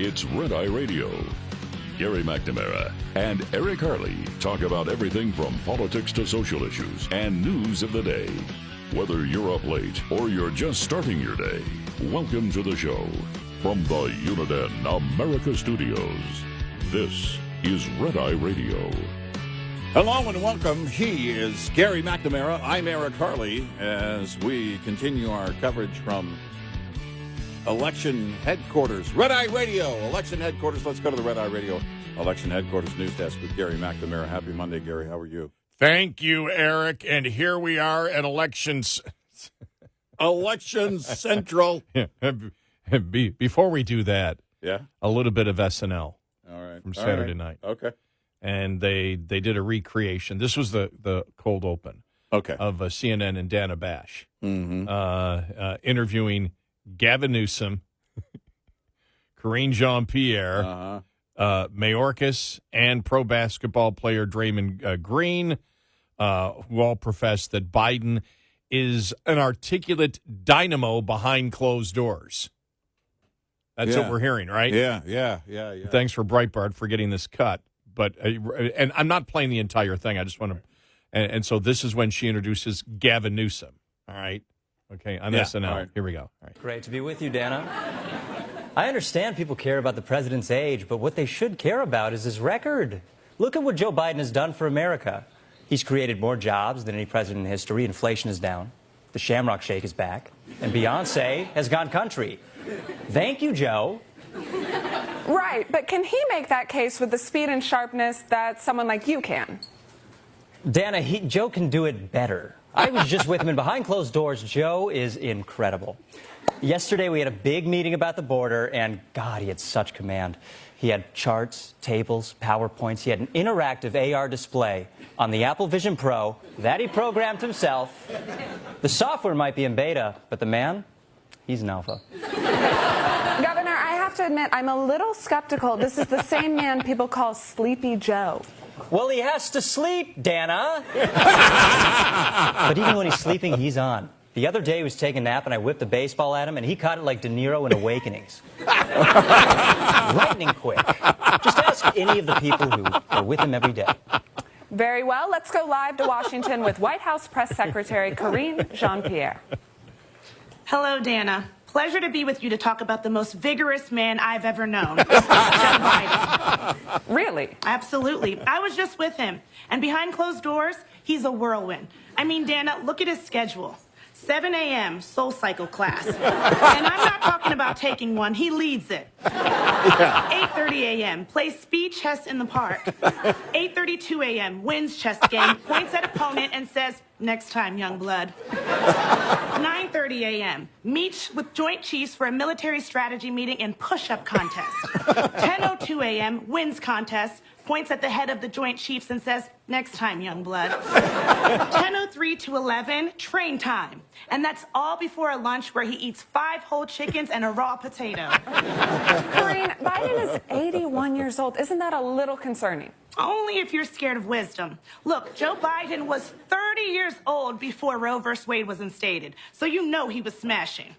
It's Red Eye Radio. Gary McNamara and Eric Harley talk about everything from politics to social issues and news of the day. Whether you're up late or you're just starting your day, welcome to the show. From the Uniden America Studios, this is Red Eye Radio. Hello and welcome. He is Gary McNamara. I'm Eric Harley as we continue our coverage from election headquarters. Red Eye Radio, election headquarters. Let's go to the Red Eye Radio election headquarters news desk with Gary McNamara. Happy Monday, Gary. How are you? Thank you, Eric. And here we are at elections. Election Central. Before we do that, a little bit of SNL. All right. From Saturday night. Okay. And they did a recreation. This was the cold open of CNN and Dana Bash interviewing Gavin Newsom, Karine Jean-Pierre, Mayorkas, and pro basketball player Draymond Green, who all professed that Biden is an articulate dynamo behind closed doors. That's what we're hearing, right? Yeah. Thanks for Breitbart for getting this cut. But and I'm not playing the entire thing. I just want to, and so this is when she introduces Gavin Newsom. All right, okay, on SNL. Right. Here we go. All right. Great to be with you, Dana. I understand people care about the president's age, but what they should care about is his record. Look at what Joe Biden has done for America. He's created more jobs than any president in history. Inflation is down. The Shamrock Shake is back, and Beyonce has gone country. Thank you, Joe. Right, but can he make that case with the speed and sharpness that someone like you can? Dana, Joe can do it better. I was just with him, and behind closed doors, Joe is incredible. Yesterday, we had a big meeting about the border, and God, he had such command. He had charts, tables, PowerPoints. He had an interactive AR display on the Apple Vision Pro that he programmed himself. The software might be in beta, but the man, he's an alpha. Governor, I have to admit, I'm a little skeptical. This is the same man people call Sleepy Joe. Well, he has to sleep, Dana. But even when he's sleeping, he's on. The other day, he was taking a nap, and I whipped a baseball at him, and he caught it like De Niro in Awakenings. Lightning quick. Just ask any of the people who are with him every day. Very well. Let's go live to Washington with White House Press Secretary Karine Jean-Pierre. Hello, Dana. Pleasure to be with you to talk about the most vigorous man I've ever known, Joe Biden. Really? Absolutely. I was just with him. And behind closed doors, he's a whirlwind. I mean, Dana, look at his schedule. 7 a.m. Soul Cycle class. And I'm not talking about taking one. He leads it. 8:30 a.m. Plays speed chess in the park. 8:32 a.m. Wins chess game, points at opponent, and says, "Next time, young blood." 9:30 a.m. Meets with Joint Chiefs for a military strategy meeting and push-up contest. 10:02 a.m. Wins contest, points at the head of the Joint Chiefs and says, "Next time, young blood." 10:03 to 11, train time. And that's all before a lunch where he eats 5 whole chickens and a raw potato. Karine, Biden is 81 years old. Isn't that a little concerning? Only if you're scared of wisdom. Look, Joe Biden was 30 years old before Roe v. Wade was instated, so you know he was smashing.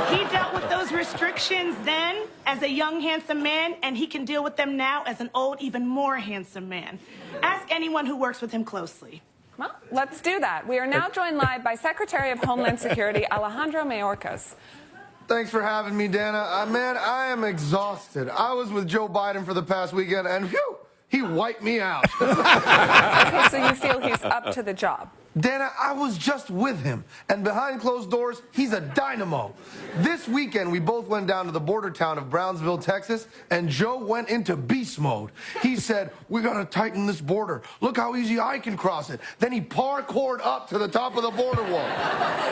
He dealt with those restrictions then as a young, handsome man, and he can deal with them now as an old, even more handsome man. Ask anyone who works with him closely. Well, let's do that. We are now joined live by Secretary of Homeland Security Alejandro Mayorkas. Thanks for having me, Dana. Man, I am exhausted. I was with Joe Biden for the past weekend, and phew, he wiped me out. Okay, so you feel he's up to the job? Dana, I was just with him, and behind closed doors, he's a dynamo. This weekend, we both went down to the border town of Brownsville, Texas, and Joe went into beast mode. He said, "We gotta tighten this border. Look how easy I can cross it." Then he parkoured up to the top of the border wall.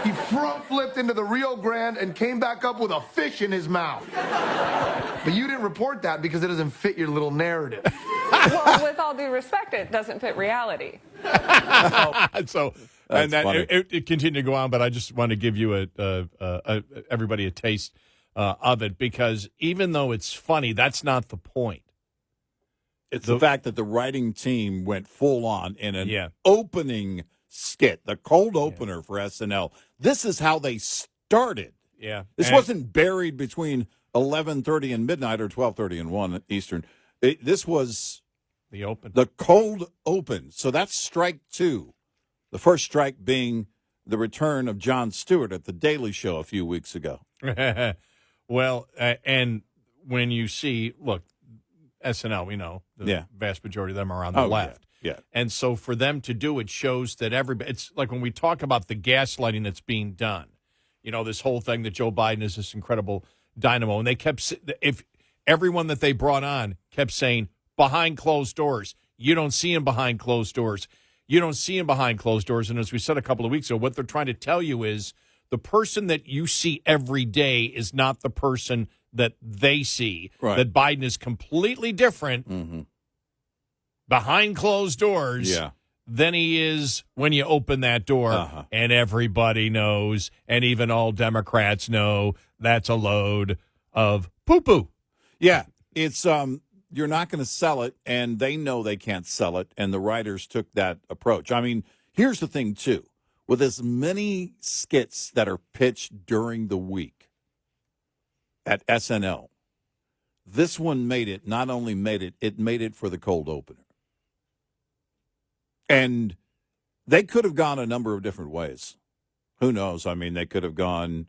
He front flipped into the Rio Grande and came back up with a fish in his mouth. But you didn't report that because it doesn't fit your little narrative. Well, with all due respect, it doesn't fit reality. And that it continued to go on, but I just want to give you everybody a taste of it, because even though it's funny, that's not the point. It's the fact that the writing team went full on in an opening skit, the cold opener for SNL. This is how they started. Yeah. This wasn't buried between 11:30 and midnight, or 12:30 and 1 Eastern. This was The open. the cold open. So that's strike two. The first strike being the return of Jon Stewart at the Daily Show a few weeks ago. Well, and when you see, look, SNL, we know the vast majority of them are on the left. Yeah. And so for them to do it shows that everybody, it's like when we talk about the gaslighting that's being done, this whole thing that Joe Biden is this incredible dynamo. And they kept, if everyone that they brought on kept saying, behind closed doors, you don't see him behind closed doors. You don't see him behind closed doors. And as we said a couple of weeks ago, what they're trying to tell you is the person that you see every day is not the person that they see. Right. That Biden is completely different behind closed doors than he is when you open that door. And everybody knows, and even all Democrats know, that's a load of poo-poo. Yeah, it's you're not going to sell it, and they know they can't sell it, and the writers took that approach. I mean, here's the thing, too. With as many skits that are pitched during the week at SNL, this one made it, not only made it, it made it for the cold opener. And they could have gone a number of different ways. Who knows? I mean, they could have gone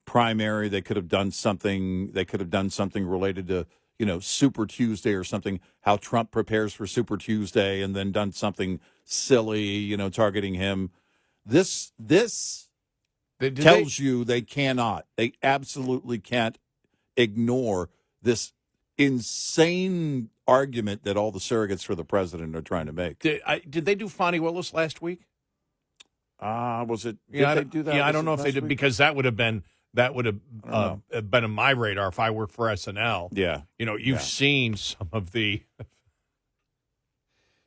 primary. They could have done something. They could have done something related to, Super Tuesday or something, how Trump prepares for Super Tuesday, and then done something silly, targeting him. This tells you they cannot. They absolutely can't ignore this insane argument that all the surrogates for the president are trying to make. Did they do Fonnie Willis last week? Was it? Yeah, did they do that? Yeah, I Was don't it know if they last did, week? because that would have been been on my radar if I worked for SNL. Yeah, You've seen some of the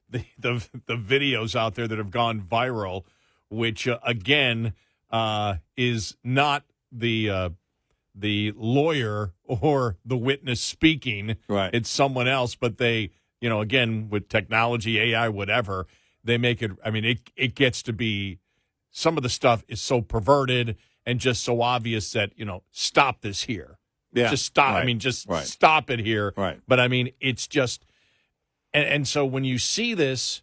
videos out there that have gone viral, which again is not the lawyer or the witness speaking. Right. It's someone else, but they, again, with technology, AI, whatever, they make it. I mean, it gets to be, some of the stuff is so perverted and just so obvious that, stop this here. Yeah. Just stop. Right. I mean, just Right. stop it here. Right. But I mean, it's just, and so when you see this,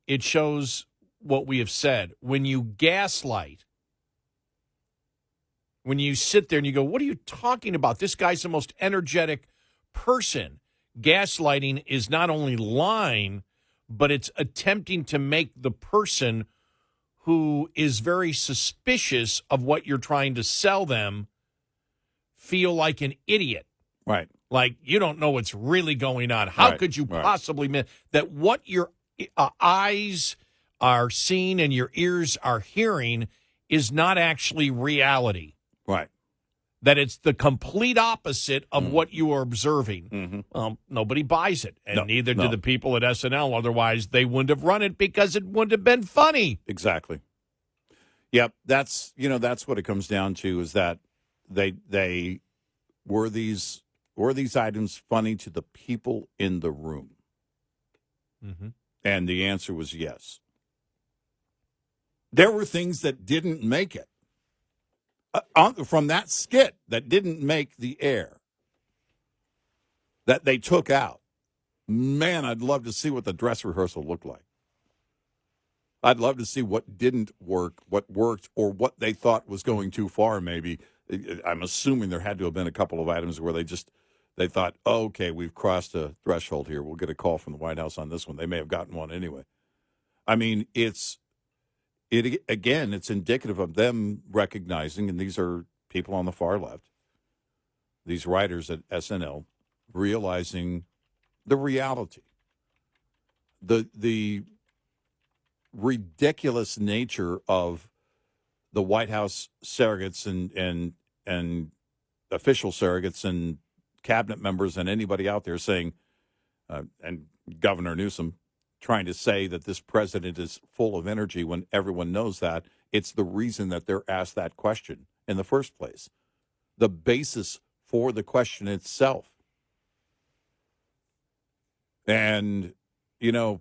it shows what we have said. When you gaslight, when you sit there and you go, what are you talking about? This guy's the most energetic person. Gaslighting is not only lying, but it's attempting to make the person who is very suspicious of what you're trying to sell them feel like an idiot. Right. Like, you don't know what's really going on. How could you possibly miss that what your eyes are seeing and your ears are hearing is not actually reality? Right. That it's the complete opposite of what you are observing. Nobody buys it, and neither do the people at SNL. Otherwise, they wouldn't have run it because it wouldn't have been funny. Exactly. Yep. That's what it comes down to, is that they were these items funny to the people in the room, and the answer was yes. There were things that didn't make it. From that skit that didn't make the air, that they took out. Man, I'd love to see what the dress rehearsal looked like. I'd love to see what didn't work, what worked, or what they thought was going too far, maybe. I'm assuming there had to have been a couple of items where they thought, oh, okay, we've crossed a threshold here. We'll get a call from the White House on this one. They may have gotten one anyway. I mean, it's indicative of them recognizing, and these are people on the far left, these writers at SNL, realizing the reality, the ridiculous nature of the White House surrogates and official surrogates and cabinet members and anybody out there saying, and Governor Newsom, trying to say that this president is full of energy when everyone knows that. It's the reason that they're asked that question in the first place. The basis for the question itself. And, it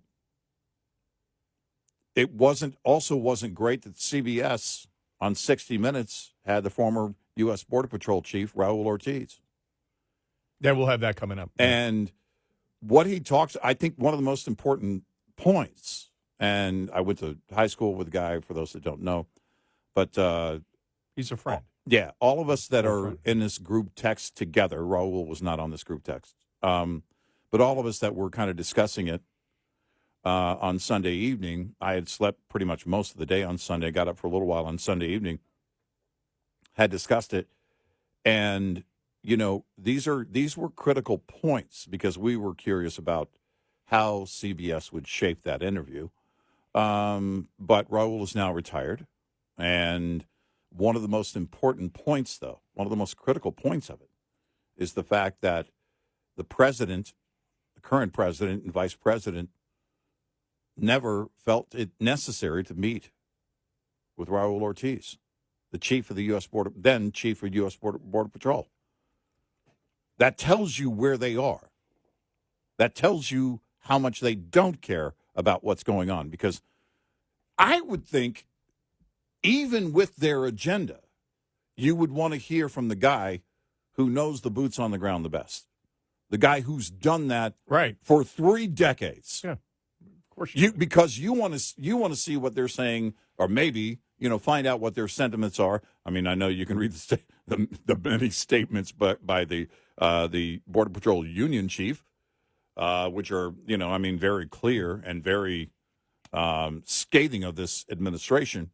wasn't great that CBS on 60 Minutes had the former U.S. Border Patrol Chief Raul Ortiz. Yeah, we'll have that coming up. And what he talks, I think one of the most important points, and I went to high school with a guy, for those that don't know, but he's a friend. Yeah, all of us that are in this group text together, Raul was not on this group text, but all of us that were kind of discussing it on Sunday evening, I had slept pretty much most of the day on Sunday, got up for a little while on Sunday evening, had discussed it, and you know, these were critical points because we were curious about how CBS would shape that interview. But Raul is now retired, and one of the most important points, though, one of the most critical points of it, is the fact that the president, the current president and vice president, never felt it necessary to meet with Raul Ortiz, the chief of the U.S. Border, then chief of U.S. Border Patrol. That tells you where they are. That tells you how much they don't care about what's going on. Because I would think, even with their agenda, you would want to hear from the guy who knows the boots on the ground the best. The guy who's done that for 3 decades. Yeah, of course. Because you want to see what they're saying, or maybe find out what their sentiments are. I mean, I know you can read the many statements by the Border Patrol Union Chief, which are very clear and very scathing of this administration.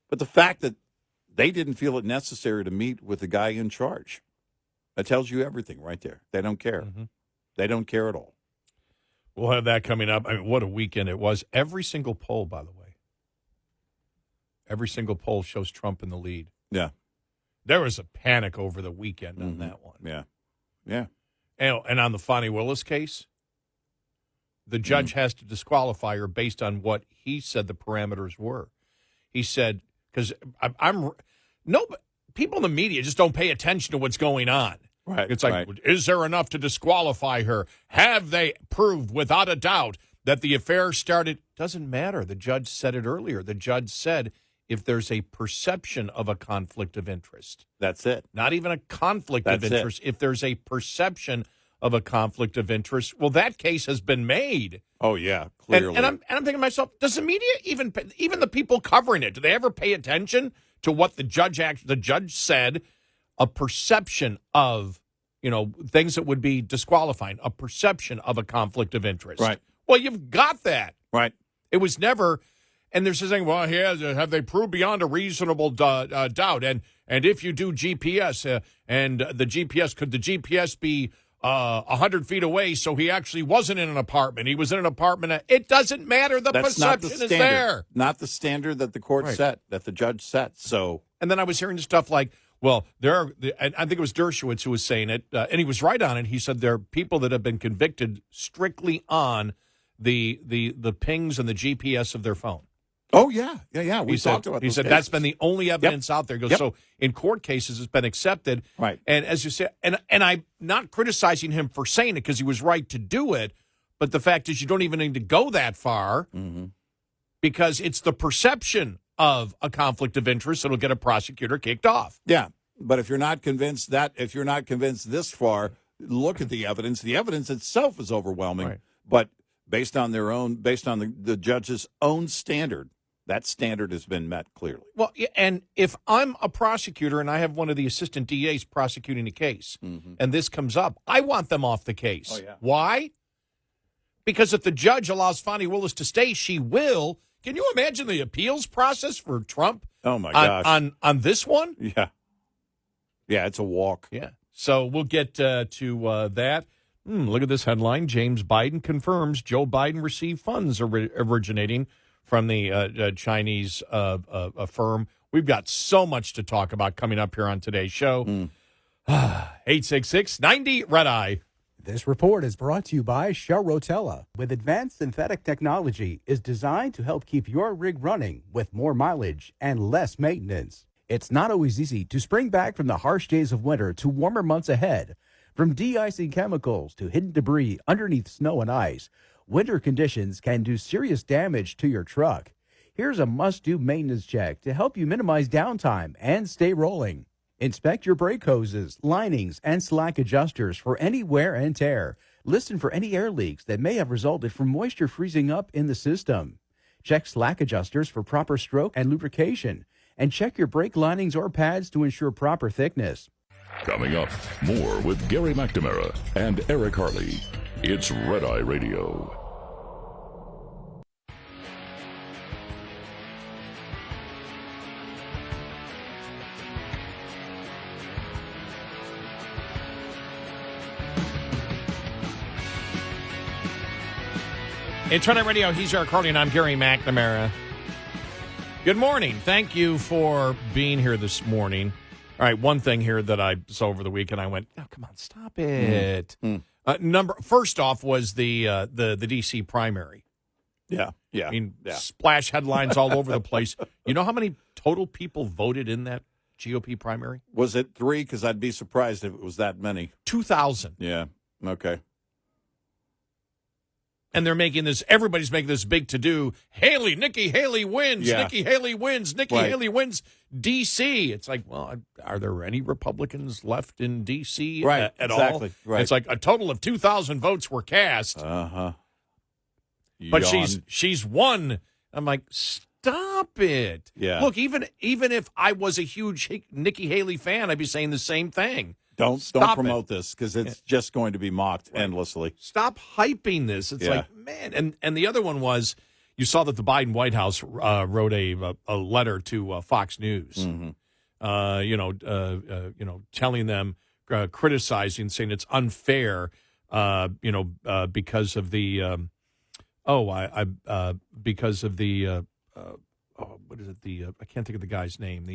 But the fact that they didn't feel it necessary to meet with the guy in charge, that tells you everything right there. They don't care. Mm-hmm. They don't care at all. We'll have that coming up. I mean, what a weekend it was. Every single poll, by the way, every single poll shows Trump in the lead. Yeah. There was a panic over the weekend on that one. Yeah. Yeah. And on the Fonnie Willis case, the judge has to disqualify her based on what he said the parameters were. He said, because people in the media just don't pay attention to what's going on. Right. It's like, is there enough to disqualify her? Have they proved without a doubt that the affair started? Doesn't matter. The judge said it earlier. The judge said if there's a perception of a conflict of interest. That's it. Not even a conflict of interest. If there's a perception of a conflict of interest, well, that case has been made. Oh, yeah, clearly. And I'm thinking to myself, does the media, even the people covering it, do they ever pay attention to what the judge said? A perception of, things that would be disqualifying, a perception of a conflict of interest. Right. Well, you've got that. Right. It was never, and they're saying, well, have they proved beyond a reasonable doubt? And if you do GPS, and the GPS, could the GPS be 100 feet away, so he actually wasn't in an apartment? He was in an apartment. It doesn't matter. That's perception is there. Not the standard that the court set, that the judge set. So, and then I was hearing stuff like, well, I think it was Dershowitz who was saying it, and he was right on it. He said there are people that have been convicted strictly on the pings and the GPS of their phone. Oh, yeah. We talked about He said that's been the only evidence out there. He goes, so in court cases, it's been accepted. Right. And as you said, and I'm not criticizing him for saying it because he was right to do it, but the fact is you don't even need to go that far because it's the perception of a conflict of interest that'll get a prosecutor kicked off. Yeah, but if you're not convinced this far, look at the evidence. The evidence itself is overwhelming, right. But based on the judge's own standard, that standard has been met clearly. Well, and if I'm a prosecutor and I have one of the assistant DAs prosecuting a case, and this comes up, I want them off the case. Oh, yeah. Why? Because if the judge allows Fonnie Willis to stay, she will. Can you imagine the appeals process for Trump? Oh, my gosh. On this one? Yeah. Yeah, it's a walk. Yeah. So we'll get to that. Look at this headline. James Biden confirms Joe Biden received funds originating from the Chinese firm. We've got so much to talk about coming up here on today's show. 866-90-RED-EYE. This report is brought to you by Shell Rotella. With advanced synthetic technology, is designed to help keep your rig running with more mileage and less maintenance. It's not always easy to spring back from the harsh days of winter to warmer months ahead. From de-icing chemicals to hidden debris underneath snow and ice, winter conditions can do serious damage to your truck. Here's a must-do maintenance check to help you minimize downtime and stay rolling. Inspect your brake hoses, linings, and slack adjusters for any wear and tear. Listen for any air leaks that may have resulted from moisture freezing up in the system. Check slack adjusters for proper stroke and lubrication. And check your brake linings or pads to ensure proper thickness. Coming up, more with Gary McNamara and Eric Harley. It's Red Eye Radio. It's Red Eye Radio. He's Eric Harley, and I'm Gary McNamara. Good morning. Thank you for being here this morning. All right, one thing here that I saw over the weekend, I went, oh, come on, stop it. First off was the D.C. primary. Yeah. I mean, splash headlines all over the place. You know how many total people voted in that GOP primary? Was it 3? Because I'd be surprised if it was that many. 2,000. Yeah. Okay. And they're making this, everybody's making this big to-do. Nikki Haley wins. Yeah. Nikki Haley wins. Nikki Right. Haley wins D.C. It's like, well, are there any Republicans left in D.C. Right. at Exactly. all? Right. It's like a total of 2,000 votes were cast. Uh-huh. But she's won. I'm like, stop it. Yeah. Look, even if I was a huge Nikki Haley fan, I'd be saying the same thing. Don't promote this because it's just going to be mocked endlessly. Stop hyping this. It's like, man. And the other one was, you saw that the Biden White House wrote a letter to Fox News, telling them, criticizing, saying it's unfair, because of the, because of the, what is it? I can't think of the guy's name.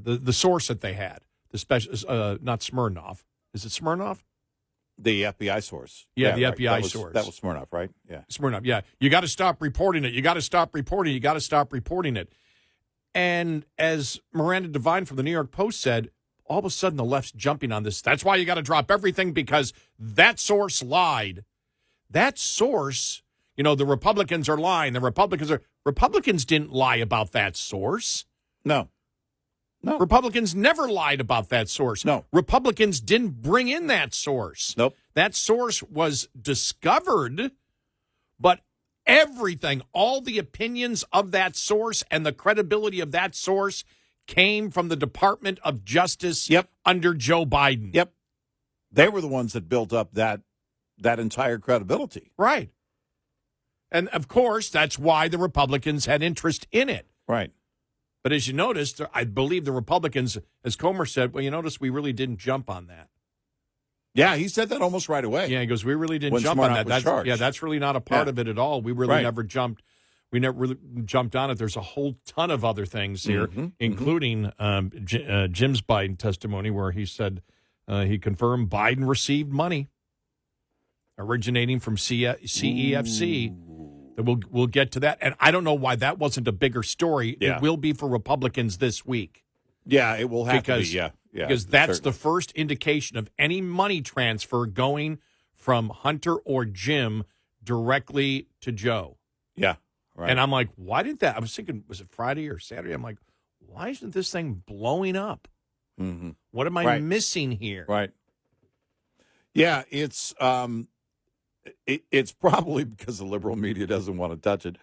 The source that they had, the special, not Smirnoff. Is it Smirnoff? The FBI source. Yeah, the right. FBI source. That was Smirnoff, right? Yeah. Smirnoff, yeah. You got to stop reporting it. You got to stop reporting. You got to stop reporting it. And as Miranda Devine from the New York Post said, all of a sudden the left's jumping on this. That's why you got to drop everything because that source lied. That source, the Republicans are lying. Republicans didn't lie about that source. No. Republicans never lied about that source. No. Republicans didn't bring in that source. Nope. That source was discovered, but everything, all the opinions of that source and the credibility of that source came from the Department of Justice under Joe Biden. Yep. They were the ones that built up that entire credibility. Right. And, of course, that's why the Republicans had interest in it. Right. But as you noticed, I believe the Republicans, as Comer said, well, you notice we really didn't jump on that. Yeah, he said that almost right away. Yeah, he goes, we really didn't when jump Smirnoff on that. That's really not a part of it at all. We really never jumped. We never really jumped on it. There's a whole ton of other things here, including Jim's Biden testimony where he said he confirmed Biden received money originating from CEFC. We'll get to that. And I don't know why that wasn't a bigger story. Yeah. It will be for Republicans this week. Yeah, it will have to be, yeah. Because that's certainly the first indication of any money transfer going from Hunter or Jim directly to Joe. Yeah, right. And I'm like, why didn't that? I was thinking, was it Friday or Saturday? I'm like, why isn't this thing blowing up? Mm-hmm. What am I missing here? Right. Yeah, it's probably because the liberal media doesn't want to touch it.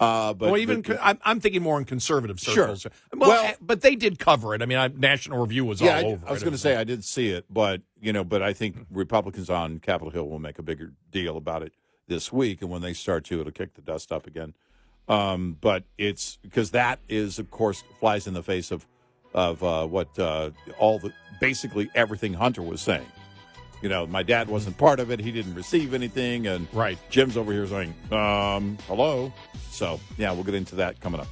I'm thinking more in conservative circles. Sure. Well, but they did cover it. I mean, National Review was all over it. I was going to say I did see it, but I think Republicans on Capitol Hill will make a bigger deal about it this week, and when they start to, it'll kick the dust up again. But it's because that is, of course, flies in the face of what basically everything Hunter was saying. My dad wasn't part of it. He didn't receive anything. And Jim's over here saying, hello. So, yeah, we'll get into that coming up.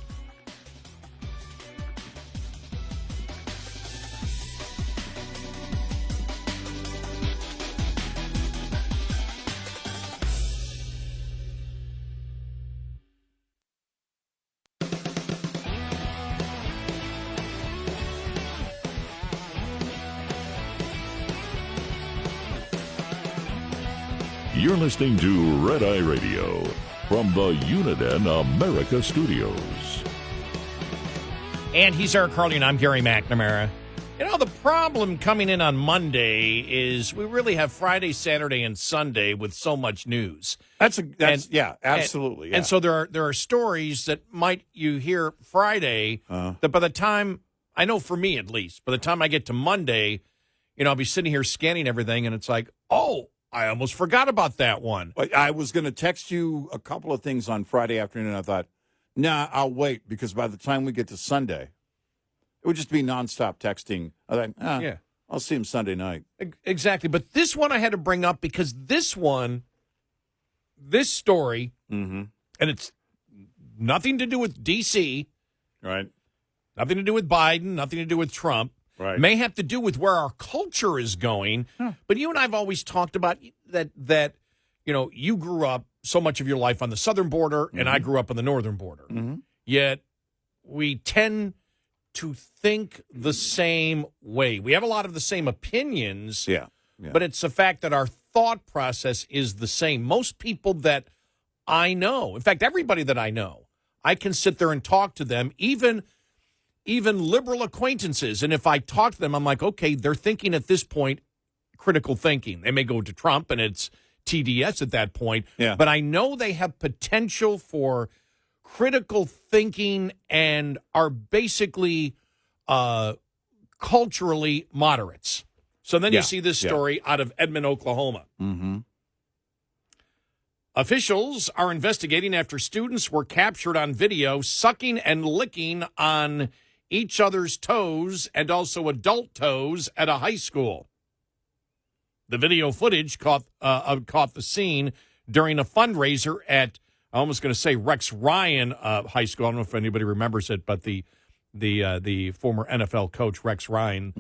You're listening to Red Eye Radio from the Uniden America Studios. And he's Eric Carly, and I'm Gary McNamara. You know, the problem coming in on Monday is we really have Friday, Saturday, and Sunday with so much news. Yeah, absolutely. And so there are stories that you hear Friday that by the time, I know for me at least, by the time I get to Monday, I'll be sitting here scanning everything, and it's like, oh, I almost forgot about that one. I was going to text you a couple of things on Friday afternoon. I thought, nah, I'll wait, because by the time we get to Sunday, it would just be nonstop texting. I thought, I'll see him Sunday night. Exactly. But this one I had to bring up because this story, and it's nothing to do with D.C., right? Nothing to do with Biden, nothing to do with Trump. Right. May have to do with where our culture is going. But you and I have always talked about that you grew up so much of your life on the southern border, and I grew up on the northern border. Yet we tend to think the same way. We have a lot of the same opinions, but it's the fact that our thought process is the same. Most people that I know, in fact, everybody that I know, I can sit there and talk to them, even liberal acquaintances, and if I talk to them, I'm like, okay, they're thinking at this point critical thinking. They may go to Trump, and it's TDS at that point, but I know they have potential for critical thinking and are basically culturally moderates. So then you see this story out of Edmond, Oklahoma. Officials are investigating after students were captured on video sucking and licking on each other's toes and also adult toes at a high school. The video footage caught the scene during a fundraiser at, I'm almost going to say, Rex Ryan High School. I don't know if anybody remembers it, but the former NFL coach Rex Ryan,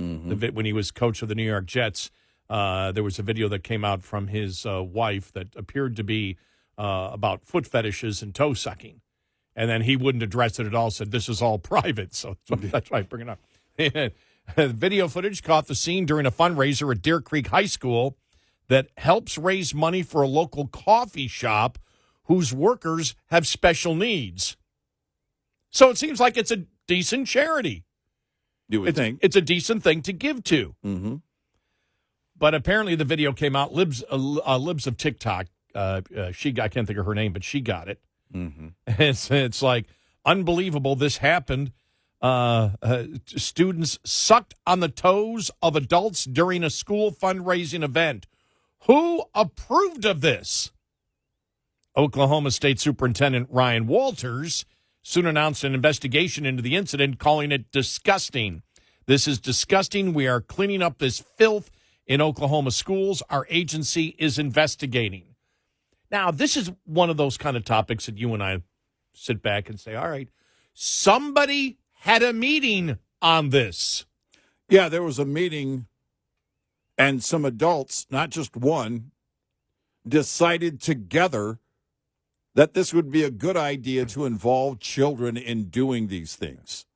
when he was coach of the New York Jets, there was a video that came out from his wife that appeared to be about foot fetishes and toe sucking. And then he wouldn't address it at all, said this is all private. So that's why I bring it up. Video footage caught the scene during a fundraiser at Deer Creek High School that helps raise money for a local coffee shop whose workers have special needs. So it seems like it's a decent charity. You would think. It's a decent thing to give to. But apparently the video came out. Libs of TikTok, I can't think of her name, but she got it. It's like unbelievable this happened. Students sucked on the toes of adults during a school fundraising event. Who approved of this? Oklahoma State Superintendent Ryan Walters soon announced an investigation into the incident, calling it disgusting. This is disgusting. We are cleaning up this filth in Oklahoma schools. Our agency is investigating. Now, this is one of those kind of topics that you and I sit back and say, all right, somebody had a meeting on this. Yeah, there was a meeting, and some adults, not just one, decided together that this would be a good idea to involve children in doing these things.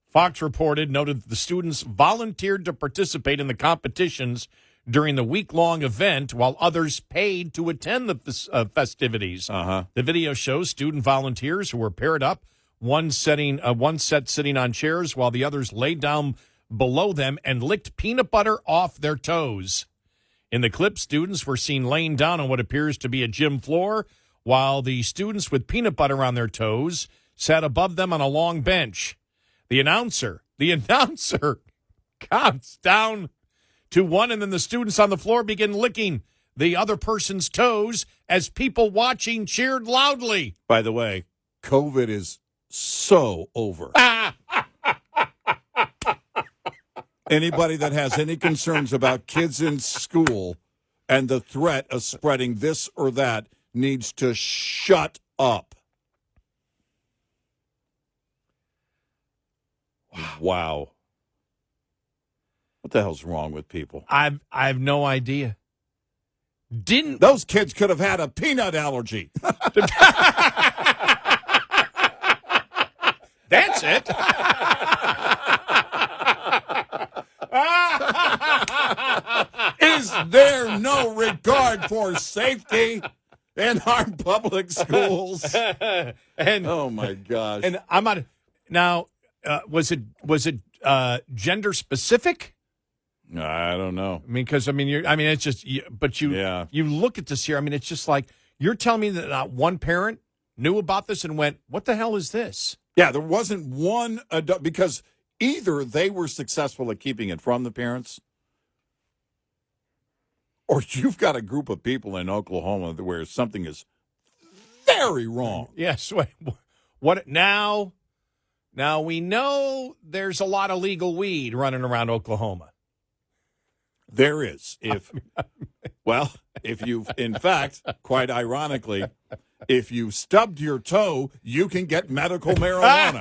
Fox noted that the students volunteered to participate in the competitions during the week-long event, while others paid to attend the festivities. The video shows student volunteers who were paired up, one set sitting on chairs while the others laid down below them and licked peanut butter off their toes. In the clip, students were seen laying down on what appears to be a gym floor, while the students with peanut butter on their toes sat above them on a long bench. The announcer counts down to one, and then the students on the floor begin licking the other person's toes as people watching cheered loudly. By the way, COVID is so over. Anybody that has any concerns about kids in school and the threat of spreading this or that needs to shut up. Wow. What the hell's wrong with people? I have no idea. Those kids could have had a peanut allergy. That's it. Is there no regard for safety in our public schools? And oh my gosh! And I'm not. Now, was it gender specific? I don't know. I mean, because it's just. But you look at this here. I mean, it's just like you're telling me that not one parent knew about this and went, "What the hell is this?" Yeah, there wasn't one adult because either they were successful at keeping it from the parents, or you've got a group of people in Oklahoma where something is very wrong. Yes. What now? Now we know there's a lot of legal weed running around Oklahoma. There is. If you, in fact, quite ironically, if you stubbed your toe, you can get medical marijuana.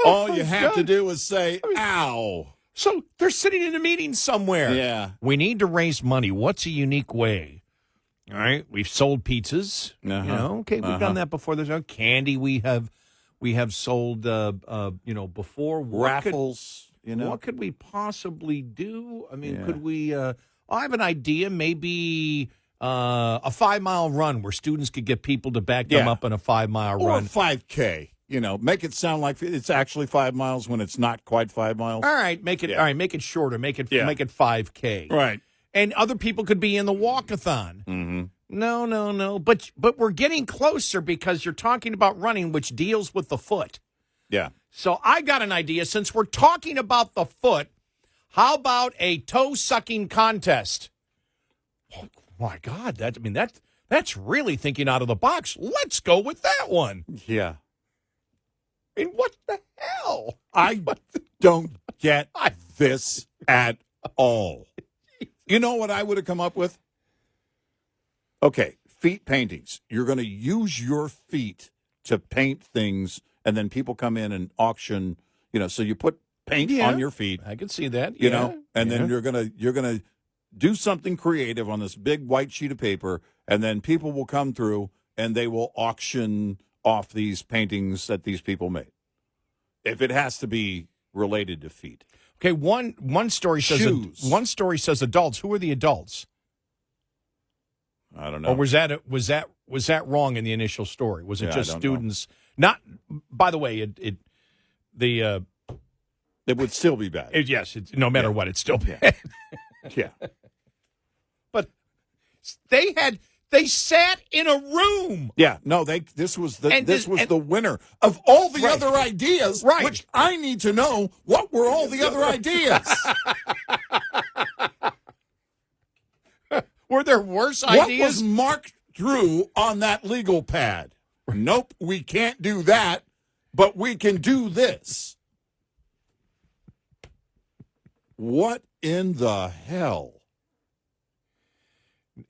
All you have to do is say, ow. So they're sitting in a meeting somewhere. Yeah. We need to raise money. What's a unique way? All right. We've sold pizzas. Okay, we've done that before. There's candy we have sold before. Raffles, What could we possibly do? I mean, could we I have an idea, maybe a 5-mile run where students could get people to back them up in a 5-mile or run. 5K. Make it sound like it's actually 5 miles when it's not quite 5 miles. All right, make it shorter. Make it 5K. Right. And other people could be in the walkathon. Mm-hmm. No. But we're getting closer because you're talking about running, which deals with the foot. Yeah. So I got an idea. Since we're talking about the foot, how about a toe-sucking contest? Oh, my God. That's really thinking out of the box. Let's go with that one. Yeah. I mean, what the hell? I don't get this at all. You know what I would have come up with? Okay, feet paintings. You're going to use your feet to paint things, and then people come in and auction. So you put paint on your feet. I can see that. And then you're gonna do something creative on this big white sheet of paper, and then people will come through and they will auction off these paintings that these people made. If it has to be related to feet. Okay, one story says Shoes. One story says adults. Who are the adults? I don't know. Or was that wrong in the initial story? Was it just students? Know. Not. By the way, it would still be bad. No matter what, it's still bad. Yeah. But they sat in a room. Yeah, no, this was the winner of all the other ideas, which I need to know what were all the other ideas. Were there worse ideas? What was marked through on that legal pad? Nope, we can't do that, but we can do this. What in the hell?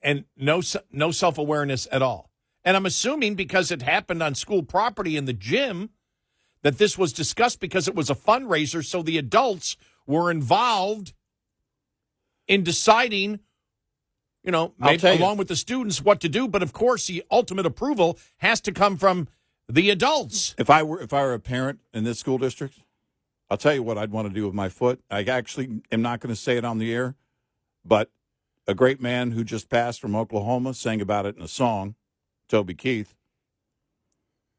And no self-awareness at all. And I'm assuming because it happened on school property in the gym that this was discussed because it was a fundraiser, so the adults were involved in deciding, maybe along with the students what to do. But, of course, the ultimate approval has to come from the adults. If I were a parent in this school district, I'll tell you what I'd want to do with my foot. I actually am not going to say it on the air, but a great man who just passed from Oklahoma sang about it in a song, Toby Keith.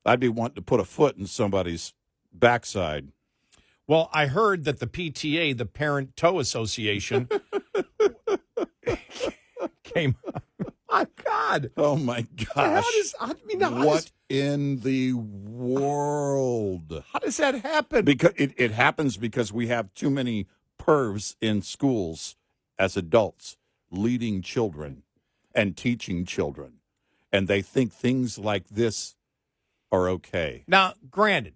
I'd be wanting to put a foot in somebody's backside. Well, I heard that the PTA, the Parent Toe Association, came. My God! Oh my gosh! What in the world? How does that happen? Because it happens because we have too many pervs in schools as adults, leading children and teaching children, and they think things like this are okay. Now, granted,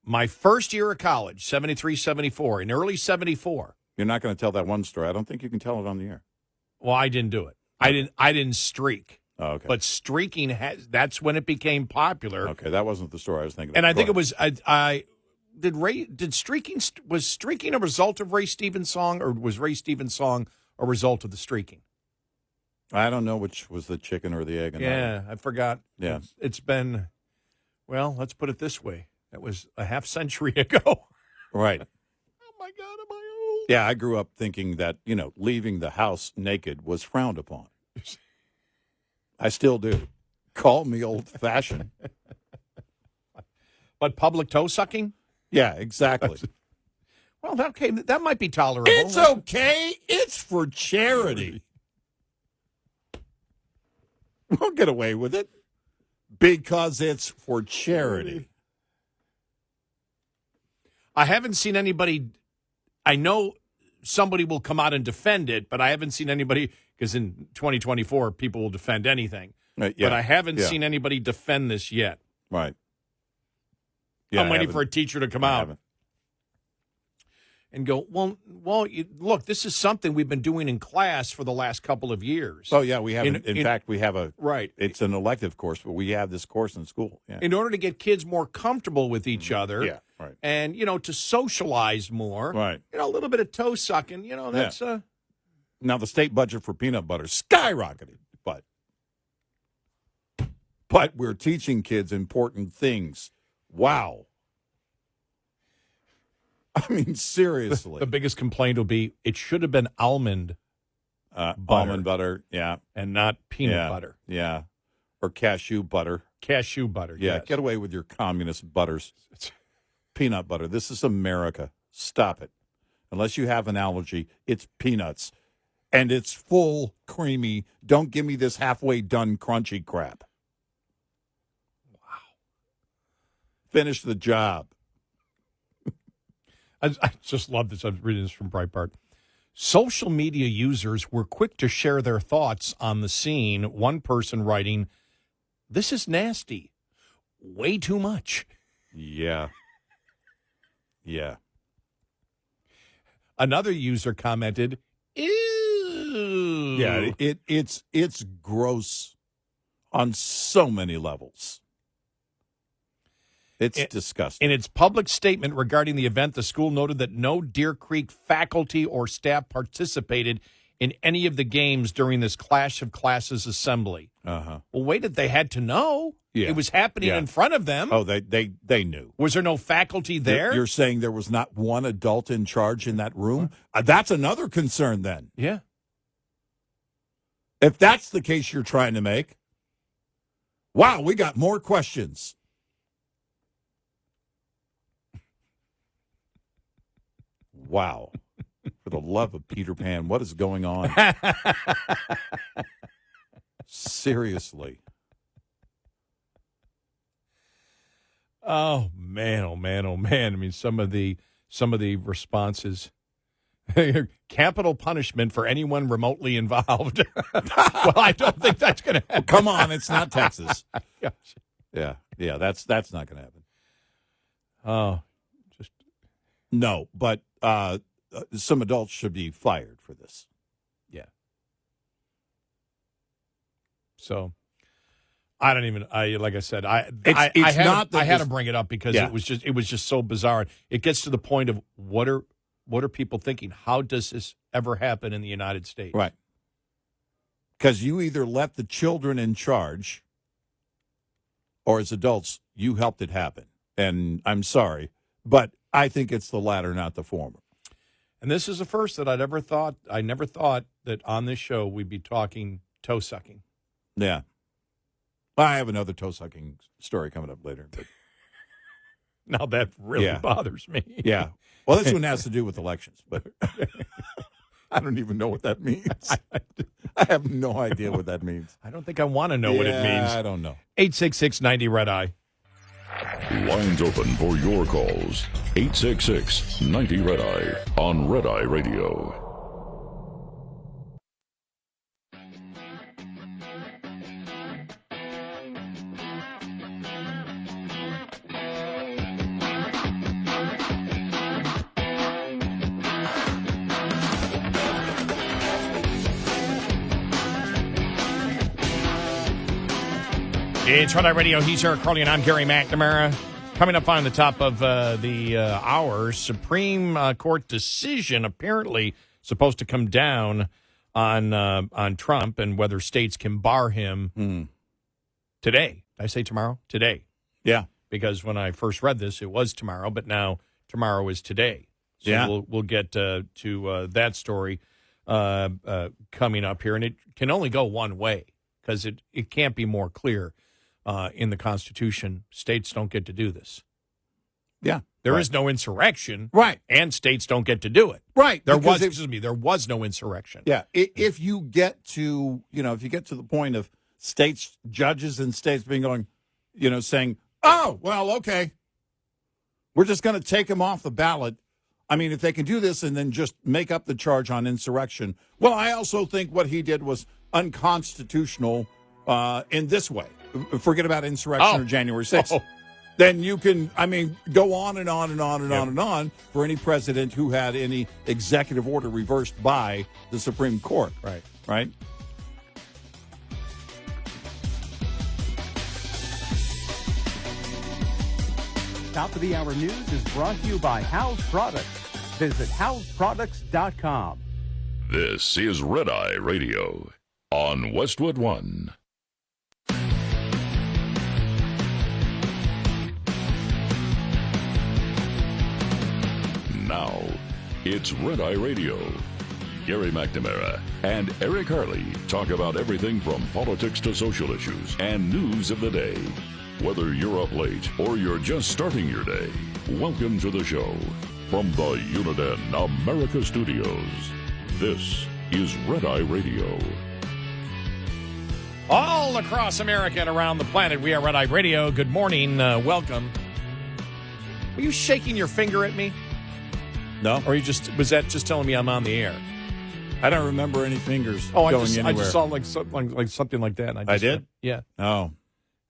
my first year of college, 73, 74, in early 74. You're not going to tell that one story. I don't think you can tell it on the air. Well, I didn't do it. I didn't streak. Oh, okay. But streaking, that's when it became popular. Okay, that wasn't the story I was thinking of. And I think it was, was streaking a result of Ray Stevens' song, or was Ray Stevens' song a result of the streaking? I don't know which was the chicken or the egg. I forgot. Yeah. It's been, well, let's put it this way. That was a half century ago. Right. Oh, my God, am I old? Yeah, I grew up thinking that, leaving the house naked was frowned upon. I still do. Call me old-fashioned. But public toe sucking? Yeah, exactly. Well, okay, that might be tolerable. It's okay. It's for charity. We'll get away with it because it's for charity. I haven't seen anybody. I know somebody will come out and defend it, but I haven't seen anybody, because in 2024, people will defend anything. Yeah, but I haven't yeah. seen anybody defend this yet. Right. Yeah, I'm waiting for a teacher to come out and go, look, this is something we've been doing in class for the last couple of years. Oh, yeah, we have. In fact, we have a right. It's an elective course, but we have this course in school. Yeah. In order to get kids more comfortable with each other, yeah, right. And to socialize more, right? A little bit of toe sucking, that's Now the state budget for peanut butter skyrocketed, but we're teaching kids important things. Wow. I mean, seriously. The biggest complaint will be it should have been almond butter. Almond butter, yeah. And not peanut butter. Yeah. Or cashew butter. Cashew butter, Yeah, yes. Get away with your communist butters. Peanut butter. This is America. Stop it. Unless you have an allergy, it's peanuts. And it's full, creamy. Don't give me this halfway done crunchy crap. Wow. Finish the job. I just love this. I'm reading this from Breitbart. Social media users were quick to share their thoughts on the scene. One person writing, "This is nasty. Way too much." Yeah. Yeah. Another user commented, "Ew." Yeah, it's gross on so many levels. It's disgusting. In its public statement regarding the event, the school noted that no Deer Creek faculty or staff participated in any of the games during this Clash of Classes assembly. Uh-huh. Well, wait, they had to know. Yeah. It was happening in front of them. Oh, they knew. Was there no faculty there? You're saying there was not one adult in charge in that room? That's another concern then. Yeah. If that's the case you're trying to make, wow, we got more questions. Wow. For the love of Peter Pan, what is going on? Seriously. Oh man, oh man, oh man. I mean, some of the responses. Capital punishment for anyone remotely involved. Well, I don't think that's going to happen. Come on, it's not Texas. Yeah, that's not going to happen. Oh, no, but some adults should be fired for this. Yeah. So, I don't even. Like I said, I had to bring it up because it was just so bizarre. It gets to the point of what are people thinking? How does this ever happen in the United States? Right. Because you either let the children in charge, or as adults, you helped it happen. And I'm sorry, but I think it's the latter, not the former. And this is the first that I never thought that on this show we'd be talking toe sucking. Yeah. I have another toe sucking story coming up later. But now that really bothers me. Yeah. Well, this one has to do with elections, but I don't even know what that means. I have no idea what that means. I don't think I want to know what it means. I don't know. 866-90-RED-I. Lines open for your calls. 866-90-RED-I on Red Eye Radio. It's Red Eye Radio. He's Eric Carly, and I'm Gary McNamara. Coming up on the top of the hour, Supreme Court decision apparently supposed to come down on Trump and whether states can bar him today. Did I say tomorrow? Today. Yeah. Because when I first read this, it was tomorrow, but now tomorrow is today. So we'll get to that story coming up here, and it can only go one way. because it can't be more clear in the Constitution. States don't get to do this. Yeah. There is no insurrection. Right. And states don't get to do it. Right. There was no insurrection. Yeah. If you get to, the point of states, judges and states being going, saying, oh, well, okay, we're just going to take them off the ballot. I mean, if they can do this and then just make up the charge on insurrection. Well, I also think what he did was unconstitutional in this way. Forget about insurrection or January 6th. Then you can, go on and on and on and on and on for any president who had any executive order reversed by the Supreme Court. Right. Right? Top of the Hour News is brought to you by House Products. Visit houseproducts.com. This is Red Eye Radio on Westwood One. Now, it's Red Eye Radio. Gary McNamara and Eric Harley talk about everything from politics to social issues and news of the day. Whether you're up late or you're just starting your day, welcome to the show. From the Uniden America Studios, this is Red Eye Radio. All across America and around the planet, we are Red Eye Radio. Good morning. Welcome. Were you shaking your finger at me? No. Or was that just telling me I'm on the air? I don't remember any fingers I going just anywhere. saw like something like that. And I did? Yeah. Oh.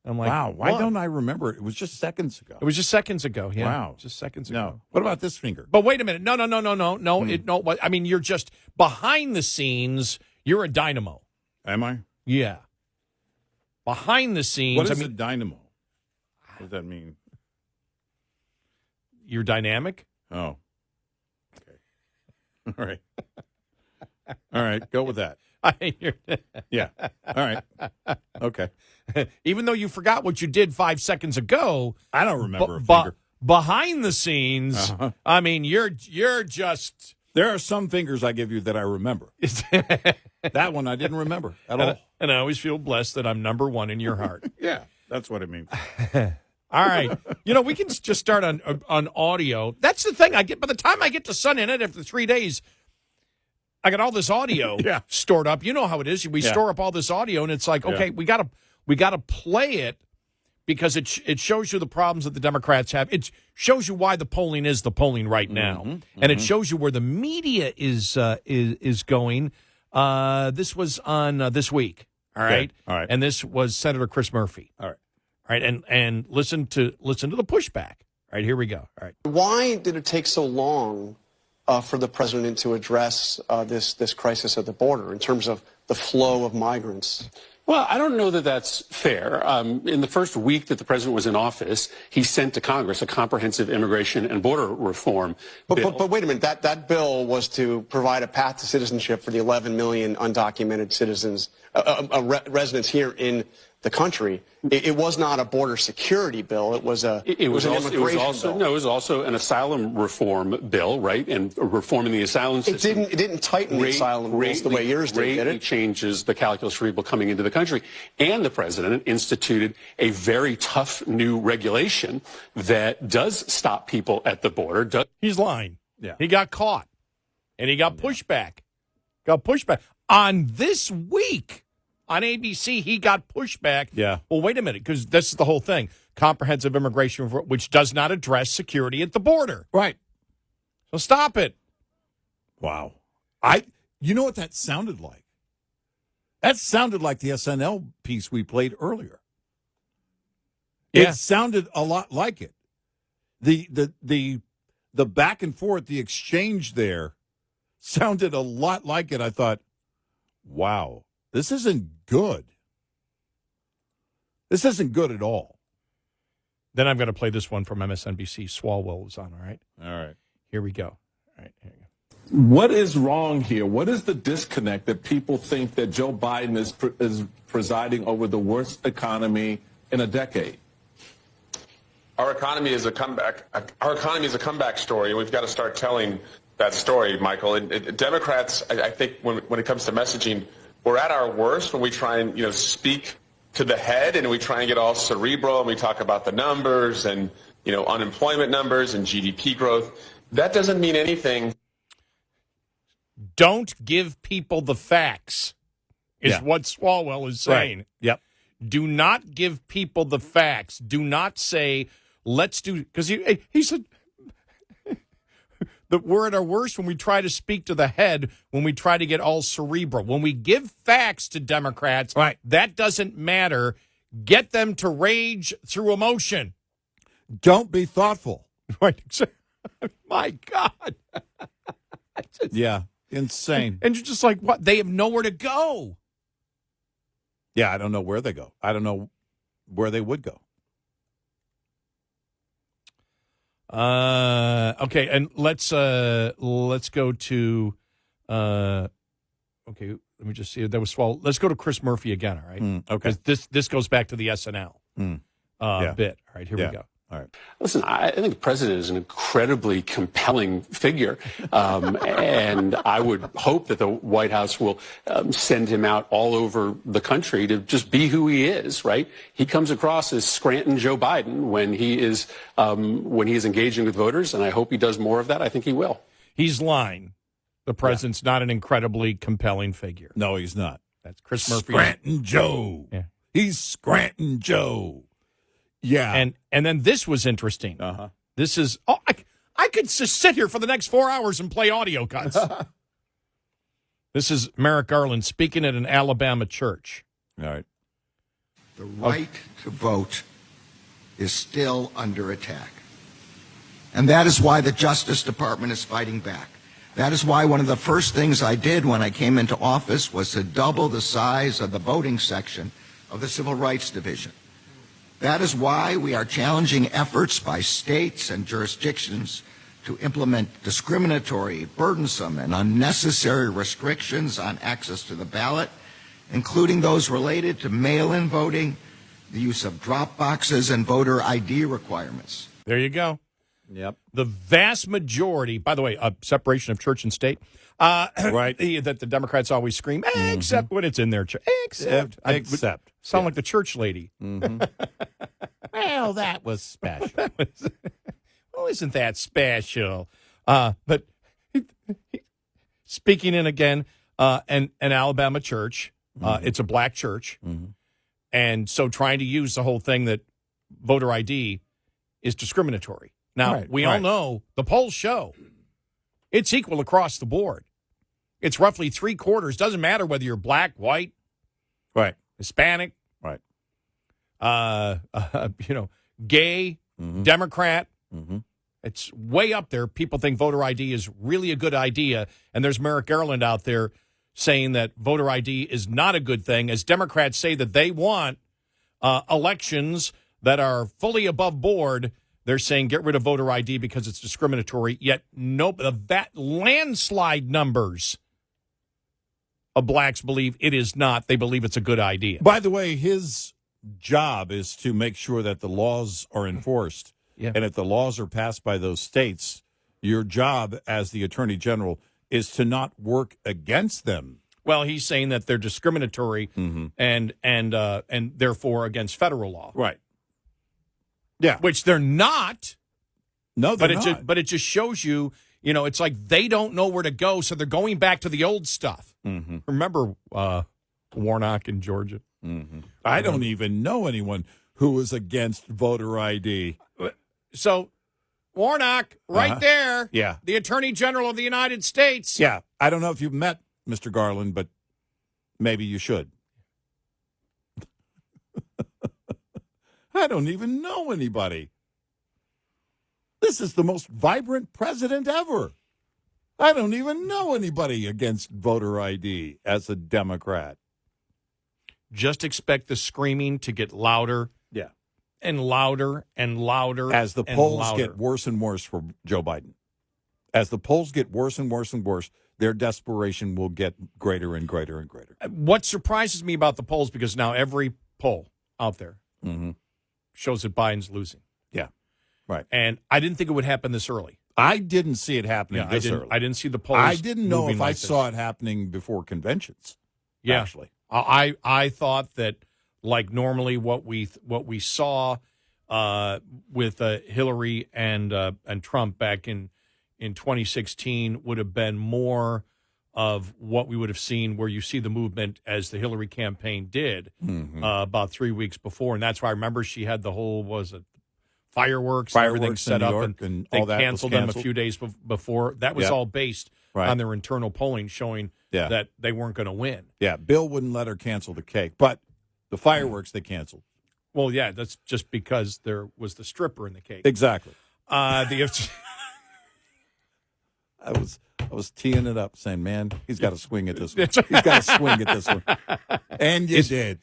I'm like, wow, why what? don't I remember it? It was just seconds ago. It was just seconds ago. Yeah. Wow. Just seconds No. ago. What about this finger? But wait a minute. No. You're just behind the scenes. You're a dynamo. Am I? Yeah. Behind the scenes. What is a dynamo? What does that mean? You're dynamic. Oh. Okay. All right. All right. Go with that. Yeah. All right. Okay. Even though you forgot what you did 5 seconds ago, I don't remember a finger. Behind the scenes, you're just. There are some fingers I give you that I remember. That one I didn't remember at all. And I always feel blessed that I'm number one in your heart. Yeah, that's what it means. All right. We can just start on audio. That's the thing. By the time I get to Sun in it after 3 days, I got all this audio stored up. You know how it is. We store up all this audio, and it's like, okay, we gotta play it because it shows you the problems that the Democrats have. It shows you why the polling is the polling right now, and it shows you where the media is going. This was on This Week. All right. Okay. All right. And this was Senator Chris Murphy. All right. All right. And listen to the pushback. All right. Here we go. All right. Why did it take so long for the president to address this crisis at the border in terms of the flow of migrants? Well, I don't know that that's fair. In the first week that the president was in office, he sent to Congress a comprehensive immigration and border reform bill. But wait a minute. That bill was to provide a path to citizenship for the 11 million undocumented citizens, residents here in the country. It was not a border security bill. It was an immigration bill. No, it was also an asylum reform bill, right? And reforming the asylum system. It didn't tighten the asylum rules the way yours did it? It changes the calculus for people coming into the country. And the president instituted a very tough new regulation that does stop people at the border. He's lying. Yeah. He got caught. And he got pushback. On This Week. On ABC, he got pushback. Yeah. Well, wait a minute, because this is the whole thing. Comprehensive immigration, which does not address security at the border. Right. So stop it. Wow. You know what that sounded like? That sounded like the SNL piece we played earlier. Yeah. It sounded a lot like it. The back and forth, the exchange there sounded a lot like it. I thought, wow. This isn't good. This isn't good at all. Then I'm going to play this one from MSNBC. Swalwell was on, all right? All right. Here we go. All right, here we go. What is wrong here? What is the disconnect that people think that Joe Biden is presiding over the worst economy in a decade? Our economy is a comeback. Our economy is a comeback story, and we've got to start telling that story, Michael. And Democrats, I think, when it comes to messaging, we're at our worst when we try and, speak to the head and we try and get all cerebral and we talk about the numbers and, unemployment numbers and GDP growth. That doesn't mean anything. Don't give people the facts, is what Swalwell is saying. Right. Yep. Do not give people the facts. Do not say, let's do, because he said, that we're at our worst when we try to speak to the head, when we try to get all cerebral. When we give facts to Democrats, right, that doesn't matter. Get them to rage through emotion. Don't be thoughtful. Right. My God. Yeah, insane. And you're just like, what? They have nowhere to go. Yeah, I don't know where they go. I don't know where they would go. Okay, and let's go to okay, let me just see. That was Swallow. Let's go to Chris Murphy again, all right? Okay. This goes back to the SNL bit. All right, here we go. All right. Listen, I think the president is an incredibly compelling figure, and I would hope that the White House will send him out all over the country to just be who he is, right? He comes across as Scranton Joe Biden when he is engaging with voters, and I hope he does more of that. I think he will. He's lying. The president's not an incredibly compelling figure. No, he's not. That's Chris Murphy. Scranton Joe. Yeah. He's Scranton Joe. Yeah. And then this was interesting. This is, I could just sit here for the next 4 hours and play audio cuts. This is Merrick Garland speaking at an Alabama church. All right. The right to vote is still under attack. And that is why the Justice Department is fighting back. That is why one of the first things I did when I came into office was to double the size of the voting section of the Civil Rights Division. That is why we are challenging efforts by states and jurisdictions to implement discriminatory, burdensome, and unnecessary restrictions on access to the ballot, including those related to mail-in voting, the use of drop boxes, and voter ID requirements. There you go. Yep. The vast majority, by the way, separation of church and state, right? That the Democrats always scream, except when it's in their church. Except. Sound like the church lady. Well, that was special. Well, isn't that special? But speaking in again, an Alabama church, it's a black church. And so trying to use the whole thing that voter ID is discriminatory. Now, we all know the polls show it's equal across the board. It's roughly 3/4. Doesn't matter whether you're black, white, right, Hispanic, right, gay, Democrat. It's way up there. People think voter ID is really a good idea, and there's Merrick Garland out there saying that voter ID is not a good thing, as Democrats say that they want elections that are fully above board. They're saying get rid of voter ID because it's discriminatory, yet that landslide numbers of blacks believe it is not. They believe it's a good idea. By the way, his job is to make sure that the laws are enforced. Yeah. And if the laws are passed by those states, your job as the Attorney General is to not work against them. Well, he's saying that they're discriminatory and therefore against federal law. Right. Yeah. Which they're not. No, they're not. But it just shows you, it's like they don't know where to go, so they're going back to the old stuff. Remember Warnock in Georgia? I don't even know anyone who was against voter ID. So, Warnock, right there. Yeah. The Attorney General of the United States. Yeah. I don't know if you've met Mr. Garland, but maybe you should. I don't even know anybody. This is the most vibrant president ever. I don't even know anybody against voter ID as a Democrat. Just expect the screaming to get louder. Yeah. And louder and louder. As the polls get worse and worse for Joe Biden. As the polls get worse and worse and worse, their desperation will get greater and greater and greater. What surprises me about the polls, because now every poll out there shows that Biden's losing. Yeah. Right. And I didn't think it would happen this early. I didn't see it happening this early. I didn't see the polls. I didn't know if I like saw it happening before conventions. Yeah. actually. I thought that, like normally what we saw with Hillary and Trump back in 2016 would have been more of what we would have seen, where you see the movement as the Hillary campaign did about 3 weeks before. And that's why I remember she had the whole, fireworks and everything set in New up, York and all they that canceled was them a few days before. That was all based on their internal polling showing that they weren't going to win. Yeah, Bill wouldn't let her cancel the cake, but the fireworks they canceled. Well, yeah, that's just because there was the stripper in the cake. Exactly. The I was teeing it up, saying, "Man, he's got to swing at this one. He's got to swing at this one." And you did.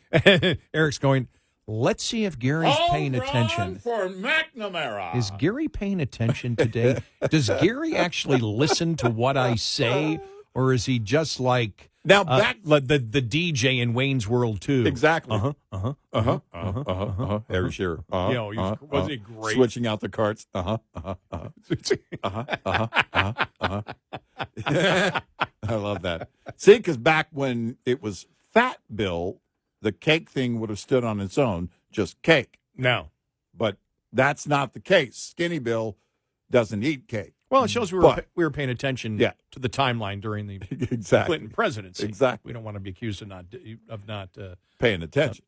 Eric's going, let's see if Gary's paying attention. For McNamara. Is Gary paying attention today? Does Gary actually listen to what I say, or is he just like now back the DJ in Wayne's World too? Exactly. Every year. Wasn't he great? Switching out the carts. I love that. See, because back when it was Fat Bill, the cake thing would have stood on its own, just cake. No. But that's not the case. Skinny Bill doesn't eat cake. Well, it shows we were paying attention to the timeline during the Clinton presidency. Exactly. We don't want to be accused of not paying attention.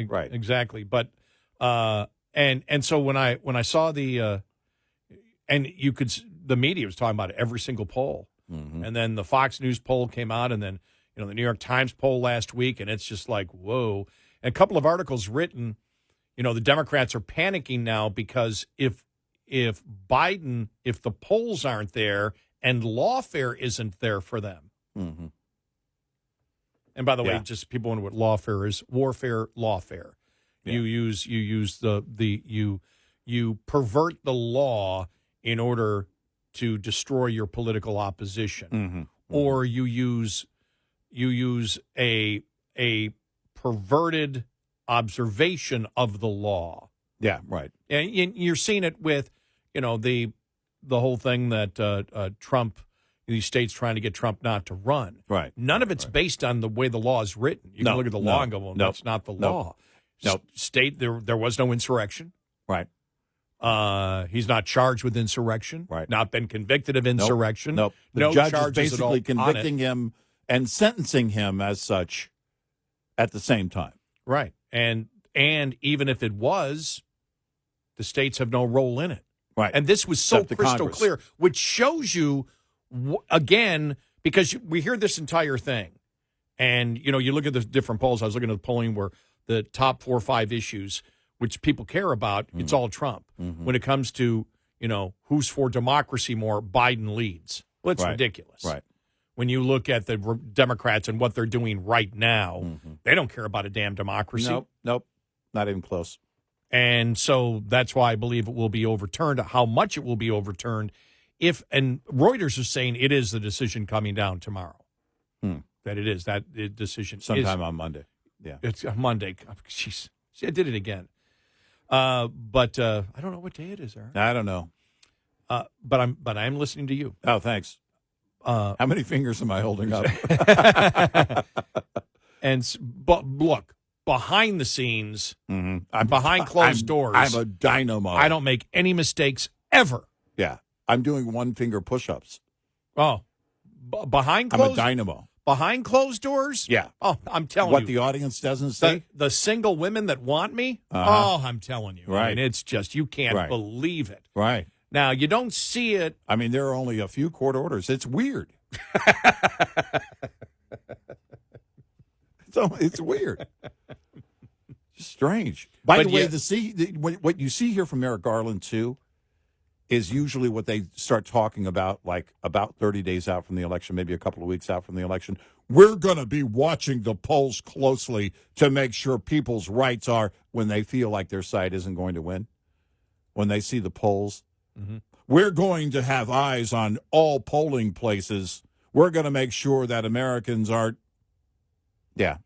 Right. Exactly. But and so when I saw the and you could, the media was talking about every single poll, and then the Fox News poll came out, and then the New York Times poll last week, and it's just like, whoa. And a couple of articles written, the Democrats are panicking now because if Biden, if the polls aren't there and lawfare isn't there for them. Mm-hmm. And by the way, just people wonder what lawfare is. Warfare, lawfare. Yeah. You pervert the law in order to destroy your political opposition, or you use a perverted observation of the law. Yeah, right. And you're seeing it with, the whole thing that Trump, these states trying to get Trump not to run. Right. None of it's based on the way the law is written. You can look at the law and go, well, that's not the law. No. State, there was no insurrection. Right. He's not charged with insurrection. Right. Not been convicted of insurrection. Nope. The No judge is charges at all basically on convicting him and sentencing him as such at the same time. Right. And even if it was, the states have no role in it. Right. And this was so Except the crystal Congress. clear, which shows you, again, because we hear this entire thing. And, you look at the different polls. I was looking at the polling where the top 4 or 5 issues, which people care about, it's all Trump. When it comes to, who's for democracy more, Biden leads. Well, it's ridiculous. Right. When you look at the Democrats and what they're doing right now, they don't care about a damn democracy. Nope. Not even close. And so that's why I believe it will be overturned. How much it will be overturned, and Reuters is saying it is the decision coming down tomorrow. That it is that decision Sometime on Monday. Yeah, it's Monday. Jeez, see, I did it again. But I don't know what day it is, Aaron. I don't know. But I'm listening to you. Oh, thanks. How many fingers am I holding up? But look, behind the scenes, behind closed doors, I'm a dynamo. I don't make any mistakes ever. Yeah, I'm doing 1-finger push-ups. Oh, behind closed. I'm a dynamo. Behind closed doors? Yeah. Oh, I'm telling what you. The audience doesn't see? The single women that want me? Oh, I'm telling you. Right. I mean, it's just, you can't believe it. Right. Now, you don't see it. I mean, there are only a few court orders. It's weird. It's weird. Strange. By the way, what you see here from Merrick Garland, too, is usually what they start talking about, like about 30 days out from the election, maybe a couple of weeks out from the election. We're going to be watching the polls closely to make sure people's rights are, when they feel like their side isn't going to win, when they see the polls. We're going to have eyes on all polling places. We're going to make sure that Americans aren't. Yeah.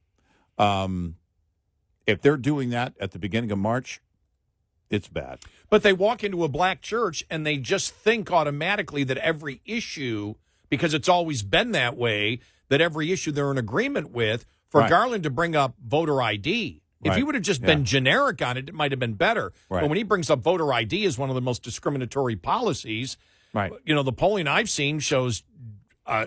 If they're doing that at the beginning of March, it's bad. But they walk into a black church and they just think automatically that every issue, because it's always been that way, that every issue they're in agreement with. For Garland to bring up voter ID, if he would have just been generic on it, it might have been better. But when he brings up voter ID as one of the most discriminatory policies, the polling I've seen shows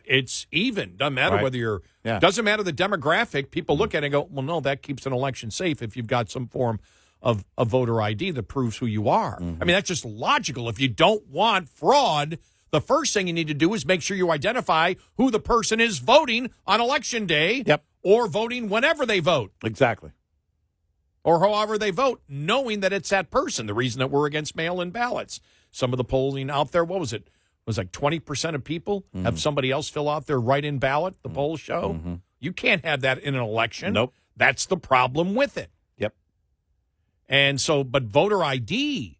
it's even. Doesn't matter whether you're doesn't matter the demographic. People look at it and go, well, no, that keeps an election safe if you've got some form of a voter ID that proves who you are. I mean, that's just logical. If you don't want fraud, the first thing you need to do is make sure you identify who the person is voting on Election Day or voting whenever they vote. Exactly. Or however they vote, knowing that it's that person. The reason that we're against mail-in ballots. Some of the polling out there, what was it? It was like 20% of people have somebody else fill out their write-in ballot, the polls show. You can't have that in an election. Nope. That's the problem with it. Yep. And so, but voter ID,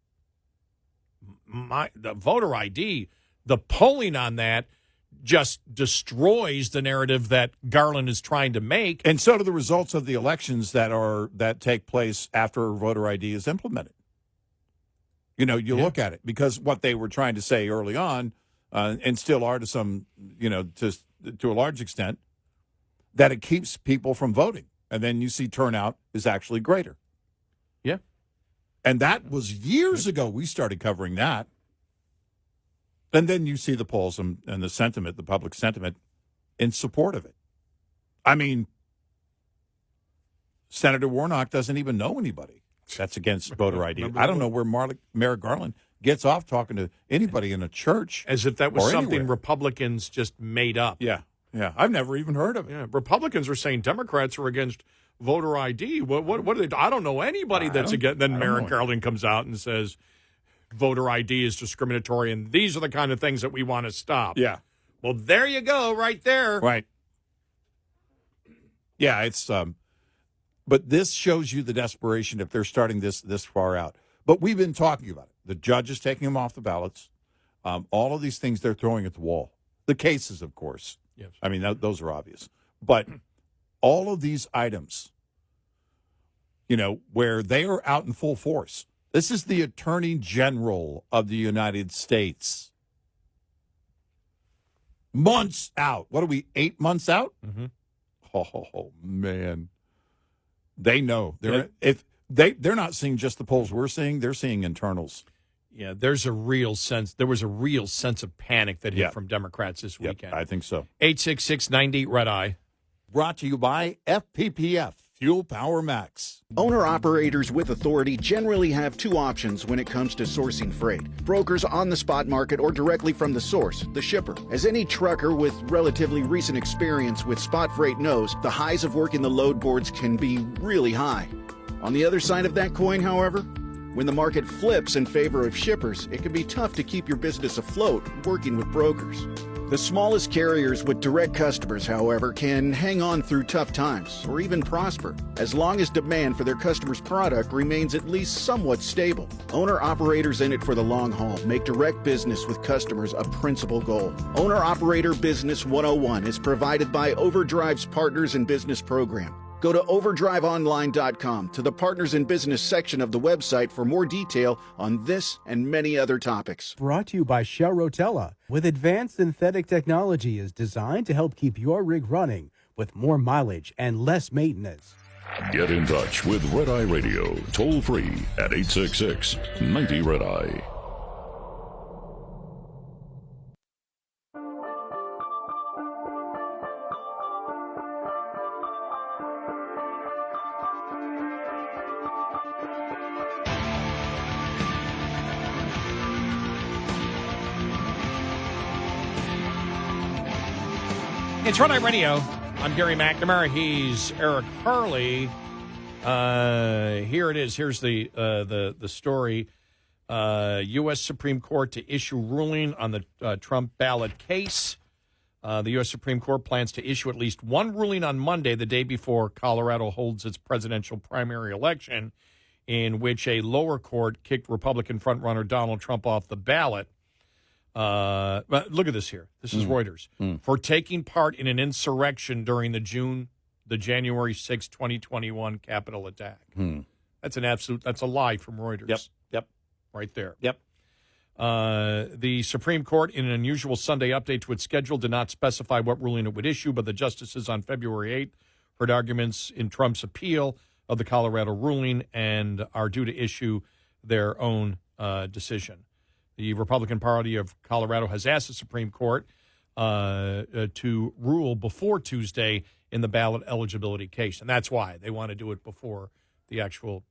the voter ID, the polling on that just destroys the narrative that Garland is trying to make. And so do the results of the elections that take place after voter ID is implemented. You look at it, because what they were trying to say early on, and still are to some, to a large extent, that it keeps people from voting. And then you see turnout is actually greater. Yeah. And that was years ago we started covering that. And then you see the polls and the sentiment, the public sentiment in support of it. I mean, Senator Warnock doesn't even know anybody that's against voter ID. I don't know where Merrick Garland gets off talking to anybody in a church. As if that was something anywhere. Republicans just made up. Yeah. I've never even heard of it. Yeah. Republicans are saying Democrats are against voter ID. What are they? I don't know anybody that's against. Then Merrick Garland comes out and says voter ID is discriminatory, and these are the kind of things that we want to stop. Yeah. Well, there you go, right there. Right. Yeah, it's but this shows you the desperation if they're starting this far out. But we've been talking about it. The judge is taking them off the ballots. All of these things they're throwing at the wall. The cases, of course. Yes. I mean, those are obvious. But all of these items, where they are out in full force. This is the Attorney General of the United States. Months out. What are we, 8 months out? Mm-hmm. Oh, man. They know. They're not seeing just the polls we're seeing. They're seeing internals. Yeah, there was a real sense of panic that hit from Democrats this weekend. I think so. 866-90 Red Eye. Brought to you by FPPF, Fuel Power Max. Owner-operators with authority generally have two options when it comes to sourcing freight. Brokers on the spot market or directly from the source, the shipper. As any trucker with relatively recent experience with spot freight knows, the highs of working the load boards can be really high. On the other side of that coin, however, when the market flips in favor of shippers, it can be tough to keep your business afloat working with brokers. The smallest carriers with direct customers, however, can hang on through tough times or even prosper, as long as demand for their customers' product remains at least somewhat stable. Owner-operators in it for the long haul make direct business with customers a principal goal. Owner-Operator Business 101 is provided by Overdrive's Partners in Business program. Go to overdriveonline.com to the Partners in Business section of the website for more detail on this and many other topics. Brought to you by Shell Rotella. With advanced synthetic technology is designed to help keep your rig running with more mileage and less maintenance. Get in touch with Red Eye Radio, toll free at 866-90 Red Eye. It's Red Eye Radio. I'm Gary McNamara. He's Eric Harley. Here it is. Here's the story. U.S. Supreme Court to issue ruling on the Trump ballot case. The U.S. Supreme Court plans to issue at least one ruling on Monday, the day before Colorado holds its presidential primary election, in which a lower court kicked Republican frontrunner Donald Trump off the ballot. But look at this here. This is Reuters. For taking part in an insurrection during the January 6, 2021 Capitol attack. That's a lie from Reuters. Yep. Right there. Yep. The Supreme Court, in an unusual Sunday update to its schedule, did not specify what ruling it would issue, but the justices on February 8th heard arguments in Trump's appeal of the Colorado ruling and are due to issue their own decision. The Republican Party of Colorado has asked the Supreme Court to rule before Tuesday in the ballot eligibility case, and that's why they want to do it before the actual,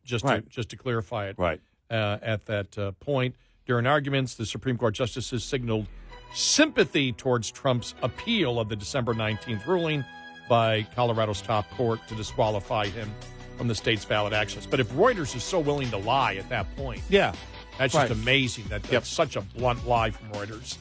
just to clarify it. Right. At that point, during arguments, the Supreme Court justices signaled sympathy towards Trump's appeal of the December 19th ruling by Colorado's top court to disqualify him from the state's ballot access. But if Reuters is so willing to lie at that point, that's just amazing. That's such a blunt lie from Reuters.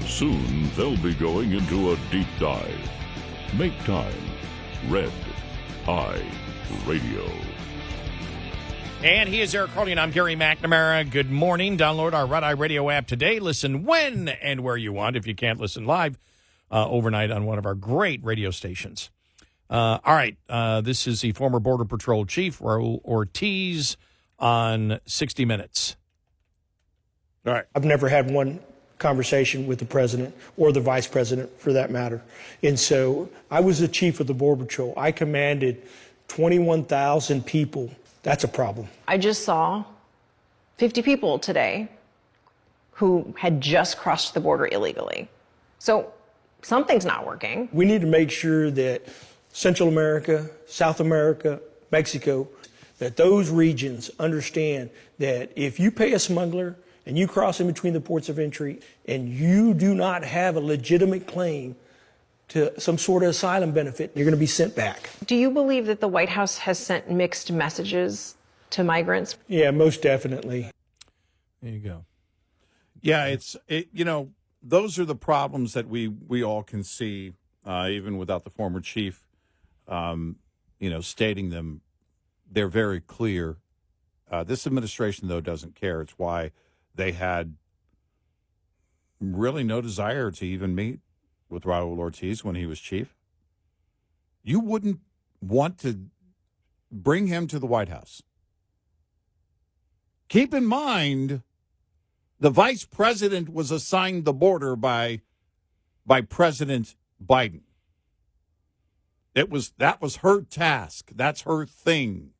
Soon they'll be going into a deep dive. Make time. Red Eye Radio. And he is Eric Harley, and I'm Gary McNamara. Good morning. Download our Red Eye Radio app today. Listen when and where you want if you can't listen live overnight on one of our great radio stations. All right. This is the former Border Patrol Chief, Raul Ortiz, on 60 Minutes. All right. I've never had one conversation with the president or the vice president for that matter. And so I was the chief of the Border Patrol. I commanded 21,000 people. That's a problem. I just saw 50 people today who had just crossed the border illegally. So something's not working. We need to make sure that Central America, South America, Mexico, that those regions understand that if you pay a smuggler and you cross in between the ports of entry and you do not have a legitimate claim to some sort of asylum benefit, you're going to be sent back. Do you believe that the White House has sent mixed messages to migrants? Yeah, most definitely. There you go. Yeah, those are the problems that we all can see, even without the former chief, stating them. They're very clear. This administration, though, doesn't care. It's why they had really no desire to even meet with Raul Ortiz when he was chief. You wouldn't want to bring him to the White House. Keep in mind, the vice president was assigned the border by President Biden. That was her task. That's her thing.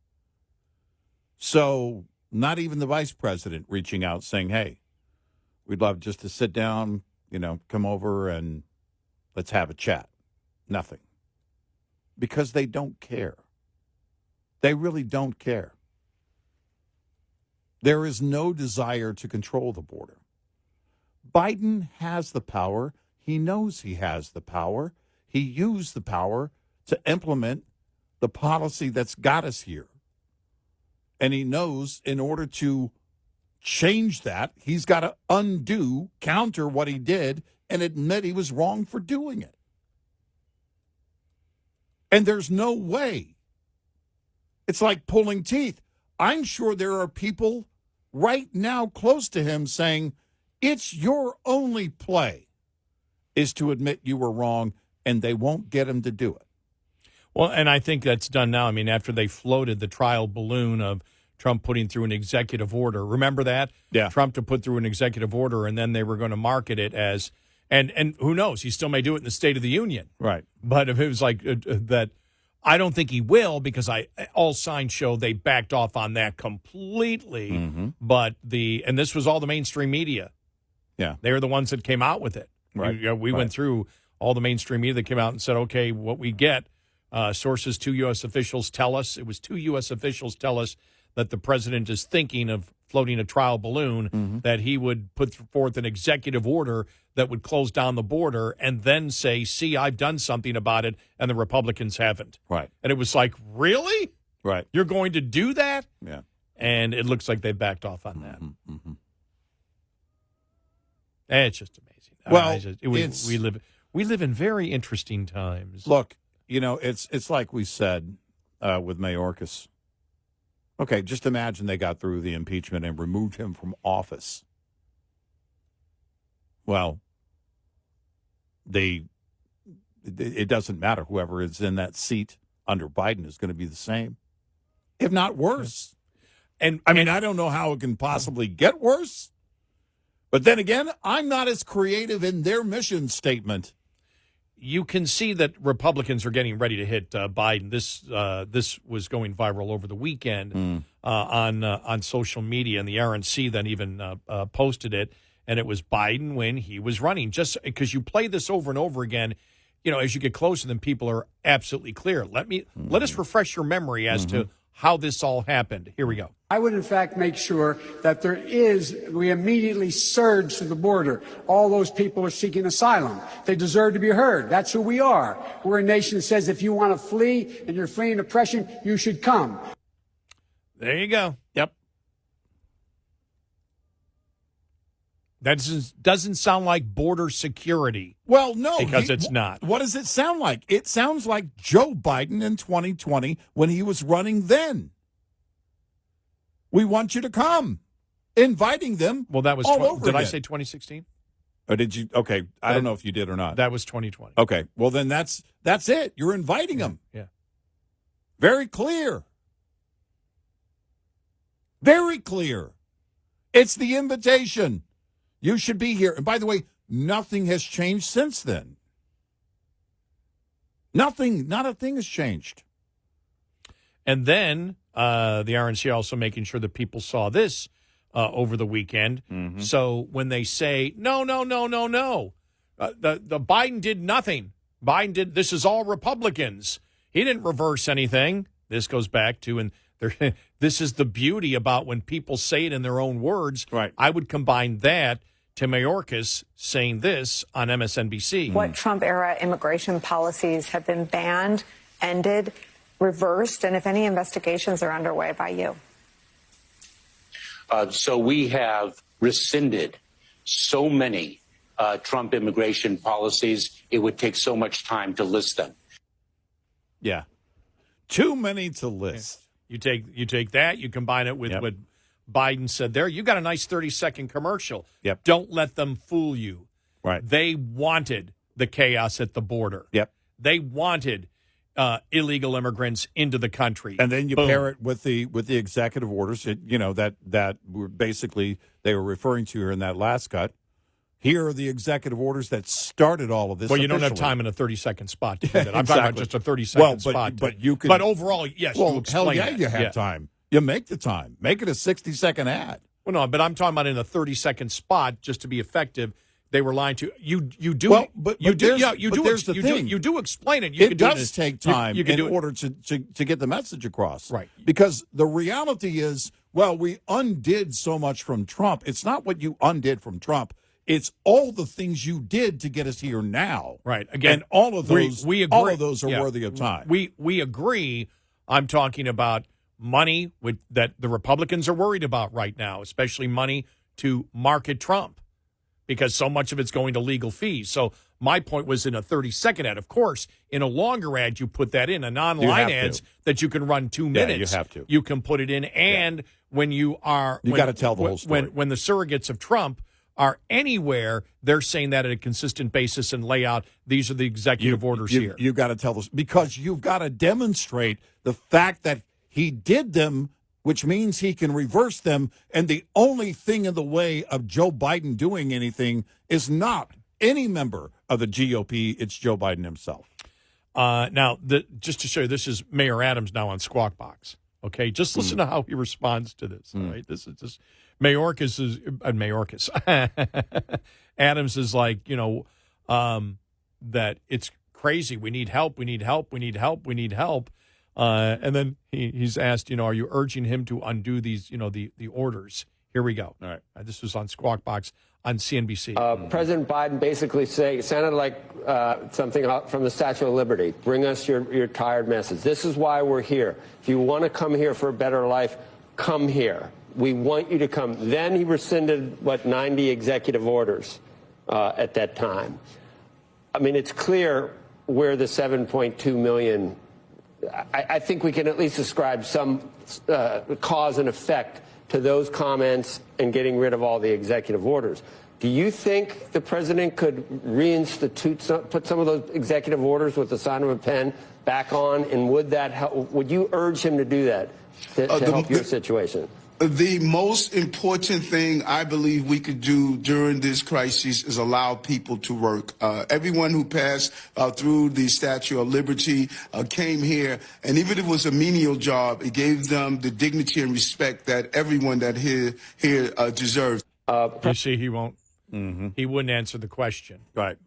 So not even the vice president reaching out saying, hey, we'd love just to sit down, come over and let's have a chat. Nothing. Because they don't care. They really don't care. There is no desire to control the border. Biden has the power. He knows he has the power. He used the power to implement the policy that's got us here. And he knows in order to change that, he's got to counter what he did and admit he was wrong for doing it. And there's no way. It's like pulling teeth. I'm sure there are people right now close to him saying, it's your only play is to admit you were wrong, and they won't get him to do it. Well, and I think that's done now. I mean, after they floated the trial balloon of Trump putting through an executive order. Remember that? Yeah. Trump to put through an executive order, and then they were going to market it as, and who knows, he still may do it in the State of the Union. Right. But if it was like that, I don't think he will, because all signs show they backed off on that completely. Mm-hmm. But and this was all the mainstream media. Yeah. They were the ones that came out with it. Right. We went through all the mainstream media that came out and said, okay, what we get, sources, 2 U.S. officials tell us, it was 2 U.S. officials tell us that the president is thinking of floating a trial balloon, that he would put forth an executive order that would close down the border and then say, see, I've done something about it, and the Republicans haven't. Right. And it was like, really? Right. You're going to do that? Yeah. And it looks like they backed off on that. Mm-hmm. And it's just amazing. Well, we live in very interesting times. Look, You know, it's like we said with Mayorkas. Okay, just imagine they got through the impeachment and removed him from office. Well, it doesn't matter. Whoever is in that seat under Biden is going to be the same, if not worse. And I mean, I don't know how it can possibly get worse. But then again, I'm not as creative in their mission statement. You can see that Republicans are getting ready to hit Biden. This was going viral over the weekend on social media, and the RNC then even posted it, and it was Biden when he was running. Just because you play this over and over again, you know, as you get closer, then people are absolutely clear. Let us refresh your memory as to how this all happened. Here we go. I would, in fact, make sure that we immediately surge to the border. All those people are seeking asylum. They deserve to be heard. That's who we are. We're a nation that says if you want to flee and you're fleeing oppression, you should come. There you go. Yep. That doesn't sound like border security. Well, no. Because it's not. What does it sound like? It sounds like Joe Biden in 2020 when he was running then. We want you to come. Inviting them. Well, that was all over did again. I say 2016? Or did you? Okay, I don't know if you did or not. That was 2020. Okay, well then that's it. You're inviting them. Yeah. Very clear. Very clear. It's the invitation. You should be here. And by the way, nothing has changed since then. Nothing, not a thing has changed. And then the RNC also making sure that people saw this over the weekend. So when they say, no, the Biden did nothing. This is all Republicans. He didn't reverse anything. This goes back to, and this is the beauty about when people say it in their own words. Right. I would combine that to Mayorkas saying this on MSNBC. What Trump-era immigration policies have been banned, ended, reversed, and if any investigations are underway by you? So we have rescinded so many Trump immigration policies, it would take so much time to list them. Yeah. Too many to list. You take that, you combine it with what Biden said there. You got a nice 30-second commercial. Yep. Don't let them fool you. Right. They wanted the chaos at the border. Yep. They wanted illegal immigrants into the country. And then you Boom. pair it with the executive orders, that were basically they were referring to here in that last cut. Here are the executive orders that started all of this. Well, you don't have officially. time in a 30-second spot to do that. I'm Exactly. talking about just a 30-second spot. But you can. But overall, yes, Well, you explain hell yeah, that. you have time. You make the time. Make it a 60-second ad. Well, no, but I'm talking about in a 30-second spot just to be effective. They were lying to you. You do. Well, but you do. there's- Yeah, you but do. there's the thing. You do explain it. You It can do does take time You can in do it. order to get the message across. Right. Because the reality is, well, we undid so much from Trump. It's not what you undid from Trump. It's all the things you did to get us here now. Right. Again, and all of those, we agree. all of those are Yeah. worthy of time. We agree. I'm talking about money that the Republicans are worried about right now, especially money to market Trump, because so much of it's going to legal fees. So my point was in a 30-second ad. Of course, in a longer ad, you put that in. An online ads that you can run 2 minutes. you have to. You can put it in. And when you are... You got to tell the whole story. When the surrogates of Trump are anywhere, they're saying that at a consistent basis and lay out, these are the executive orders here. You've got to tell this, because you've got to demonstrate the fact that he did them, which means he can reverse them. And the only thing in the way of Joe Biden doing anything is not any member of the GOP. It's Joe Biden himself. Now, just to show you, this is Mayor Adams now on Squawk Box. Okay, just listen to how he responds to this. All right, this is just Mayorkas is Mayorkas. Adams is like, that it's crazy. We need help. We need help. We need help. We need help. And then he's asked, are you urging him to undo these, the orders? Here we go. All right, this was on Squawk Box on CNBC. President Biden basically sounded like something from the Statue of Liberty. Bring us your tired message. This is why we're here. If you want to come here for a better life, come here. We want you to come. Then he rescinded, 90 executive orders at that time. I mean, it's clear where the 7.2 million, I think we can at least ascribe some cause and effect to those comments and getting rid of all the executive orders. Do you think the president could reinstitute, put some of those executive orders with the sign of a pen back on, and would that help? Would you urge him to do that to help your situation? The most important thing I believe we could do during this crisis is allow people to work. Everyone who passed through the Statue of Liberty came here, and even if it was a menial job, it gave them the dignity and respect that everyone that here deserves. You see, he won't. Mm-hmm. He wouldn't answer the question. Right.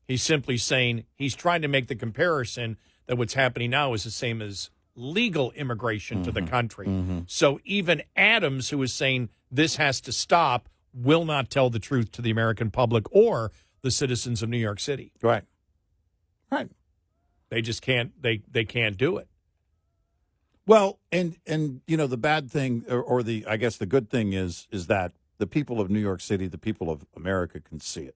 He's simply saying he's trying to make the comparison that what's happening now is the same as legal immigration to the country. So even Adams, who is saying this has to stop, will not tell the truth to the American public or the citizens of New York City. Right. Right. They just can't. They can't do it. Well, and you know, the bad thing, or the I guess the good thing is that the people of New York City, the people of America can see it.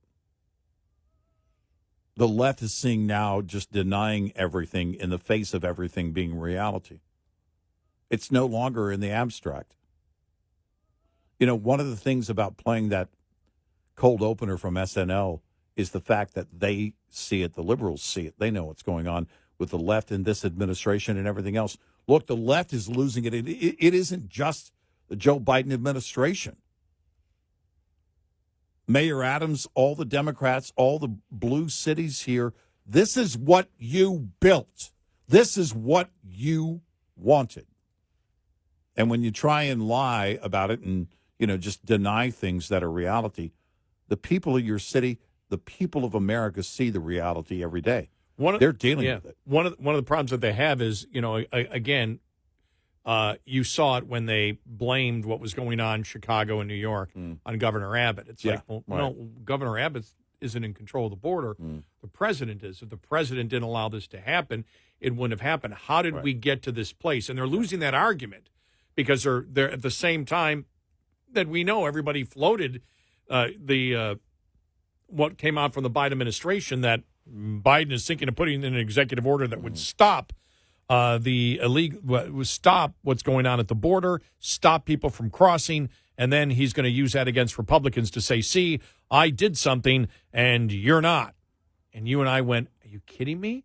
The left is seeing now just denying everything in the face of everything being reality. It's no longer in the abstract. You know, one of the things about playing that cold opener from SNL is the fact that they see it, the liberals see it. They know what's going on with the left in this administration and everything else. Look, the left is losing it. It isn't just the Joe Biden administration. Mayor Adams, all the Democrats, all the blue cities here, this is what you built. This is what you wanted. And when you try and lie about it and, you know, just deny things that are reality, the people of your city, the people of America see the reality every day. They're dealing with it. One of the problems that they have is, you know, again, you saw it when they blamed what was going on in Chicago and New York on Governor Abbott. It's like, well, no, Governor Abbott isn't in control of the border. The president is. If the president didn't allow this to happen, it wouldn't have happened. How did we get to this place? And they're losing that argument because they're at the same time that we know everybody floated what came out from the Biden administration that Biden is thinking of putting in an executive order that would stop the illegal, stop what's going on at the border, stop people from crossing, and then he's going to use that against Republicans to say, see, I did something and you're not. And you and I went, are you kidding me?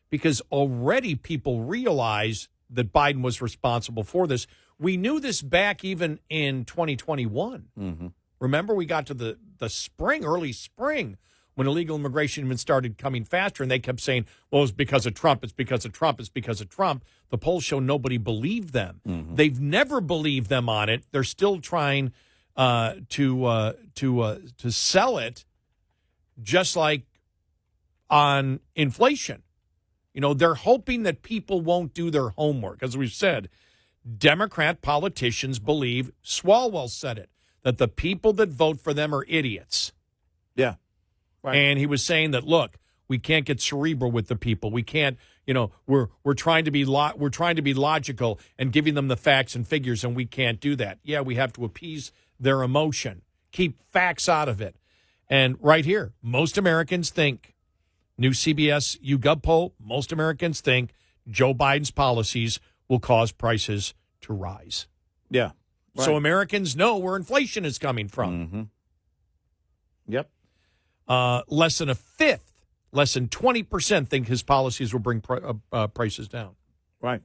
Because already people realize that Biden was responsible for this. We knew this back even in 2021. Remember, we got to the spring, early spring, when illegal immigration even started coming faster, and they kept saying, well, it's because of Trump, it's because of Trump, it's because of Trump. The polls show nobody believed them. They've never believed them on it. They're still trying to sell it, just like on inflation. You know, they're hoping that people won't do their homework. As we've said, Democrat politicians believe, Swalwell said it, that the people that vote for them are idiots. Yeah. Right. And he was saying that, look, we can't get cerebral with the people. We can't, you know, we're trying to be logical and giving them the facts and figures, and we can't do that. Yeah, we have to appease their emotion, keep facts out of it. And right here, most Americans think, new CBS YouGov poll, most Americans think Joe Biden's policies will cause prices to rise. Yeah. Right. So Americans know where inflation is coming from. Yep. Less than a fifth, less than 20% think his policies will bring prices down. Right.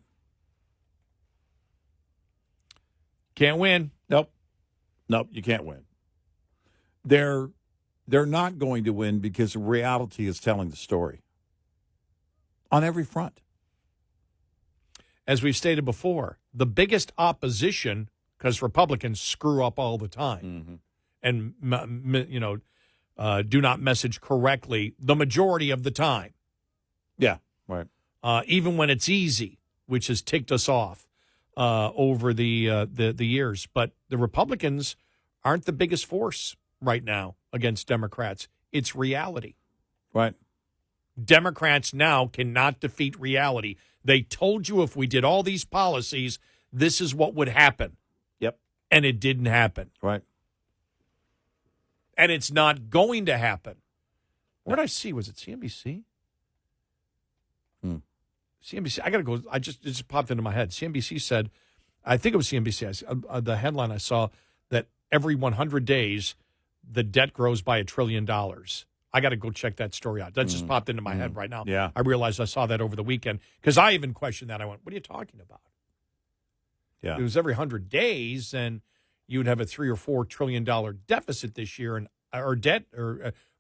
Can't win. Nope, you can't win. They're not going to win because reality is telling the story on every front. As we've stated before, the biggest opposition, because Republicans screw up all the time and, you know, do not message correctly the majority of the time. Yeah, right. Even when it's easy, which has ticked us off over the years. But the Republicans aren't the biggest force right now against Democrats. It's reality. Right. Democrats now cannot defeat reality. They told you if we did all these policies, this is what would happen. Yep. And it didn't happen. Right. And it's not going to happen. What did I see? Was it CNBC? CNBC, I got to go. It just popped into my head. CNBC said, I think it was CNBC, the headline I saw, that every 100 days, the debt grows by $1 trillion. I got to go check that story out. That just popped into my head right now. Yeah. I realized I saw that over the weekend because I even questioned that. I went, what are you talking about? Yeah. It was every 100 days, and you'd have a $3 or $4 trillion deficit this year, or debt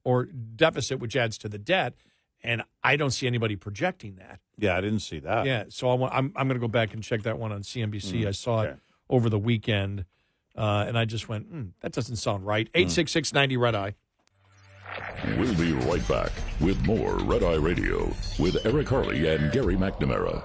or deficit, which adds to the debt. And I don't see anybody projecting that. Yeah, I didn't see that. Yeah, so I'm going to go back and check that one on CNBC. I saw it over the weekend, and I just went, that doesn't sound right. 866-90 Red Eye. We'll be right back with more Red Eye Radio with Eric Harley and Gary McNamara.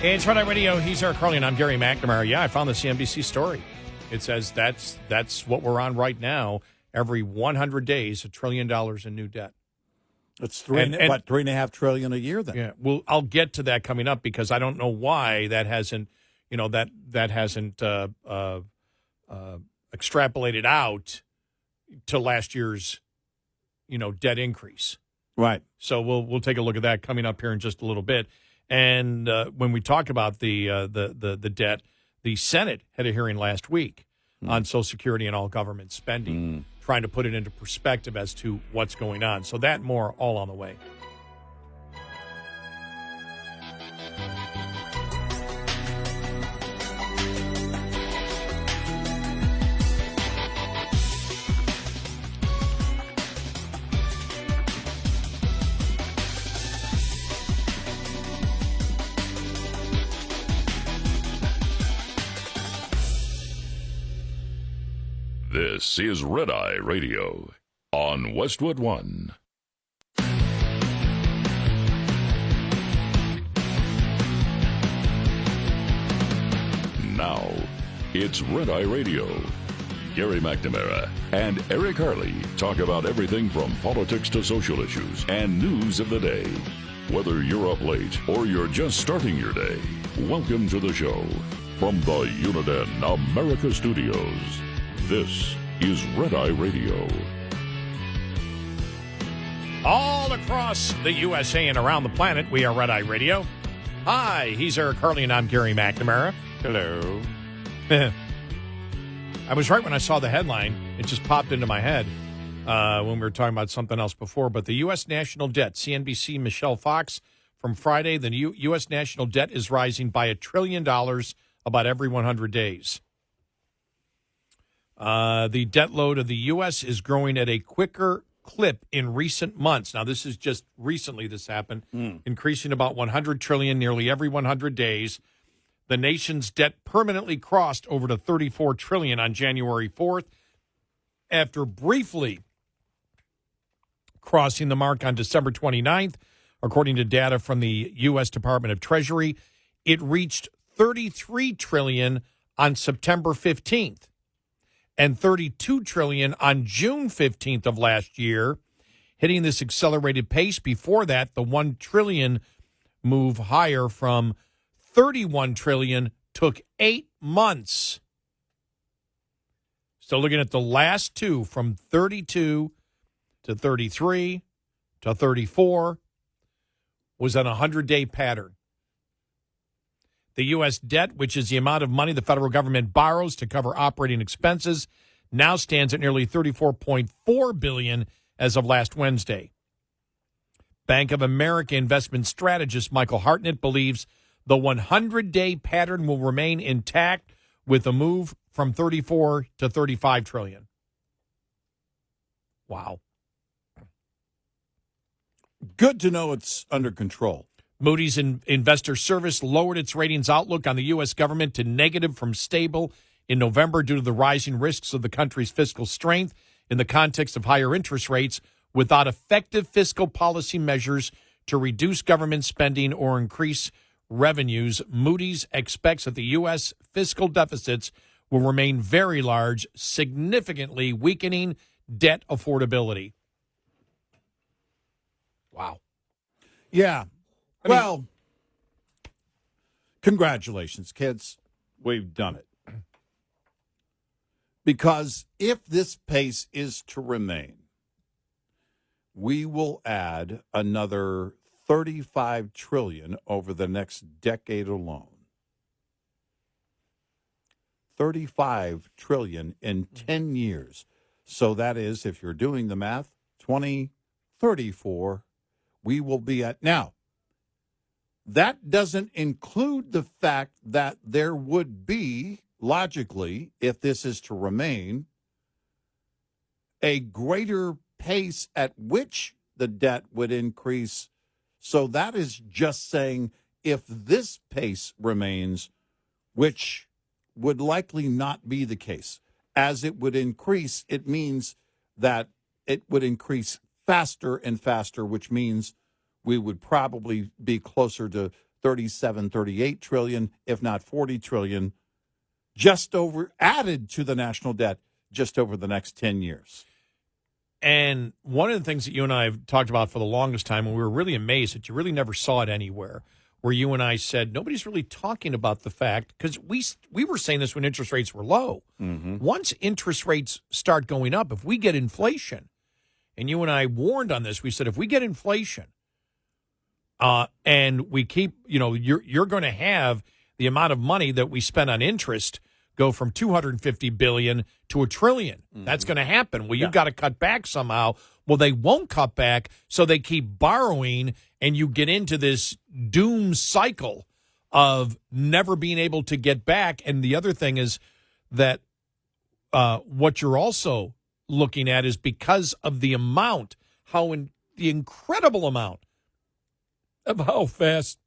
It's Red Eye Radio. He's Eric Carly, and I'm Gary McNamara. Yeah, I found the CNBC story. It says that's what we're on right now. Every 100 days, $1 trillion in new debt. It's $3.5 trillion a year then? Yeah. Well, I'll get to that coming up because I don't know why that hasn't, that hasn't extrapolated out to last year's, debt increase. Right. So we'll take a look at that coming up here in just a little bit. And when we talk about the debt, the Senate had a hearing last week on Social Security and all government spending, trying to put it into perspective as to what's going on. So that and more all on the way. This is Red Eye Radio on Westwood One. Now, it's Red Eye Radio. Gary McNamara and Eric Harley talk about everything from politics to social issues and news of the day. Whether you're up late or you're just starting your day, welcome to the show. From the Uniden America Studios, this is Red Eye Radio. All across the USA and around the planet, we are Red Eye Radio. Hi, he's Eric Harley, and I'm Gary McNamara. Hello. I was right when I saw the headline. It just popped into my head when we were talking about something else before. But the U.S. national debt, CNBC Michelle Fox from Friday, the U.S. national debt is rising by $1 trillion about every 100 days. The debt load of the U.S. is growing at a quicker clip in recent months. Now, this is just recently this happened, increasing about $100 trillion nearly every 100 days. The nation's debt permanently crossed over to $34 trillion on January 4th after briefly crossing the mark on December 29th. According to data from the U.S. Department of Treasury, it reached $33 trillion on September 15th and $32 trillion on June 15th of last year, hitting this accelerated pace. Before that, the $1 trillion move higher from $31 trillion took 8 months. So looking at the last two, from 32 to 33 to 34, was on a 100-day pattern. The U.S. debt, which is the amount of money the federal government borrows to cover operating expenses, now stands at nearly $34.4 billion as of last Wednesday. Bank of America investment strategist Michael Hartnett believes the 100-day pattern will remain intact with a move from 34 to 35 trillion. Wow. Good to know it's under control. Moody's Investor Service lowered its ratings outlook on the U.S. government to negative from stable in November due to the rising risks of the country's fiscal strength in the context of higher interest rates without effective fiscal policy measures to reduce government spending or increase revenues. Moody's expects that the U.S. fiscal deficits will remain very large, significantly weakening debt affordability. Wow. Yeah. Well, congratulations, kids. We've done it. Because if this pace is to remain, we will add another $35 trillion over the next decade alone. $35 trillion in 10 years. So that is, if you're doing the math, 2034, we will be at. Now, that doesn't include the fact that there would be, logically, if this is to remain, a greater pace at which the debt would increase. So that is just saying if this pace remains, which would likely not be the case, as it would increase, it means that it would increase faster and faster, which means we would probably be closer to 37, 38 trillion, if not 40 trillion, just over added to the national debt just over the next 10 years. And one of the things that you and I have talked about for the longest time, and we were really amazed that you really never saw it anywhere, where you and I said, nobody's really talking about the fact, because we were saying this when interest rates were low. Mm-hmm. Once interest rates start going up, if we get inflation, and you and I warned on this, we said, if we get inflation, and we keep, you're going to have the amount of money that we spend on interest go from $250 billion to $1 trillion. Mm-hmm. That's going to happen. Well, you've got to cut back somehow. Well, they won't cut back, so they keep borrowing, and you get into this doom cycle of never being able to get back. And the other thing is that what you're also looking at is because of the amount, the incredible amount of how fast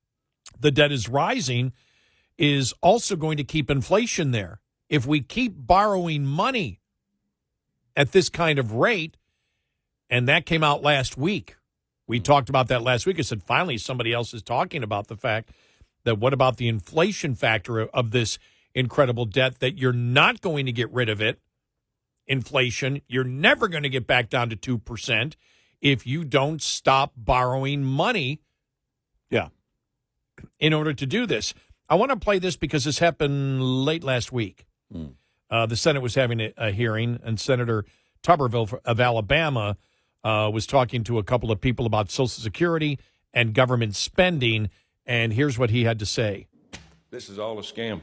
the debt is rising, is also going to keep inflation there. If we keep borrowing money at this kind of rate, and that came out last week. We talked about that last week. I said, finally, somebody else is talking about the fact that what about the inflation factor of this incredible debt, that you're not going to get rid of it, inflation. You're never going to get back down to 2% if you don't stop borrowing money in order to do this. I want to play this because this happened late last week. The Senate was having a hearing, and Senator Tuberville of Alabama was talking to a couple of people about Social Security and government spending, and here's what he had to say. This is all a scam.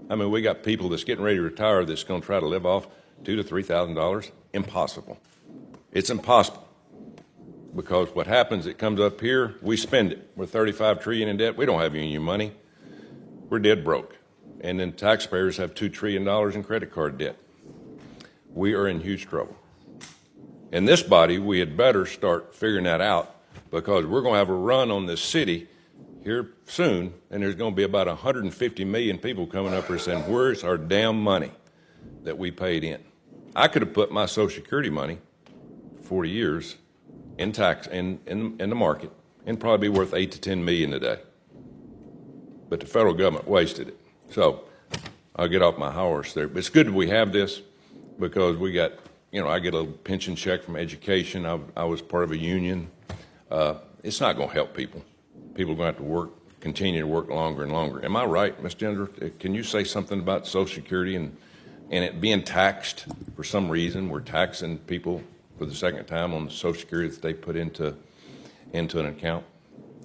I mean, we got people that's getting ready to retire that's going to try to live off $2,000 to $3,000. Impossible. It's impossible. Because what happens, it comes up here, we spend it. We're $35 trillion in debt. We don't have any money. We're dead broke. And then taxpayers have $2 trillion in credit card debt. We are in huge trouble. In this body, we had better start figuring that out, because we're going to have a run on this city here soon, and there's going to be about 150 million people coming up here saying, where's our damn money that we paid in? I could have put my Social Security money 40 years in tax in the market and probably be worth 8 to 10 million today. But the federal government wasted it. So I'll get off my horse there. But it's good that we have this, because we got, I get a little pension check from education. I was part of a union. It's not going to help people. People are going to have to continue to work longer and longer. Am I right, Ms. Gender? Can you say something about Social Security and it being taxed for some reason? We're taxing people for the second time on the Social Security that they put into an account.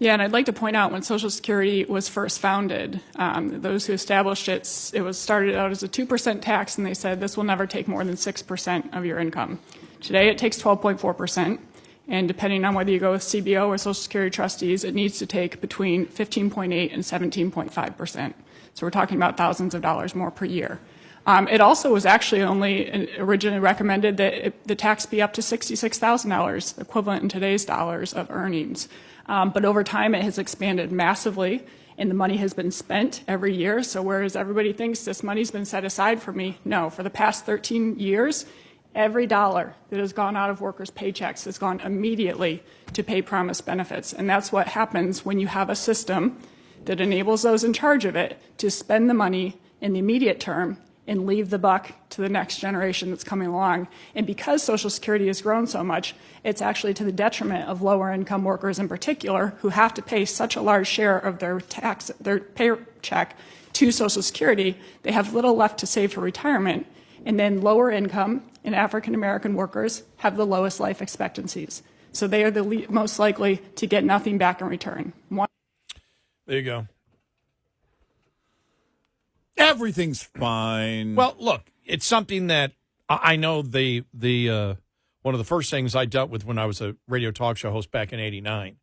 Yeah, and I'd like to point out when Social Security was first founded, those who established it, it was started out as a 2% tax, and they said this will never take more than 6% of your income. Today it takes 12.4%, and depending on whether you go with CBO or Social Security trustees, it needs to take between 15.8 and 17.5%. So we're talking about thousands of dollars more per year. It also was actually only originally recommended that the tax be up to $66,000, equivalent in today's dollars of earnings. But over time, it has expanded massively, and the money has been spent every year. So whereas everybody thinks this money's been set aside for me, no, for the past 13 years, every dollar that has gone out of workers' paychecks has gone immediately to pay promised benefits. And that's what happens when you have a system that enables those in charge of it to spend the money in the immediate term and leave the buck to the next generation that's coming along. And because Social Security has grown so much, it's actually to the detriment of lower income workers in particular, who have to pay such a large share of their paycheck to Social Security. They have little left to save for retirement. And then lower income and African American workers have the lowest life expectancies. So they are the most likely to get nothing back in return. There you go. Everything's fine. Well, look, it's something that I know the one of the first things I dealt with when I was a radio talk show host back in '89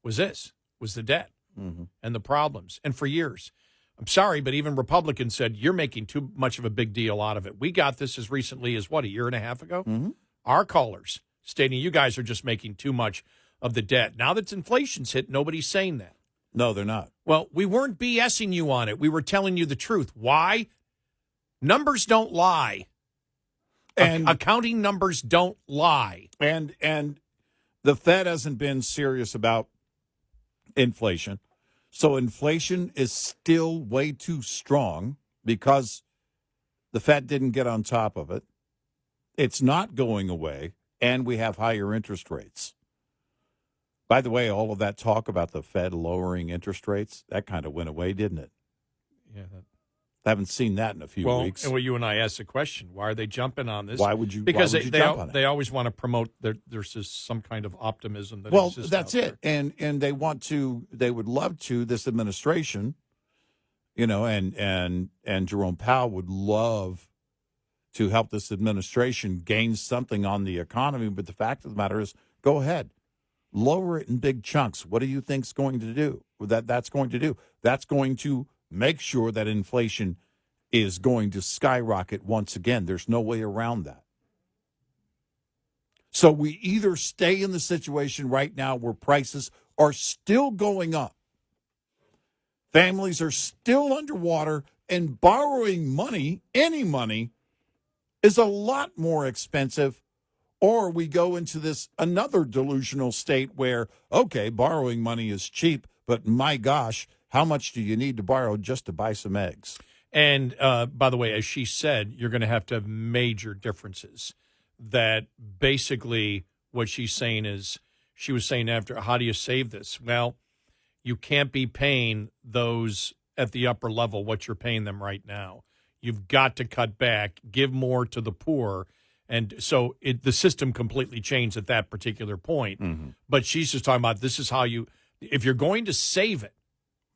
was the debt and the problems. And for years, I'm sorry, but even Republicans said, you're making too much of a big deal out of it. We got this as recently as, a year and a half ago? Our callers stating you guys are just making too much of the debt. Now that inflation's hit, nobody's saying that. No, they're not. Well, we weren't BSing you on it. We were telling you the truth. Why? Numbers don't lie. And accounting numbers don't lie. And the Fed hasn't been serious about inflation. So inflation is still way too strong because the Fed didn't get on top of it. It's not going away, and we have higher interest rates. By the way, all of that talk about the Fed lowering interest rates, that kind of went away, didn't it? Yeah. I haven't seen that in a few weeks. Well, you and I asked the question, why are they jumping on this? Why would you? Because why would you jump on it? They always want to promote there's just some kind of optimism that Well, exists that's out it. And they would love to, this administration, and Jerome Powell would love to help this administration gain something on the economy. But the fact of the matter is, go ahead. Lower it in big chunks. What do you think's going to do? That's going to do? That's going to make sure that inflation is going to skyrocket once again. There's no way around that. So we either stay in the situation right now where prices are still going up, families are still underwater, and borrowing money, any money, is a lot more expensive, or we go into this another delusional state where, okay, borrowing money is cheap, but my gosh, how much do you need to borrow just to buy some eggs? And by the way, as she said, you're going to have major differences. That basically what she's saying is, she was saying after, how do you save this? Well, you can't be paying those at the upper level what you're paying them right now. You've got to cut back, give more to the poor. And so the system completely changed at that particular point. But she's just talking about this is how you, if you're going to save it.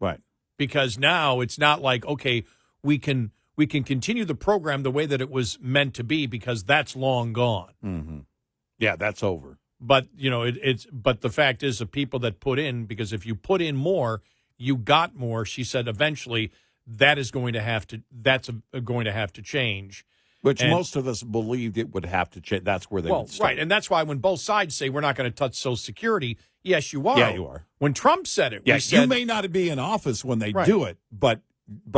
Right. Because now it's not like, okay, we can continue the program the way that it was meant to be because that's long gone. Yeah, that's over. But, but the fact is the people that put in, because if you put in more, you got more. She said eventually that's going to have to change. Which most of us believed it would have to change. That's where they would start. Right, and that's why when both sides say we're not going to touch Social Security, yes, you are. Yeah, you are. When Trump said it, yes, you may not be in office when they do it, but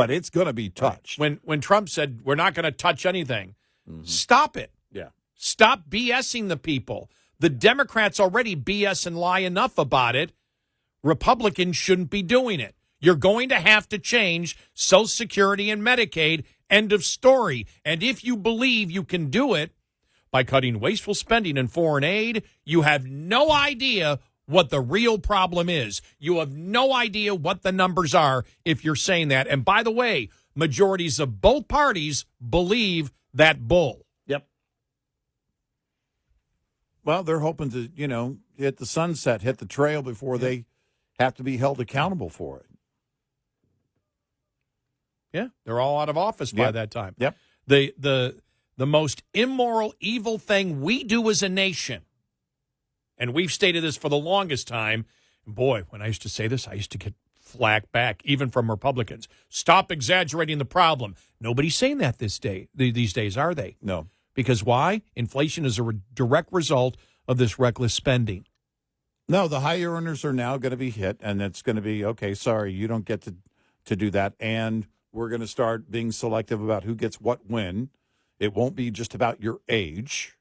it's going to be touched. Right. When Trump said we're not going to touch anything, stop it. Yeah. Stop BSing the people. The Democrats already BS and lie enough about it. Republicans shouldn't be doing it. You're going to have to change Social Security and Medicaid. End of story. And if you believe you can do it by cutting wasteful spending and foreign aid, you have no idea what the real problem is. You have no idea what the numbers are if you're saying that. And by the way, majorities of both parties believe that bull. Yep. Well, they're hoping to, hit the sunset, hit the trail before they have to be held accountable for it. Yeah, they're all out of office by that time. Yep. The most immoral, evil thing we do as a nation, and we've stated this for the longest time, and boy, when I used to say this, I used to get flack back, even from Republicans. Stop exaggerating the problem. Nobody's saying that these days, are they? No. Because why? Inflation is a direct result of this reckless spending. No, the high earners are now going to be hit, and it's going to be, okay, sorry, you don't get to do that, and we're going to start being selective about who gets what when. It won't be just about your age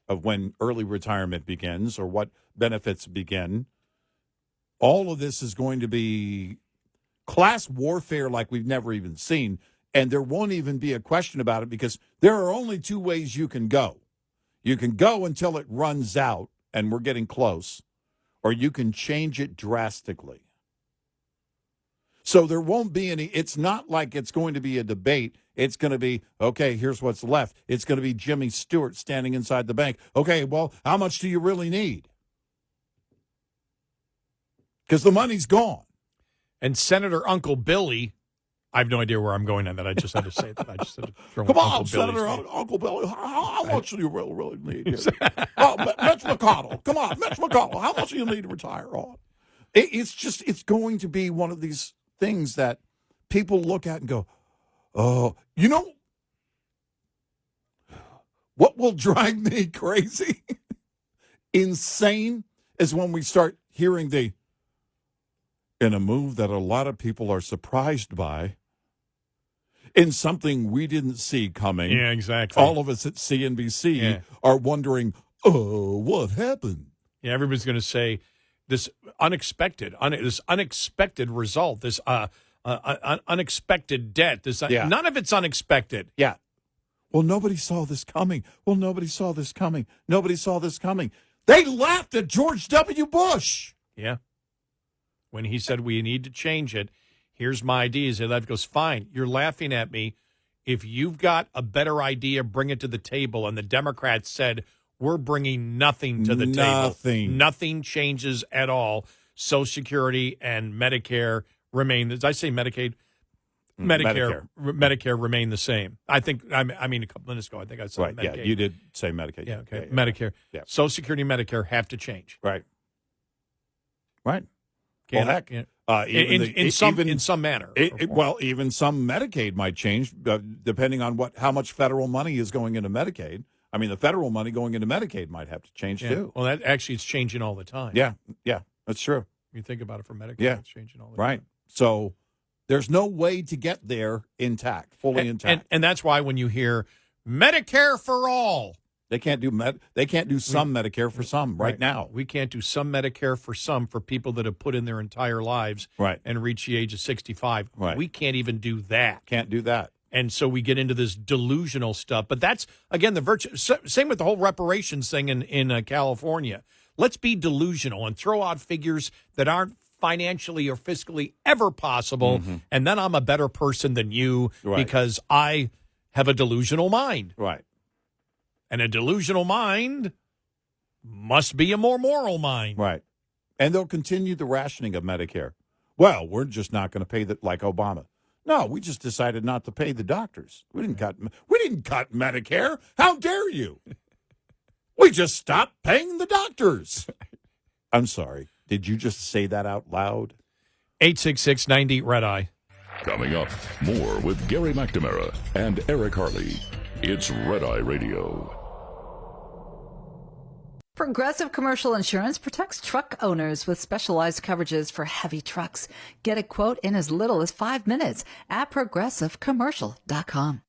of when early retirement begins or what benefits begin. All of this is going to be class warfare like we've never even seen. And there won't even be a question about it because there are only two ways you can go. You can go until it runs out, and we're getting close, or you can change it drastically. So there won't be any, it's not like it's going to be a debate. It's going to be, okay, here's what's left. It's going to be Jimmy Stewart standing inside the bank. Okay, well, how much do you really need? Because the money's gone. And Senator Uncle Billy, I have no idea where I'm going on that. I just had to say that. I just had to throw Come on, Uncle Senator Billy's name. Uncle Billy, how much do you really need? Oh, Mitch McConnell, come on, Mitch McConnell, how much do you need to retire on? It's going to be one of these things that people look at and go, oh, you know, what will drive me crazy, insane, is when we start hearing in a move that a lot of people are surprised by, in something we didn't see coming. Yeah, exactly. All of us at CNBC are wondering, oh, what happened? Yeah, everybody's going to say this unexpected result, this unexpected debt. None of it's unexpected. Yeah. Well, nobody saw this coming. Well, nobody saw this coming. Nobody saw this coming. They laughed at George W. Bush. Yeah. When he said we need to change it, here's my idea. He goes, fine, you're laughing at me. If you've got a better idea, bring it to the table. And the Democrats said, we're bringing nothing to the table. Nothing changes at all. Social Security and Medicare remain. Did I say Medicaid? Medicare remain the same. I think, I mean, a couple minutes ago, I think I said right, Medicaid. Yeah, you did say Medicaid. Yeah, okay. Medicare. Yeah. Social Security and Medicare have to change. Right. Right. Well, heck, in some manner. Well, even some Medicaid might change depending on how much federal money is going into Medicaid. I mean, the federal money going into Medicaid might have to change too. Well, that actually it's changing all the time. Yeah, that's true. You think about it for Medicare, it's changing all the time. Right. So there's no way to get there fully intact. And that's why when you hear Medicare for all, they can't do some Medicare for some right now. We can't do some Medicare for some for people that have put in their entire lives and reach the age of 65. Right. We can't even do that. Can't do that. And so we get into this delusional stuff. But that's, again, same with the whole reparations thing in California. Let's be delusional and throw out figures that aren't financially or fiscally ever possible. Mm-hmm. And then I'm a better person than you because I have a delusional mind. Right. And a delusional mind must be a more moral mind. Right. And they'll continue the rationing of Medicare. Well, we're just not going to pay that like Obama. No, we just decided not to pay the doctors. We didn't cut Medicare. How dare you? We just stopped paying the doctors. I'm sorry. Did you just say that out loud? 866-90-RED-EYE. Coming up, more with Gary McNamara and Eric Harley. It's Red Eye Radio. Progressive Commercial Insurance protects truck owners with specialized coverages for heavy trucks. Get a quote in as little as 5 minutes at progressivecommercial.com.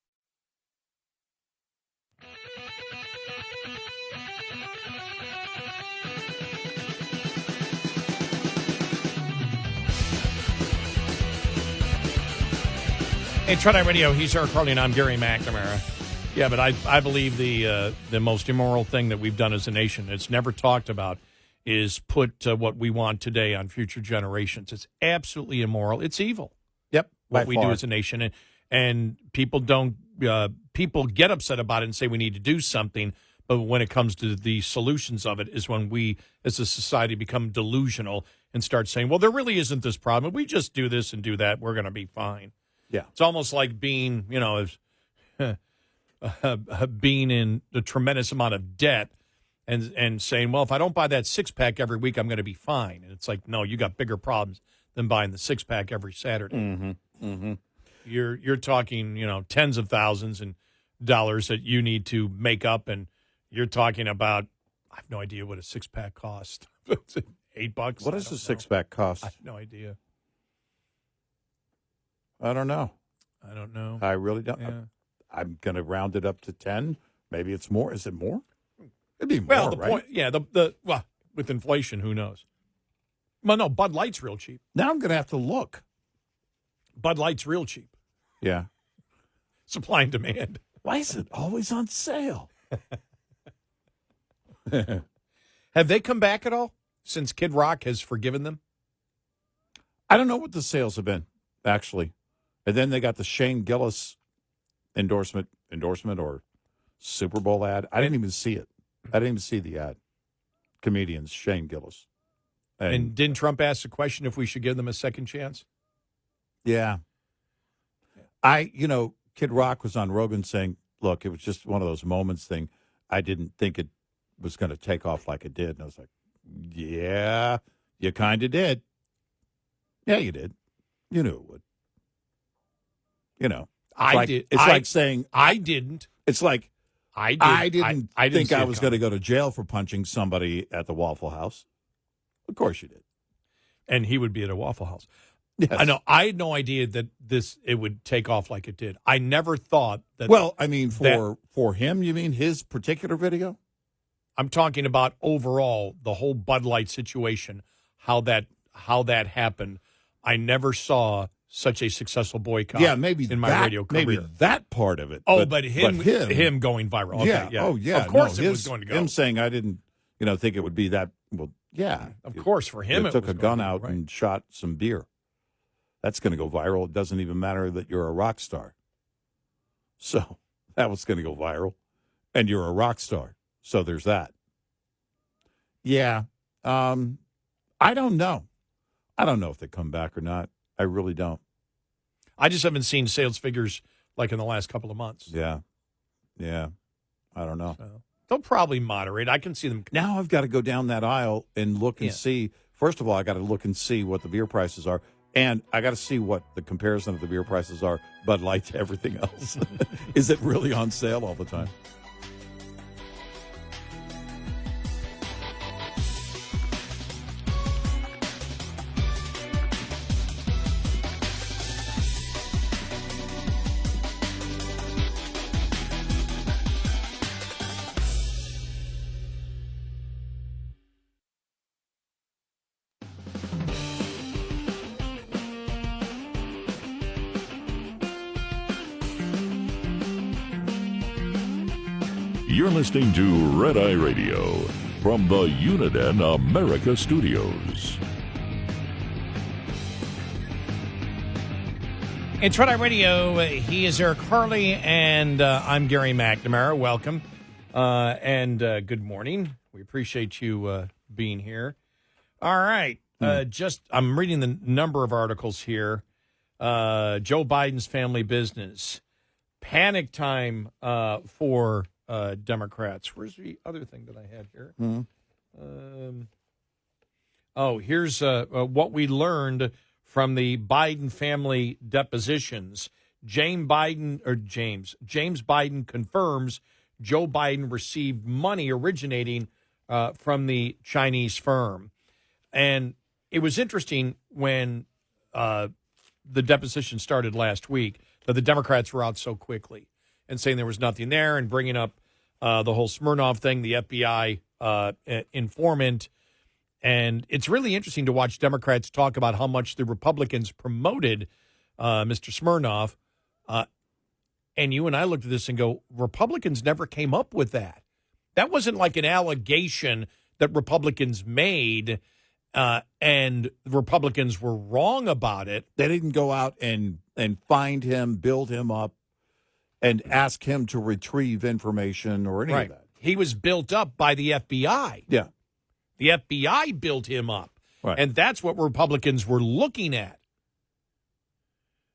Hey, Red Eye Radio, he's Eric Harley, and I'm Gary McNamara. Yeah, but I believe the most immoral thing that we've done as a nation, it's never talked about, is put what we want today on future generations. It's absolutely immoral. It's evil. Yep. What we do as a nation. And people people get upset about it and say we need to do something. But when it comes to the solutions of it is when we as a society become delusional and start saying, well, there really isn't this problem. If we just do this and do that, we're going to be fine. Yeah. It's almost like being, being in a tremendous amount of debt and saying, well, if I don't buy that six-pack every week, I'm going to be fine. And it's like, no, you got bigger problems than buying the six-pack every Saturday. Mm-hmm. Mm-hmm. You're talking, tens of thousands and dollars that you need to make up, and you're talking about, I have no idea what a six-pack costs. $8? What does a six-pack cost? I have no idea. I don't know. I really don't. Yeah. I'm going to round it up to 10. Maybe it's more. Is it more? It'd be more, well, the right? point, yeah. Well, with inflation, who knows? Well, no, Bud Light's real cheap. Now I'm going to have to look. Bud Light's real cheap. Yeah. Supply and demand. Why is it always on sale? Have they come back at all since Kid Rock has forgiven them? I don't know what the sales have been, actually. And then they got the Shane Gillis endorsement or Super Bowl ad. I didn't even see it. I didn't even see the ad. Comedians, Shane Gillis. And didn't Trump ask the question if we should give them a second chance? Yeah. Kid Rock was on Rogan saying, look, it was just one of those moments thing. I didn't think it was going to take off like it did. And I was like, yeah, you kind of did. Yeah, you did. You knew it would. I did. It's like saying I didn't. It's like I didn't think I was going to go to jail for punching somebody at the Waffle House. Of course you did. And he would be at a Waffle House. Yes. I know. I had no idea that it would take off like it did. I never thought that. Well, I mean, for him, you mean his particular video? I'm talking about overall the whole Bud Light situation, how that happened. I never saw such a successful boycott. Yeah, maybe in my radio career. Maybe that part of it. Oh, but him going viral. Okay, yeah. Oh, yeah. Of course, it was going to go. Him saying I didn't, think it would be that. Well, yeah. Of course, for him, it took a gun out and shot some beer. That's going to go viral. It doesn't even matter that you're a rock star. So that was going to go viral, and you're a rock star. So there's that. Yeah. I don't know. I don't know if they come back or not. I really don't. I just haven't seen sales figures like in the last couple of months. Yeah. I don't know. So they'll probably moderate. I can see them. Now I've got to go down that aisle and look and see. First of all, I got to look and see what the beer prices are. And I got to see what the comparison of the beer prices are, Bud Light to everything else. Is it really on sale all the time? You're listening to Red Eye Radio from the Uniden America Studios. It's Red Eye Radio. He is Eric Harley, and I'm Gary McNamara. Welcome, and good morning. We appreciate you being here. All right. I'm reading the number of articles here. Joe Biden's family business. Panic time for Democrats. Where's the other thing that I had here? Here's what we learned from the Biden family depositions. James Biden confirms Joe Biden received money originating from the Chinese firm. And it was interesting when the deposition started last week that the Democrats were out so quickly and saying there was nothing there and bringing up the whole Smirnoff thing, the FBI informant. And it's really interesting to watch Democrats talk about how much the Republicans promoted Mr. Smirnoff. And you and I looked at this and go, Republicans never came up with that. That wasn't like an allegation that Republicans made, and Republicans were wrong about it. They didn't go out and find him, build him up, and ask him to retrieve information or any of that. He was built up by the FBI. Yeah. The FBI built him up. Right. And that's what Republicans were looking at.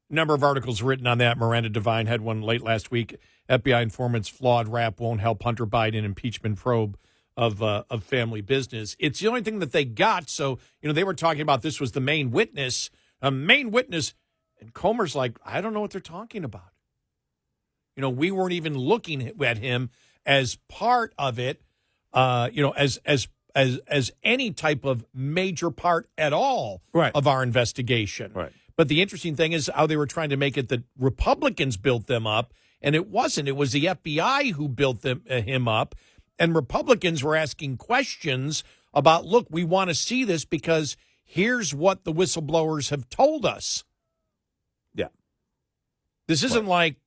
Number of articles written on that. Miranda Devine had one late last week. FBI informant's flawed rap won't help Hunter Biden impeachment probe of family business. It's the only thing that they got. So, they were talking about this was the main witness. And Comer's like, I don't know what they're talking about. We weren't even looking at him as part of it, as any type of major part at all of our investigation. Right. But the interesting thing is how they were trying to make it that Republicans built them up, and it wasn't. It was the FBI who built him up, and Republicans were asking questions about, look, we want to see this because here's what the whistleblowers have told us. Yeah. This isn't like,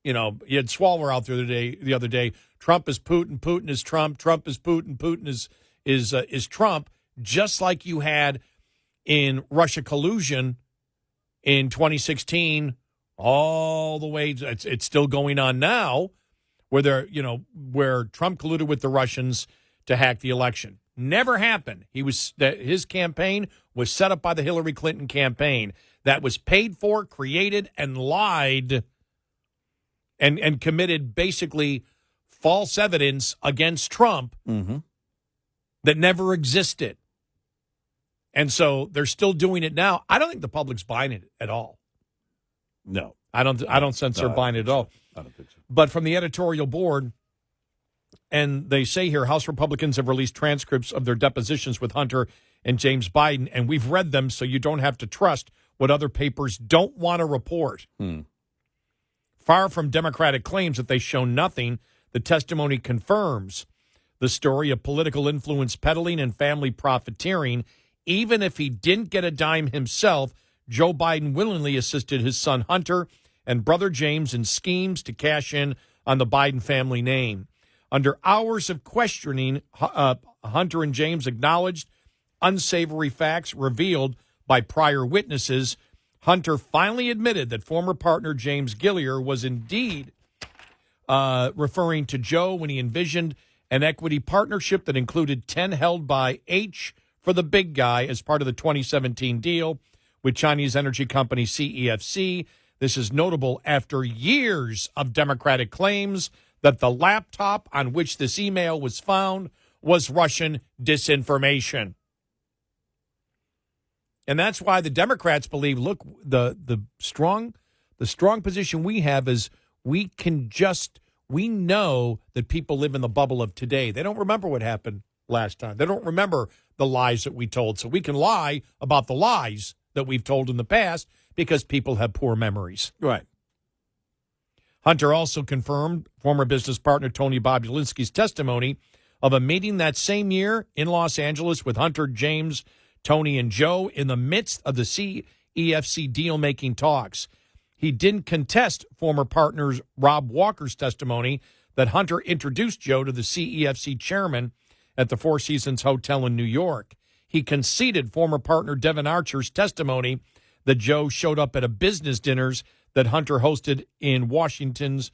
You had Swalwer out there the other day. Trump is Putin. Putin is Trump. Trump is Putin. Putin is Trump. Just like you had in Russia collusion in 2016, all the way. It's still going on now, where Trump colluded with the Russians to hack the election. Never happened. His campaign was set up by the Hillary Clinton campaign that was paid for, created, and lied, and committed basically false evidence against Trump that never existed. And so they're still doing it now. I don't think the public's buying it at all. No. I don't sense they're buying it at all. I don't think so. But from the editorial board, and they say here, House Republicans have released transcripts of their depositions with Hunter and James Biden, and we've read them so you don't have to trust what other papers don't want to report. Far from Democratic claims that they show nothing, the testimony confirms the story of political influence peddling and family profiteering. Even if he didn't get a dime himself, Joe Biden willingly assisted his son Hunter and brother James in schemes to cash in on the Biden family name. Under hours of questioning, Hunter and James acknowledged unsavory facts revealed by prior witnesses. Hunter finally admitted that former partner James Gilliar was indeed referring to Joe when he envisioned an equity partnership that included 10 held by H for the big guy as part of the 2017 deal with Chinese energy company CEFC. This is notable after years of Democratic claims that the laptop on which this email was found was Russian disinformation. And that's why the Democrats believe, look, the strong position we have is we know that people live in the bubble of today. They don't remember what happened last time. They don't remember the lies that we told. So we can lie about the lies that we've told in the past because people have poor memories. Right. Hunter also confirmed former business partner Tony Bobulinski's testimony of a meeting that same year in Los Angeles with Hunter, James, Tony, and Joe in the midst of the CEFC deal-making talks. He didn't contest former partners Rob Walker's testimony that Hunter introduced Joe to the CEFC chairman at the Four Seasons Hotel in New York. He conceded former partner Devin Archer's testimony that Joe showed up at a business dinners that Hunter hosted in Washington's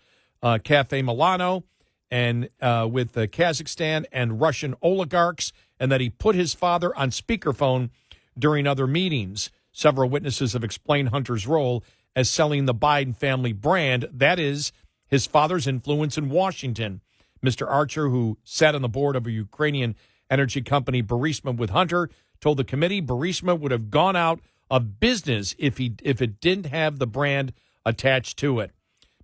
Cafe Milano and with Kazakhstan and Russian oligarchs, and that he put his father on speakerphone during other meetings. Several witnesses have explained Hunter's role as selling the Biden family brand, that is, his father's influence in Washington. Mr. Archer, who sat on the board of a Ukrainian energy company, Burisma, with Hunter, told the committee Burisma would have gone out of business if it didn't have the brand attached to it.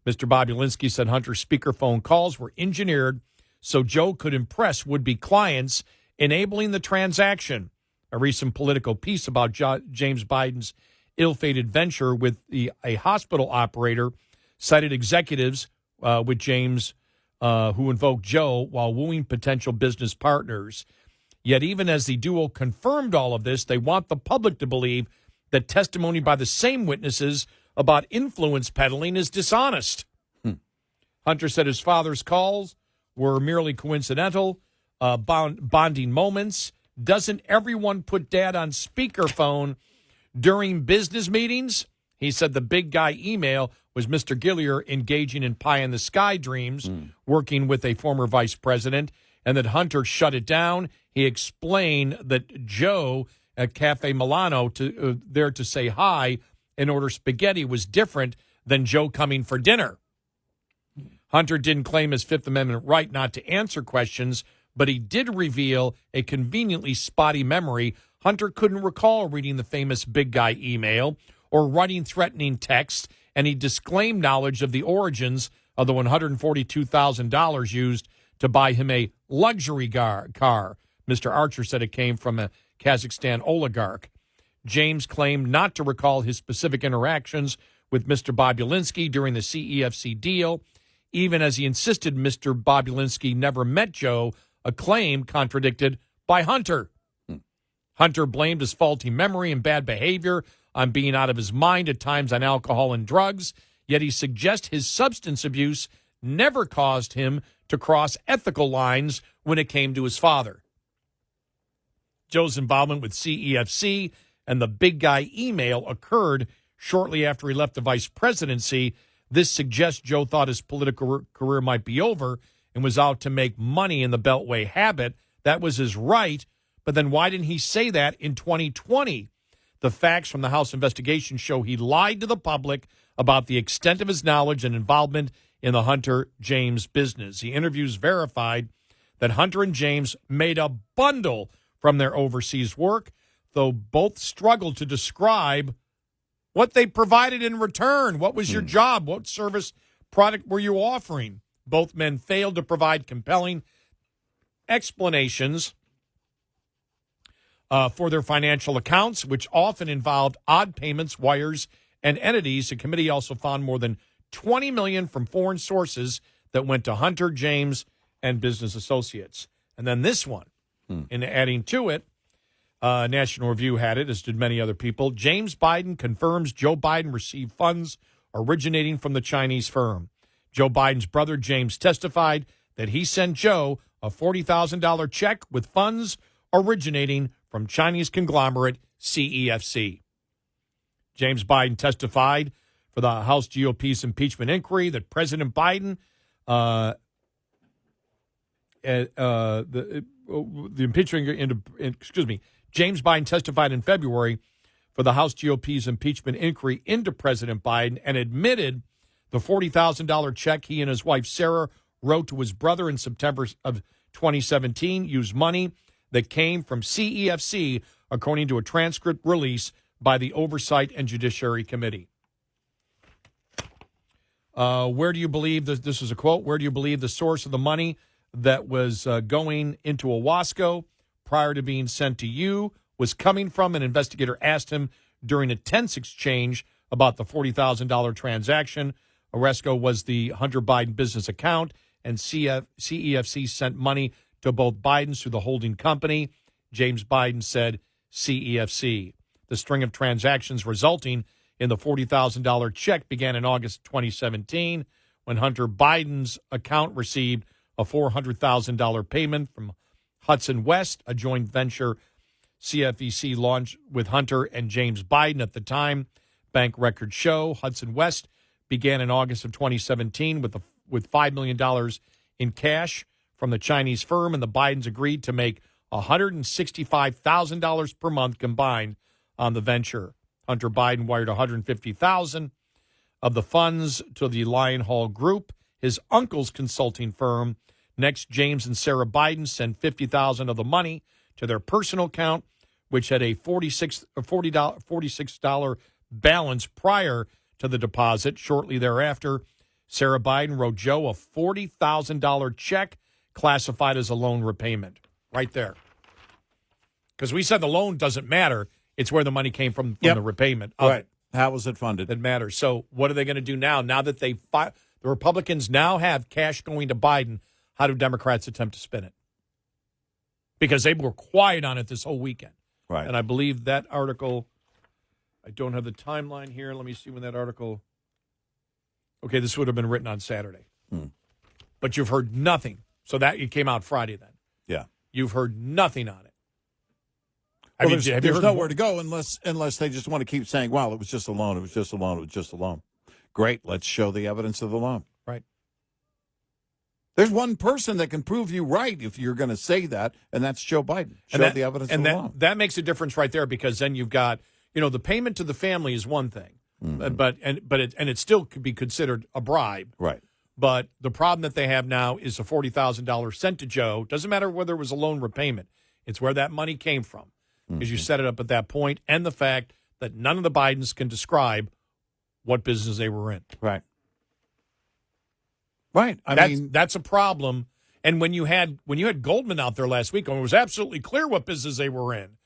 Mr. Bobulinski said Hunter's speakerphone calls were engineered so Joe could impress would-be clients, enabling the transaction. A recent political piece about James Biden's ill-fated venture with a hospital operator cited executives with James who invoked Joe while wooing potential business partners. Yet even as the duo confirmed all of this, they want the public to believe that testimony by the same witnesses about influence peddling is dishonest. Hunter said his father's calls were merely coincidental, bonding moments. Doesn't everyone put Dad on speakerphone during business meetings? He said the big guy email was Mr. Gilliar engaging in pie-in-the-sky dreams, working with a former vice president, and that Hunter shut it down. He explained that Joe at Cafe Milano there to say hi and order spaghetti was different than Joe coming for dinner. Hunter didn't claim his Fifth Amendment right not to answer questions, but he did reveal a conveniently spotty memory. Hunter couldn't recall reading the famous big guy email or writing threatening texts, and he disclaimed knowledge of the origins of the $142,000 used to buy him a luxury car. Mr. Archer said it came from a Kazakhstan oligarch. James claimed not to recall his specific interactions with Mr. Bobulinski during the CEFC deal, even as he insisted Mr. Bobulinski never met Joe, a claim contradicted by Hunter. Hunter blamed his faulty memory and bad behavior on being out of his mind at times on alcohol and drugs, yet he suggests his substance abuse never caused him to cross ethical lines when it came to his father. Joe's involvement with CEFC and the big guy email occurred shortly after he left the vice presidency. This suggests Joe thought his political career might be over and was out to make money in the Beltway habit. That was his right, but then why didn't he say that in 2020? The facts from the House investigation show he lied to the public about the extent of his knowledge and involvement in the Hunter James business. The interviews verified that Hunter and James made a bundle from their overseas work, though both struggled to describe what they provided in return. What was your job? What service product were you offering? Both men failed to provide compelling explanations for their financial accounts, which often involved odd payments, wires, and entities. The committee also found more than $20 million from foreign sources that went to Hunter, James, and business associates. And then this one, in adding to it, National Review had it, as did many other people. James Biden confirms Joe Biden received funds originating from the Chinese firm. Joe Biden's brother, James, testified that he sent Joe a $40,000 check with funds originating from Chinese conglomerate CEFC. James Biden testified for the House GOP's impeachment inquiry that President Biden, James Biden testified in February for the House GOP's impeachment inquiry into President Biden and admitted the $40,000 check he and his wife Sarah wrote to his brother in September of 2017 used money that came from CEFC, according to a transcript released by the Oversight and Judiciary Committee. Where do you believe, this is a quote, where do you believe the source of the money that was going into Owasco prior to being sent to you was coming from? An investigator asked him during a tense exchange about the $40,000 transaction. Owasco was the Hunter Biden business account, and CEFC sent money to both Bidens through the holding company. James Biden said CEFC. The string of transactions resulting in the $40,000 check began in August 2017 when Hunter Biden's account received a $400,000 payment from Hudson West, a joint venture CFEC launched with Hunter and James Biden at the time. Bank records show Hudson West began in August of 2017 with $5 million in cash from the Chinese firm, and the Bidens agreed to make $165,000 per month combined on the venture. Hunter Biden wired $150,000 of the funds to the Lion Hall Group, his uncle's consulting firm. Next, James and Sarah Biden sent $50,000 of the money to their personal account, which had a $46 balance prior to the deposit. Shortly thereafter, Sarah Biden wrote Joe a $40,000 check classified as a loan repayment. Right there. Because we said the loan doesn't matter. It's where the money came from the repayment. Right. How was it funded? That matters. So what are they going to do now? Now that the Republicans now have cash going to Biden, how do Democrats attempt to spin it? Because they were quiet on it this whole weekend. Right. And I believe that article, I don't have the timeline here. Let me see when that article. Okay, this would have been written on Saturday. But you've heard nothing. So that it came out Friday then. Yeah. You've heard nothing on it. Well, there's nowhere to go unless they just want to keep saying, well, it was just a loan, it was just a loan, it was just a loan. Great, let's show the evidence of the loan. Right. There's one person that can prove you right if you're going to say that, and that's Joe Biden. Show the evidence of the loan. That makes a difference right there, because then you've got, the payment to the family is one thing, but it still could be considered a bribe. Right. But the problem that they have now is a $40,000 sent to Joe. Doesn't matter whether it was a loan repayment. It's where that money came from, because you set it up at that point, and the fact that none of the Bidens can describe what business they were in. Right. Right. That's a problem. And when you had Goldman out there last week, it was absolutely clear what business they were in.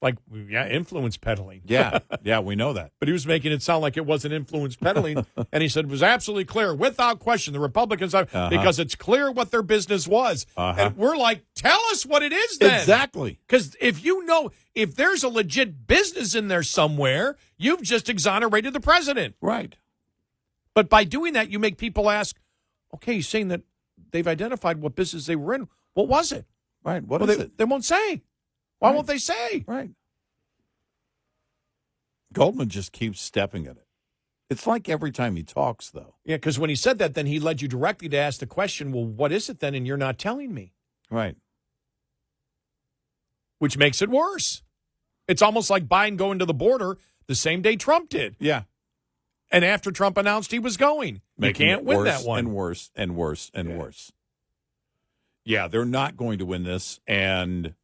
Like, influence peddling. Yeah, we know that. But he was making it sound like it wasn't influence peddling. And he said it was absolutely clear, without question, the Republicans, because it's clear what their business was. And we're like, tell us what it is then. Exactly. Because if there's a legit business in there somewhere, you've just exonerated the president. Right. But by doing that, you make people ask, okay, he's saying that they've identified what business they were in. What was it? Right. What is it? They won't say. Why won't they say? Right. Goldman just keeps stepping at it. It's like every time he talks, though. Yeah, because when he said that, then he led you directly to ask the question, well, what is it then? And you're not telling me. Right. Which makes it worse. It's almost like Biden going to the border the same day Trump did. Yeah. And after Trump announced he was going. Making you can't it win worse that one. And worse and worse and worse. Yeah, they're not going to win this. And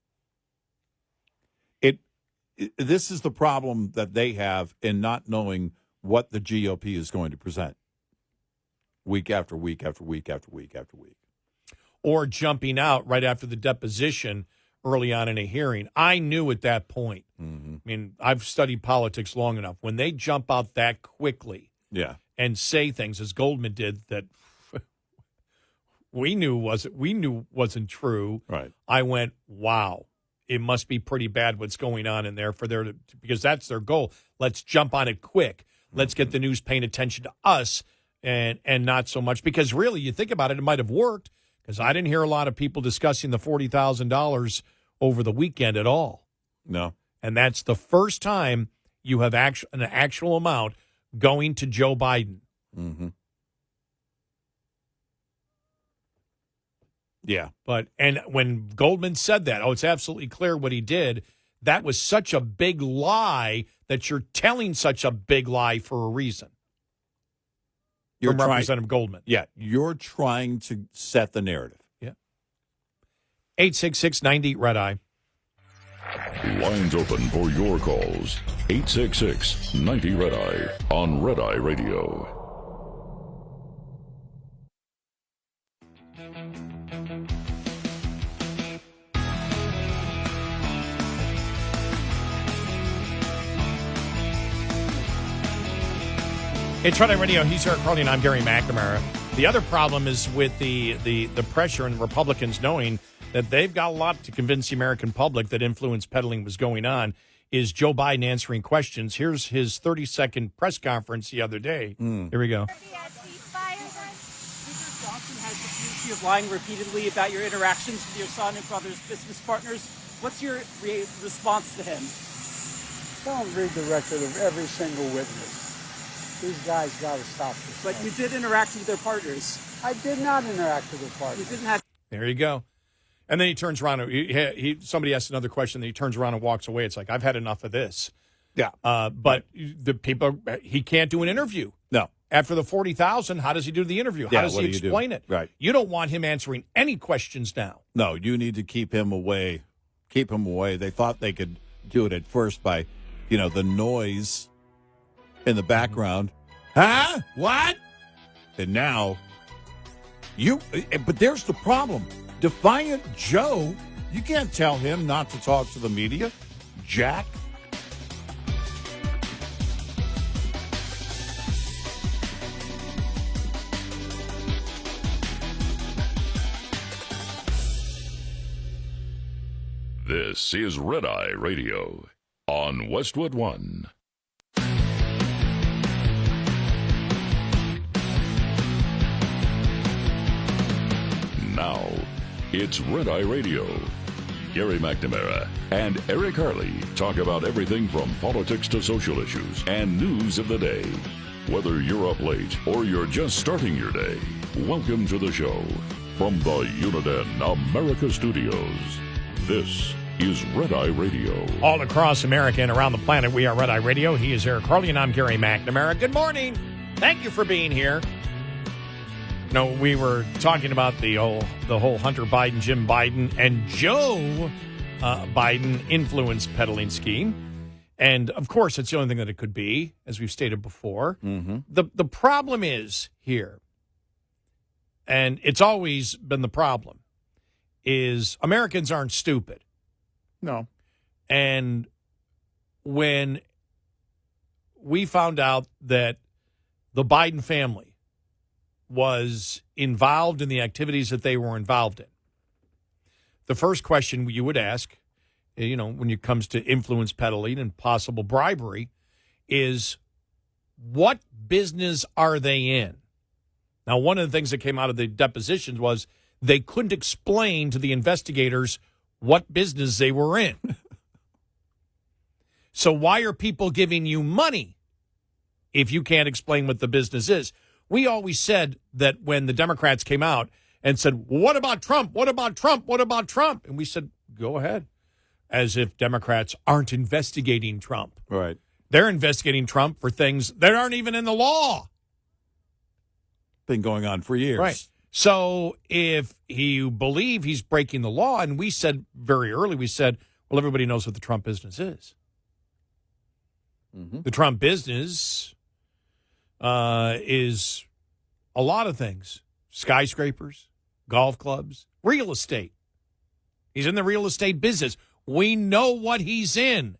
this is the problem that they have in not knowing what the GOP is going to present week after week after week after week after week. Or jumping out right after the deposition early on in a hearing. I knew at that point. Mm-hmm. I mean, I've studied politics long enough. When they jump out that quickly and say things, as Goldman did, that we knew wasn't true. Right. I went, wow, it must be pretty bad what's going on in there because that's their goal. Let's jump on it quick. Let's get the news paying attention to us and not so much. Because really, you think about it, it might have worked because I didn't hear a lot of people discussing the $40,000 over the weekend at all. No. And that's the first time you have an actual amount going to Joe Biden. Mm-hmm. Yeah. And when Goldman said that, it's absolutely clear what he did. That was such a big lie that you're telling such a big lie for a reason. From Representative Goldman. Yeah, you're trying to set the narrative. Yeah. 866-90 Red Eye. Lines open for your calls. 866-90 Red Eye on Red Eye Radio. It's Red Eye Radio. He's Eric Carly, and I'm Gary McNamara. The other problem is with the pressure and Republicans knowing that they've got a lot to convince the American public that influence peddling was going on, is Joe Biden answering questions. Here's his 30-second press conference the other day. Here we go. Speaker Johnson has accused you of lying repeatedly about your interactions with your son and brother's business partners. What's your response to him? Don't read the record of every single witness. These guys got to stop this. But you did interact with their partners. I did not interact with their partners. You didn't have. There you go. And then he turns around. Somebody asks another question. Then he turns around and walks away. It's like, I've had enough of this. Yeah. But the people, he can't do an interview. No. After the 40,000, how does he do the interview? How does he explain it? Right. You don't want him answering any questions now. No, you need to keep him away. Keep him away. They thought they could do it at first by, the noise in the background. Huh? What? And now, but there's the problem. Defiant Joe, you can't tell him not to talk to the media. Jack. This is Red Eye Radio on Westwood One. Now, it's Red Eye Radio. Gary McNamara and Eric Harley talk about everything from politics to social issues and news of the day. Whether you're up late or you're just starting your day, welcome to the show. From the Uniden America Studios, this is Red Eye Radio. All across America and around the planet, we are Red Eye Radio. He is Eric Harley, and I'm Gary McNamara. Good morning. Thank you for being here. No, we were talking about the whole Hunter Biden, Jim Biden, and Joe Biden influence peddling scheme. And, of course, it's the only thing that it could be, as we've stated before. Mm-hmm. The problem is here, and it's always been the problem, is Americans aren't stupid. No. And when we found out that the Biden family was involved in the activities that they were involved in, the first question you would ask, when it comes to influence peddling and possible bribery, is what business are they in? Now, one of the things that came out of the depositions was they couldn't explain to the investigators what business they were in. So why are people giving you money if you can't explain what the business is? We always said that when the Democrats came out and said, what about Trump? What about Trump? What about Trump? And we said, go ahead. As if Democrats aren't investigating Trump. Right. They're investigating Trump for things that aren't even in the law. Been going on for years. Right. So if you believe he's breaking the law, and we said very early, we said, well, everybody knows what the Trump business is. Mm-hmm. The Trump business is a lot of things. Skyscrapers, golf clubs, real estate. He's in the real estate business. We know what he's in.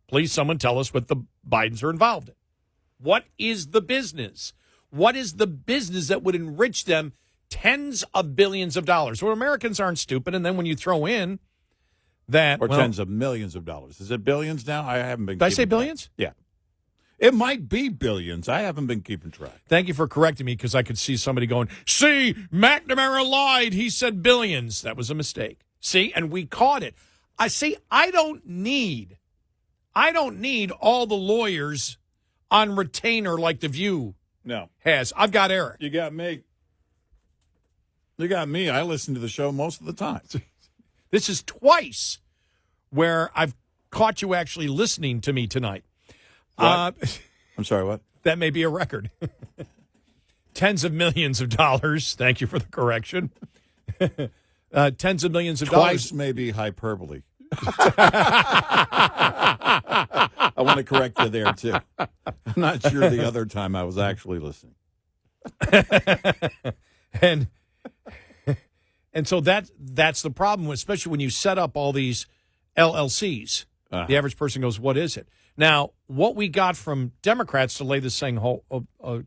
Please, someone tell us what the Bidens are involved in. What is the business? What is the business that would enrich them tens of billions of dollars? Well, Americans aren't stupid, and then when you throw in that... Or tens of millions of dollars. Is it billions now? I haven't been Did I keeping say track. billions? Yeah. It might be billions. I haven't been keeping track. Thank you for correcting me, because I could see somebody going, see, McNamara lied. He said billions. That was a mistake. See, and we caught it. I don't need all the lawyers on retainer like The View has. I've got Eric. You got me. You got me. I listen to the show most of the time. This is twice where I've caught you actually listening to me tonight. I'm sorry, what? That may be a record. Tens of millions of dollars. Thank you for the correction. Tens of millions of dollars. Twice may be hyperbole. I want to correct you there, too. I'm not sure the other time I was actually listening. And so that's the problem, especially when you set up all these LLCs. Uh-huh. The average person goes, what is it? Now, what we got from Democrats to lay this thing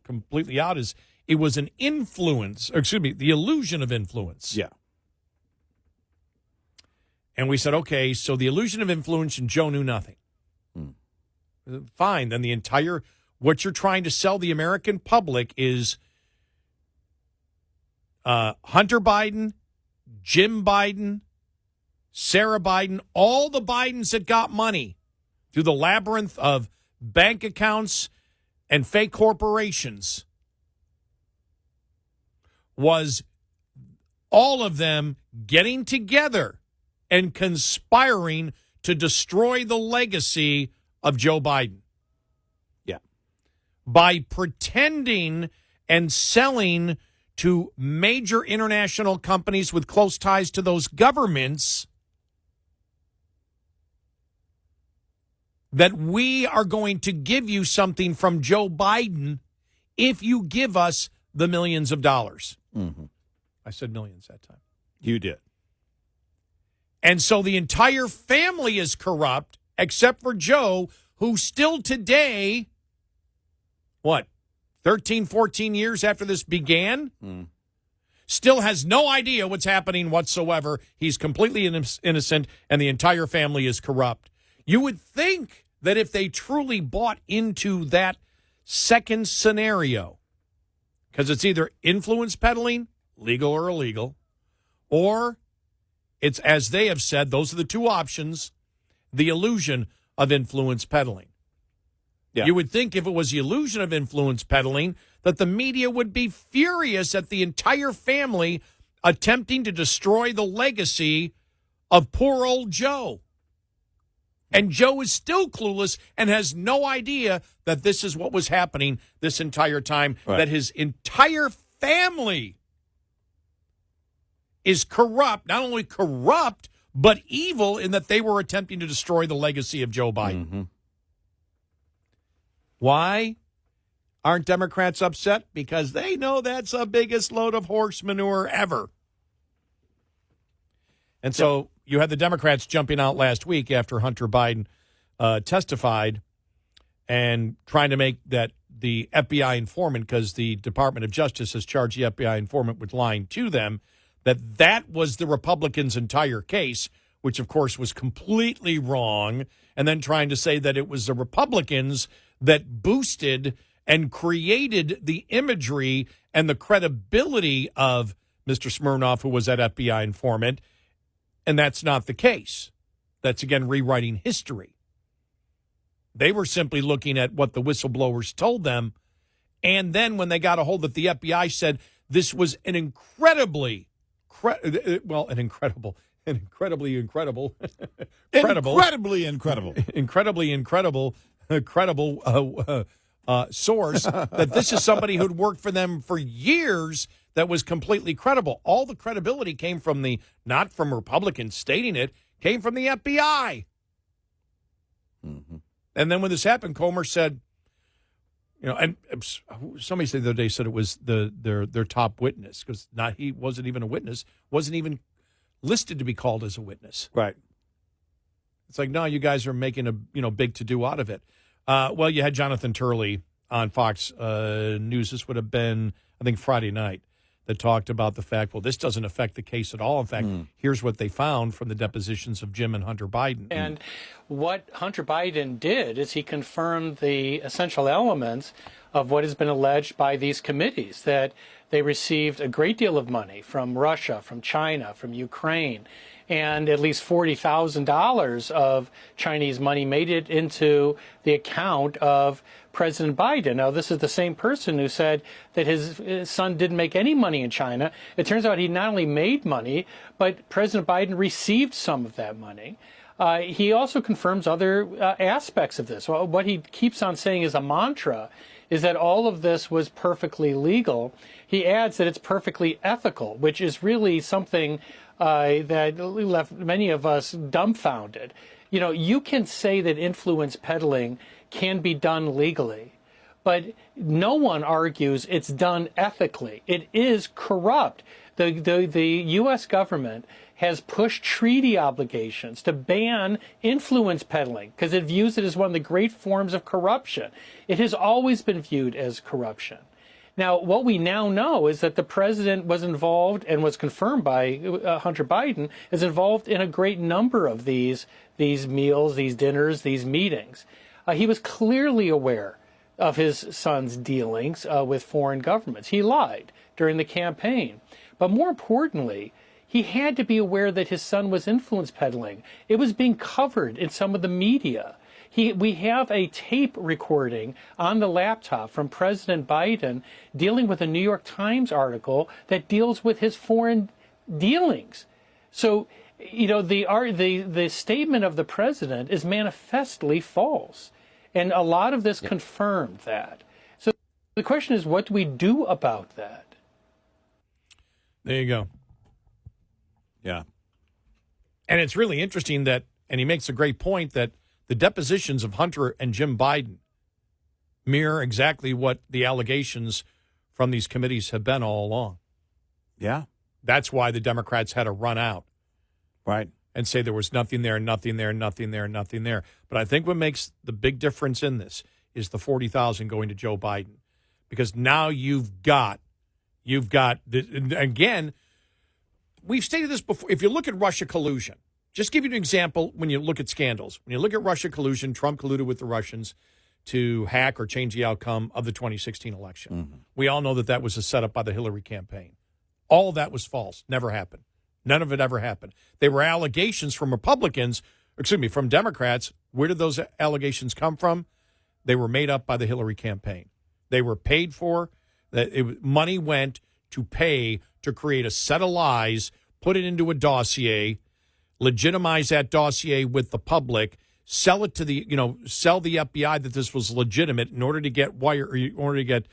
completely out is it was an influence, or excuse me, the illusion of influence. Yeah. And we said, okay, so the illusion of influence, and Joe knew nothing. Fine. Then what you're trying to sell the American public is Hunter Biden, Jim Biden, Sarah Biden, all the Bidens that got money through the labyrinth of bank accounts and fake corporations was all of them getting together and conspiring to destroy the legacy of Joe Biden. Yeah. By pretending and selling to major international companies with close ties to those governments that we are going to give you something from Joe Biden if you give us the millions of dollars. Mm-hmm. I said millions that time. You did. And so the entire family is corrupt, except for Joe, who still today, 13, 14 years after this began, still has no idea what's happening whatsoever. He's completely innocent, and the entire family is corrupt. You would think that if they truly bought into that second scenario, because it's either influence peddling, legal or illegal, or it's, as they have said, those are the two options, the illusion of influence peddling. Yeah. You would think if it was the illusion of influence peddling, that the media would be furious at the entire family attempting to destroy the legacy of poor old Joe. And Joe is still clueless and has no idea that this is what was happening this entire time, right. That his entire family is corrupt, not only corrupt, but evil in that they were attempting to destroy the legacy of Joe Biden. Mm-hmm. Why aren't Democrats upset? Because they know that's the biggest load of horse manure ever. And so you had the Democrats jumping out last week after Hunter Biden testified and trying to make that the FBI informant, because the Department of Justice has charged the FBI informant with lying to them, that was the Republicans' entire case, which, of course, was completely wrong, and then trying to say that it was the Republicans that boosted and created the imagery and the credibility of Mr. Smirnoff, who was that FBI informant, and that's not the case. That's, again, rewriting history. They were simply looking at what the whistleblowers told them, and then when they got a hold of it, the FBI said this was an incredibly incredible source, that this is somebody who'd worked for them for years, that was completely credible. All the credibility came from not from Republicans stating it, came from the FBI. Mm-hmm. And then when this happened, Comer said, and somebody said the other day, said it was their top witness, because he wasn't even a witness, wasn't even listed to be called as a witness. Right. It's like, no, you guys are making a big to-do out of it. Well, you had Jonathan Turley on Fox News. This would have been, I think, Friday night, that talked about the fact, well, this doesn't affect the case at all. In fact, here's what they found from the depositions of Jim and Hunter Biden. And what Hunter Biden did is he confirmed the essential elements of what has been alleged by these committees, that they received a great deal of money from Russia, from China, from Ukraine, and at least $40,000 of Chinese money made it into the account of President Biden. Now, this is the same person who said that his son didn't make any money in China. It turns out he not only made money, but President Biden received some of that money. He also confirms other aspects of this. Well, what he keeps on saying is a mantra is that all of this was perfectly legal. He adds that it's perfectly ethical, which is really something that left many of us dumbfounded. You can say that influence peddling can be done legally, but no one argues it's done ethically. It is corrupt. The U.S. government has pushed treaty obligations to ban influence peddling because it views it as one of the great forms of corruption. It has always been viewed as corruption. Now, what we now know is that the president was involved, and was confirmed by Hunter Biden, is involved in a great number of these meals, these dinners, these meetings. He was clearly aware of his son's dealings with foreign governments. He lied during the campaign. But more importantly, he had to be aware that his son was influence peddling. It was being covered in some of the media. We have a tape recording on the laptop from President Biden dealing with a New York Times article that deals with his foreign dealings. So, the statement of the president is manifestly false. And a lot of this confirmed that. So the question is, what do we do about that? There you go. Yeah. And it's really interesting that, and he makes a great point, that the depositions of Hunter and Jim Biden mirror exactly what the allegations from these committees have been all along. Yeah. That's why the Democrats had to run out. Right. And say there was nothing there, nothing there, nothing there, nothing there. But I think what makes the big difference in this is the $40,000 going to Joe Biden. Because now you've got, again, we've stated this before. If you look at Russia collusion, just give you an example when you look at scandals. When you look at Russia collusion, Trump colluded with the Russians to hack or change the outcome of the 2016 election. Mm-hmm. We all know that was a setup by the Hillary campaign. All of that was false. Never happened. None of it ever happened. They were allegations from from Democrats. Where did those allegations come from? They were made up by the Hillary campaign. They were paid for. Money went to pay to create a set of lies, put it into a dossier, legitimize that dossier with the public, sell it to sell the FBI that this was legitimate in order to get FISA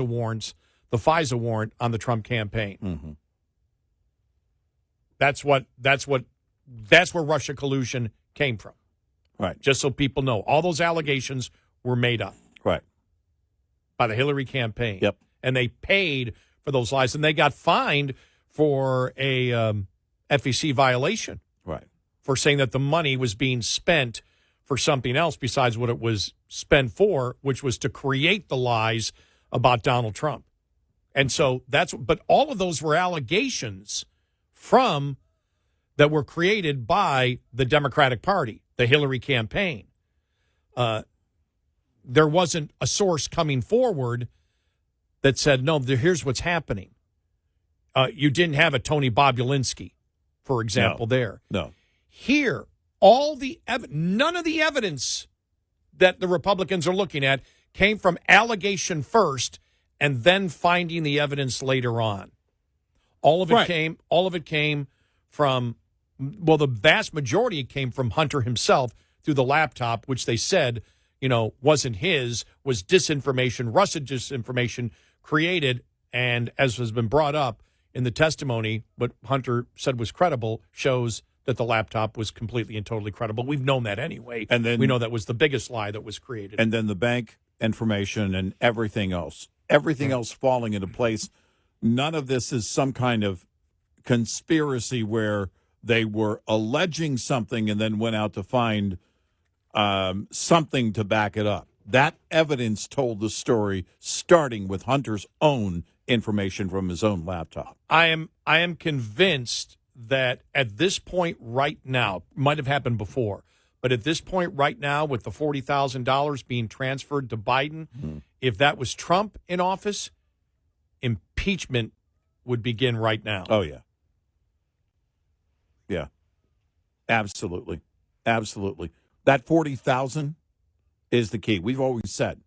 warrants. The FISA warrant on the Trump campaign. Mm-hmm. That's where Russia collusion came from. Right. Just so people know, all those allegations were made up. Right. By the Hillary campaign. Yep. And they paid for those lies, and they got fined for a FEC violation. Right. For saying that the money was being spent for something else besides what it was spent for, which was to create the lies about Donald Trump. And so but all of those were allegations that were created by the Democratic Party, the Hillary campaign. there wasn't a source coming forward that said, no, here's what's happening. You didn't have a Tony Bobulinski, for example, there. No. Here, none of the evidence that the Republicans are looking at came from allegation first and then finding the evidence later on. All of it came from, well, the vast majority came from Hunter himself through the laptop, which they said, wasn't his, was disinformation, Russian disinformation created. And as has been brought up in the testimony, what Hunter said was credible shows that the laptop was completely and totally credible. We've known that anyway. And then we know that was the biggest lie that was created. And then the bank information and everything else falling into place. None of this is some kind of conspiracy where they were alleging something and then went out to find something to back it up. That evidence told the story, starting with Hunter's own information from his own laptop. I am convinced that at this point right now, might have happened before, but at this point right now, with the $40,000 being transferred to Biden, if that was Trump in office, impeachment would begin right now. Oh, yeah. Yeah. Absolutely. Absolutely. That $40,000 is the key. We've always said,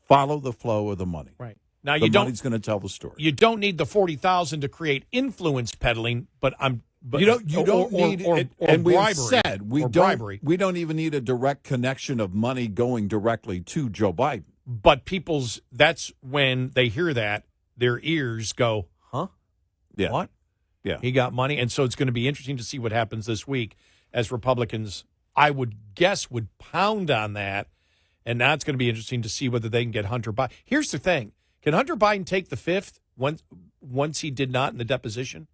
follow the flow of the money. Right. Now, the money's going to tell the story. You don't need the $40,000 to create influence peddling, but you don't need it, and bribery. We've said we don't even need a direct connection of money going directly to Joe Biden. But that's when they hear that, their ears go, huh? Yeah. What? Yeah. He got money. And so it's going to be interesting to see what happens this week as Republicans, I would guess, would pound on that. And now it's going to be interesting to see whether they can get Hunter Biden. Here's the thing. Can Hunter Biden take the fifth once he did not in the deposition?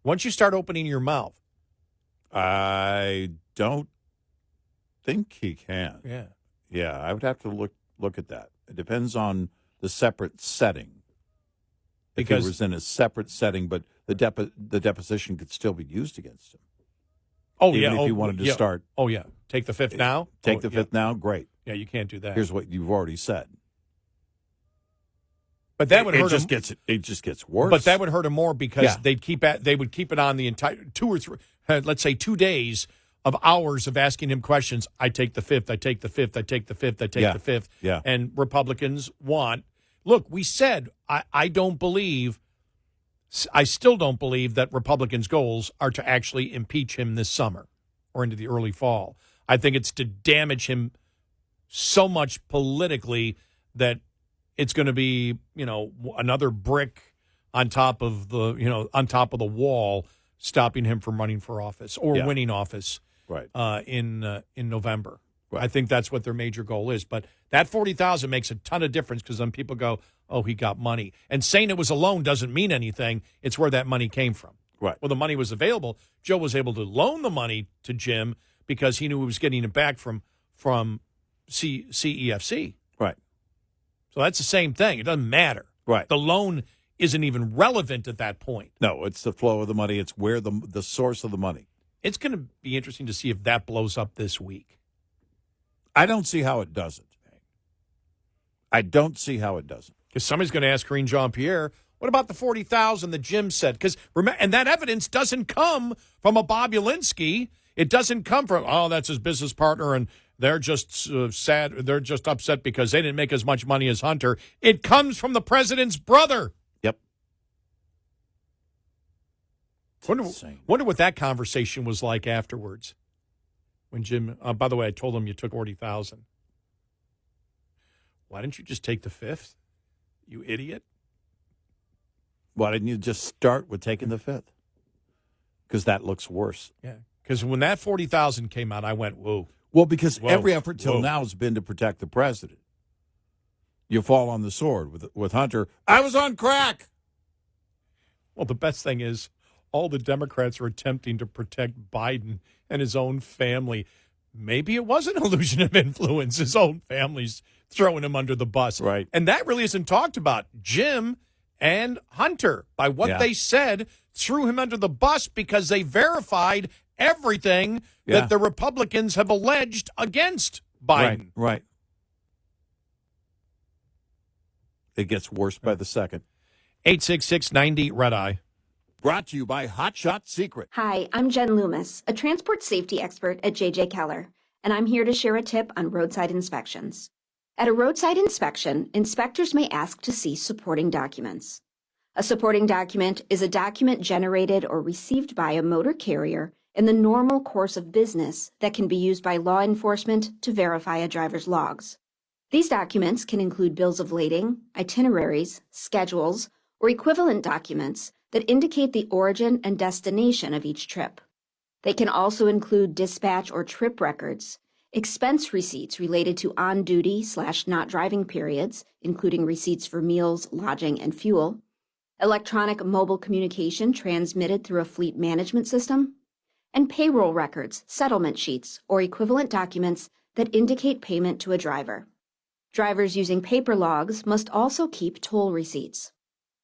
Once you start opening your mouth. I don't think he can. Yeah. Yeah, I would have to look at that. It depends on the separate setting. Because it was in a separate setting, but the deposition could still be used against him. Oh, Even if you wanted to start. Oh, yeah. Take the fifth now? Take the fifth now? Great. Yeah, you can't do that. Here's what you've already said. But that would hurt him. It just gets worse. But that would hurt him more because they would keep it on the entire 2 or 3, let's say 2 days of hours of asking him questions. I take the fifth. I take the fifth. I take the fifth. I take the fifth. Yeah. And Republicans want. Look, we said I still don't believe that Republicans' goals are to actually impeach him this summer or into the early fall. I think it's to damage him so much politically that it's going to be, another brick on top of the wall, stopping him from running for office or winning office, right? In November. Right. I think that's what their major goal is. But that $40,000 makes a ton of difference because then people go, "Oh, he got money." And saying it was a loan doesn't mean anything. It's where that money came from. Right. Well, the money was available. Joe was able to loan the money to Jim because he knew he was getting it back from CEFC. Right. So that's the same thing. It doesn't matter. Right. The loan isn't even relevant at that point. No, it's the flow of the money. It's where the source of the money. It's going to be interesting to see if that blows up this week. I don't see how it doesn't. I don't see how it doesn't. Because somebody's going to ask Karine Jean-Pierre, what about the $40,000 that Jim said? And that evidence doesn't come from a Bobulinski. It doesn't come from, that's his business partner, and they're just sad. They're just upset because they didn't make as much money as Hunter. It comes from the president's brother. Yep. Wonder what that conversation was like afterwards. When Jim, by the way, I told him you took $40,000. Why didn't you just take the fifth? You idiot. Why didn't you just start with taking the fifth? Because that looks worse. Yeah. Because when that $40,000 came out, I went, whoa. Well, because every effort till now has been to protect the president. You fall on the sword with Hunter. I was on crack. Well, the best thing is all the Democrats are attempting to protect Biden and his own family. Maybe it was an illusion of influence. His own family's throwing him under the bus. Right. And that really isn't talked about. Jim and Hunter, by what they said, threw him under the bus because they verified everything that the Republicans have alleged against Biden. Right. It gets worse by the second. 866-90-RED-EYE. Brought to you by Hot Shot Secret. Hi, I'm Jen Loomis, a transport safety expert at J.J. Keller, and I'm here to share a tip on roadside inspections. At a roadside inspection, inspectors may ask to see supporting documents. A supporting document is a document generated or received by a motor carrier in the normal course of business that can be used by law enforcement to verify a driver's logs. These documents can include bills of lading, itineraries, schedules, or equivalent documents that indicate the origin and destination of each trip. They can also include dispatch or trip records, expense receipts related to on-duty/not driving periods, including receipts for meals, lodging, and fuel, electronic mobile communication transmitted through a fleet management system, and payroll records, settlement sheets, or equivalent documents that indicate payment to a driver. Drivers using paper logs must also keep toll receipts.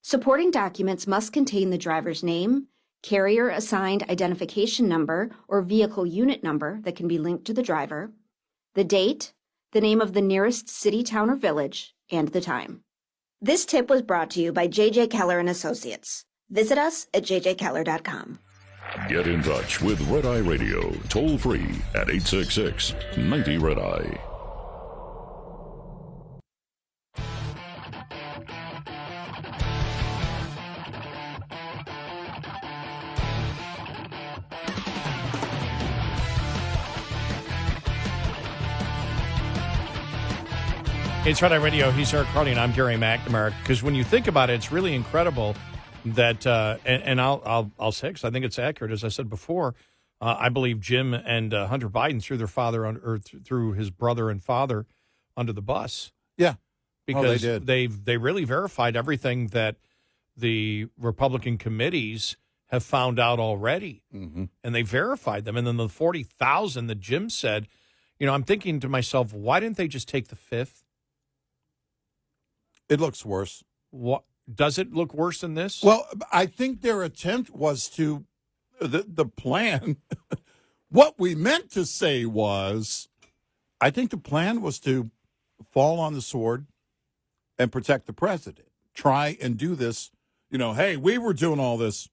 Supporting documents must contain the driver's name, carrier-assigned identification number or vehicle unit number that can be linked to the driver, the date, the name of the nearest city, town, or village, and the time. This tip was brought to you by J.J. Keller & Associates. Visit us at jjkeller.com. Get in touch with Red Eye Radio, toll free at 866-90-RED-EYE. It's Red Eye Radio. He's Eric Carly, and I'm Gary McNamara. Because when you think about it, it's really incredible that, and I'll say, because I think it's accurate, as I said before, I believe Jim and Hunter Biden threw their father or threw his brother and father under the bus. Yeah, because they did. They really verified everything that the Republican committees have found out already, and they verified them. And then the 40,000 that Jim said, I'm thinking to myself, why didn't they just take the fifth? It looks worse. What does it look worse than this? Well, I think their attempt was to the plan. What we meant to say was, I think the plan was to fall on the sword and protect the president. Try and do this. Hey, we were doing all this.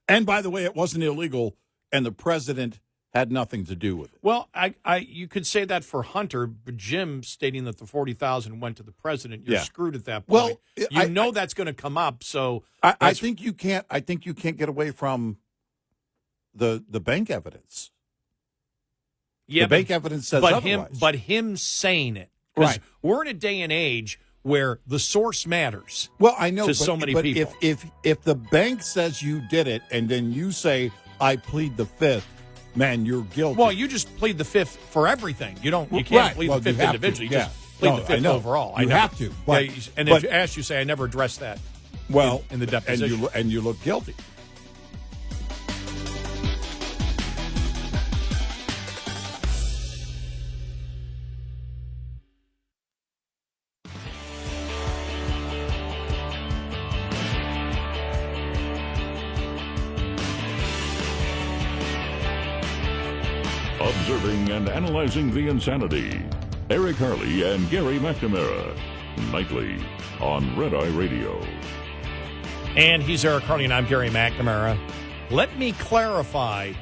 And by the way, it wasn't illegal, and the president had nothing to do with it. Well, you could say that for Hunter, but Jim stating that the 40,000 went to the president, you're screwed at that point. Well, that's going to come up. So I think you can't. I think you can't get away from the bank evidence. Yeah, the bank evidence says otherwise. Him saying it, right? We're in a day and age where the source matters. Well, I know to so many people. If the bank says you did it, and then you say I plead the fifth. Man, you're guilty. Well, you just plead the fifth for everything. You can't plead the fifth individually. You just plead the fifth overall. You have to. If you ask, you say, I never addressed that. Well, in the deposition. And you look guilty. Observing and analyzing the insanity. Eric Harley and Gary McNamara. Nightly on Red Eye Radio. And he's Eric Harley, and I'm Gary McNamara. Let me clarify.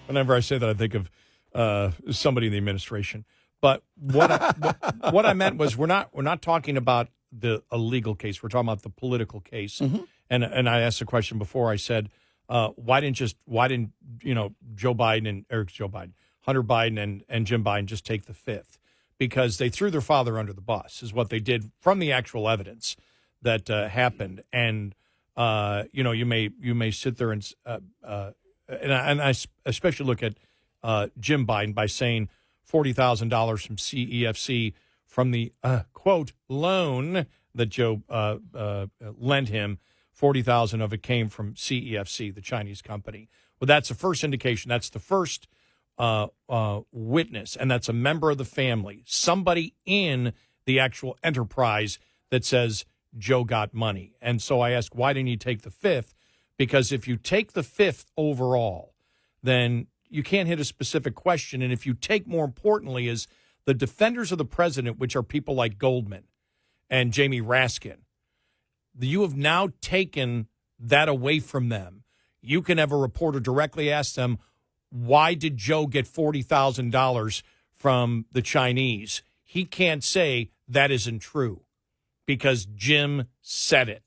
Whenever I say that, I think of somebody in the administration. But what I meant was we're not talking about the illegal case. We're talking about the political case. Mm-hmm. And I asked a question before. I said, why didn't Hunter Biden and Jim Biden just take the fifth? Because they threw their father under the bus is what they did from the actual evidence that happened. And you may sit there and I especially look at Jim Biden by saying $40,000 from CEFC from the quote loan that Joe lent him. 40,000 of it came from CEFC, the Chinese company. Well, that's the first indication. That's the first witness, and that's a member of the family, somebody in the actual enterprise that says Joe got money. And so I asked, why didn't you take the fifth? Because if you take the fifth overall, then you can't hit a specific question. And if you take, more importantly, is the defenders of the president, which are people like Goldman and Jamie Raskin, you have now taken that away from them. You can have a reporter directly ask them, why did Joe get $40,000 from the Chinese? He can't say that isn't true because Jim said it.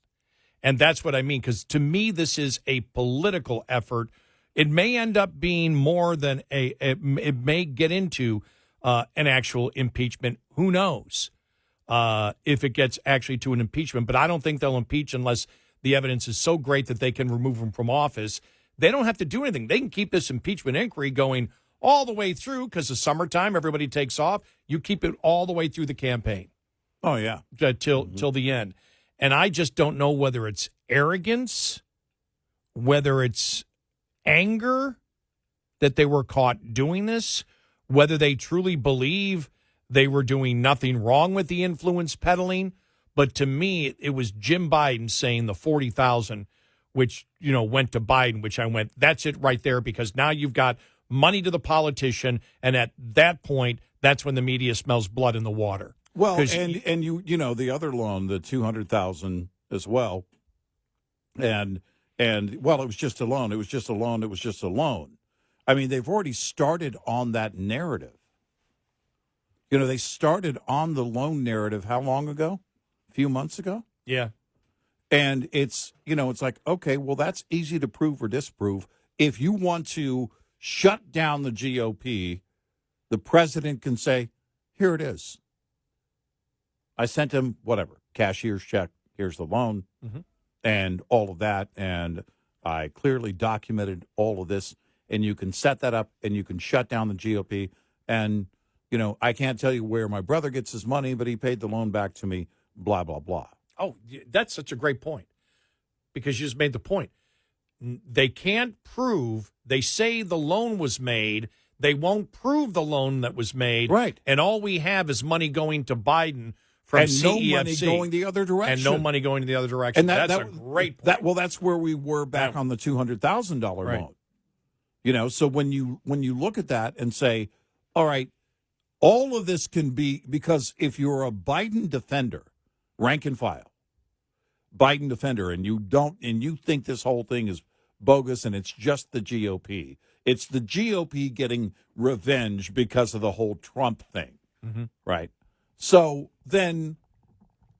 And that's what I mean, because to me, this is a political effort. It may end up being more than it may get into an actual impeachment. Who knows if it gets actually to an impeachment? But I don't think they'll impeach unless the evidence is so great that they can remove him from office. They don't have to do anything. They can keep this impeachment inquiry going all the way through because the summertime, everybody takes off. You keep it all the way through the campaign. Oh, yeah. Till the end. And I just don't know whether it's arrogance, whether it's anger that they were caught doing this, whether they truly believe they were doing nothing wrong with the influence peddling. But to me, it was Jim Biden saying the 40,000, which, went to Biden, which I went, that's it right there, because now you've got money to the politician. And at that point, that's when the media smells blood in the water. Well, and you the other loan, the $200,000 as well. And well, it was just a loan. It was just a loan. It was just a loan. I mean, they've already started on that narrative. They started on the loan narrative how long ago? A few months ago? Yeah. And it's, it's like, okay, well, that's easy to prove or disprove. If you want to shut down the GOP, the president can say, here it is. I sent him whatever, cashier's check, here's the loan, and all of that. And I clearly documented all of this. And you can set that up and you can shut down the GOP. And, I can't tell you where my brother gets his money, but he paid the loan back to me, blah, blah, blah. Oh, that's such a great point, because you just made the point. They can't prove, they say the loan was made. They won't prove the loan that was made. Right. And all we have is money going to Biden from and CEFC. no money going the other direction. And no money going in the other direction. And that's a great point. That's where we were back on the $200,000 loan. So when you look at that and say, all right, all of this can be, because if you're a Biden defender, rank and file, Biden defender, and you think this whole thing is bogus and it's just the GOP, it's the GOP getting revenge because of the whole Trump thing, right? So then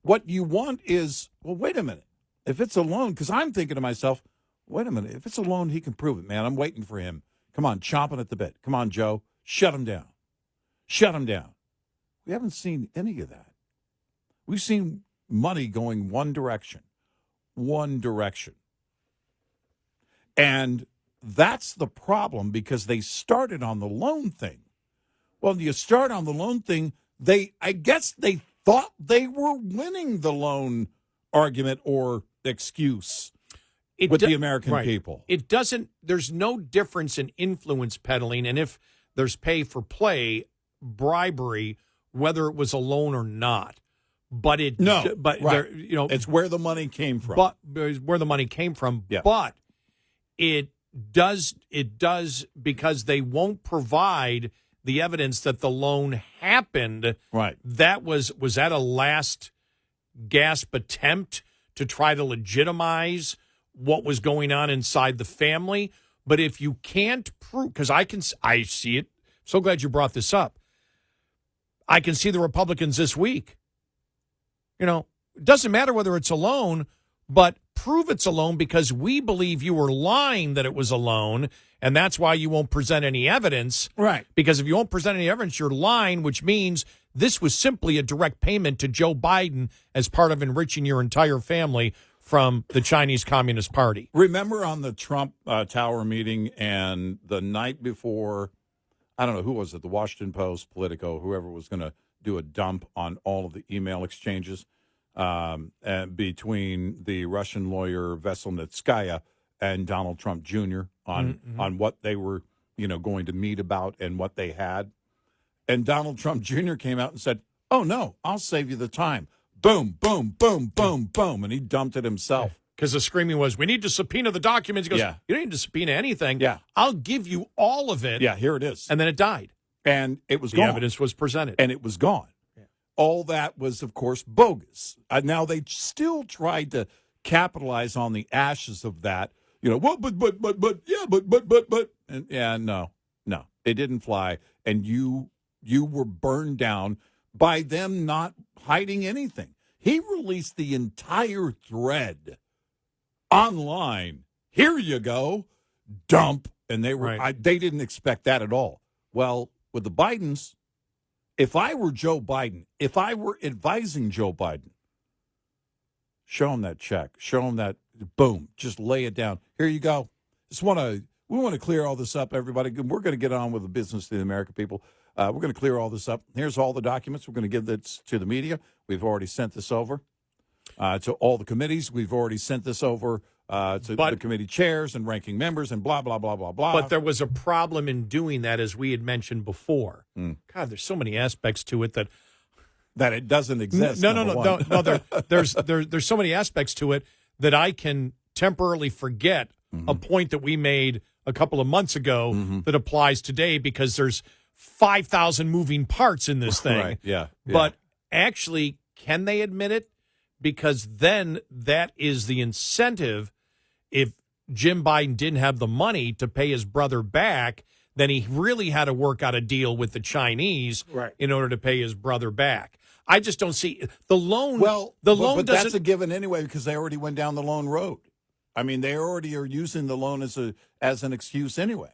what you want is, well, wait a minute. If it's a loan, because I'm thinking to myself, wait a minute. If it's a loan, he can prove it, man. I'm waiting for him. Come on, chomping at the bit. Come on, Joe. Shut him down. Shut him down. We haven't seen any of that. We've seen money going one direction. One direction. And that's the problem, because they started on the loan thing. Well, you start on the loan thing, I guess they thought they were winning the loan argument or excuse with the American people. It doesn't, there's no difference in influence peddling, and if there's pay for play, bribery, whether it was a loan or not. But it's where the money came from. But where the money came from. Yeah. But it does because they won't provide the evidence that the loan happened. Right. That was that a last gasp attempt to try to legitimize what was going on inside the family? But if you can't prove, because I see it. So glad you brought this up. I can see the Republicans this week. It doesn't matter whether it's a loan, but prove it's a loan, because we believe you were lying that it was a loan, and that's why you won't present any evidence. Right. Because if you won't present any evidence, you're lying, which means this was simply a direct payment to Joe Biden as part of enriching your entire family from the Chinese Communist Party. Remember on the Trump Tower meeting, and the night before, I don't know, who was it, the Washington Post, Politico, whoever was going to do a dump on all of the email exchanges between the Russian lawyer Veselnitskaya and Donald Trump Jr. on what they were, going to meet about and what they had. And Donald Trump Jr. came out and said, oh, no, I'll save you the time. Boom, boom, boom, boom, boom. And he dumped it himself. because the screaming was, we need to subpoena the documents. He goes, Yeah. you don't need to subpoena anything. Yeah. I'll give you all of it. Yeah, here it is. And then it died. And it was The gone. evidence was presented. And it was gone. All that was, of course, bogus. Now, they still tried to capitalize on the ashes of that. Well, but, and no, it didn't fly. And you were burned down by them not hiding anything. He released the entire thread online. Here you go, dump. And they were they didn't expect that at all. Well, with the Bidens, if I were Joe Biden, if I were advising Joe Biden, show him that check, show him that, boom, just lay it down. Here you go. We want to clear all this up, everybody. We're going to get on with the business of the American people. We're going to clear all this up. Here's all the documents. We're going to give this to the media. We've already sent this over to all the committees. We've already sent this over to the committee chairs and ranking members and blah, blah, blah, blah, blah. But there was a problem in doing that, as we had mentioned before. God, there's so many aspects to it that it doesn't exist. No. There's so many aspects to it that I can temporarily forget a point that we made a couple of months ago that applies today, because there's 5,000 moving parts in this thing. Right. Yeah. But actually, can they admit it? Because then that is the incentive. If Jim Biden didn't have the money to pay his brother back, then he really had to work out a deal with the Chinese in order to pay his brother back. I just don't see the loan. Well, the loan doesn't. That's a given anyway, because they already went down the loan road. I mean, they already are using the loan as an excuse anyway.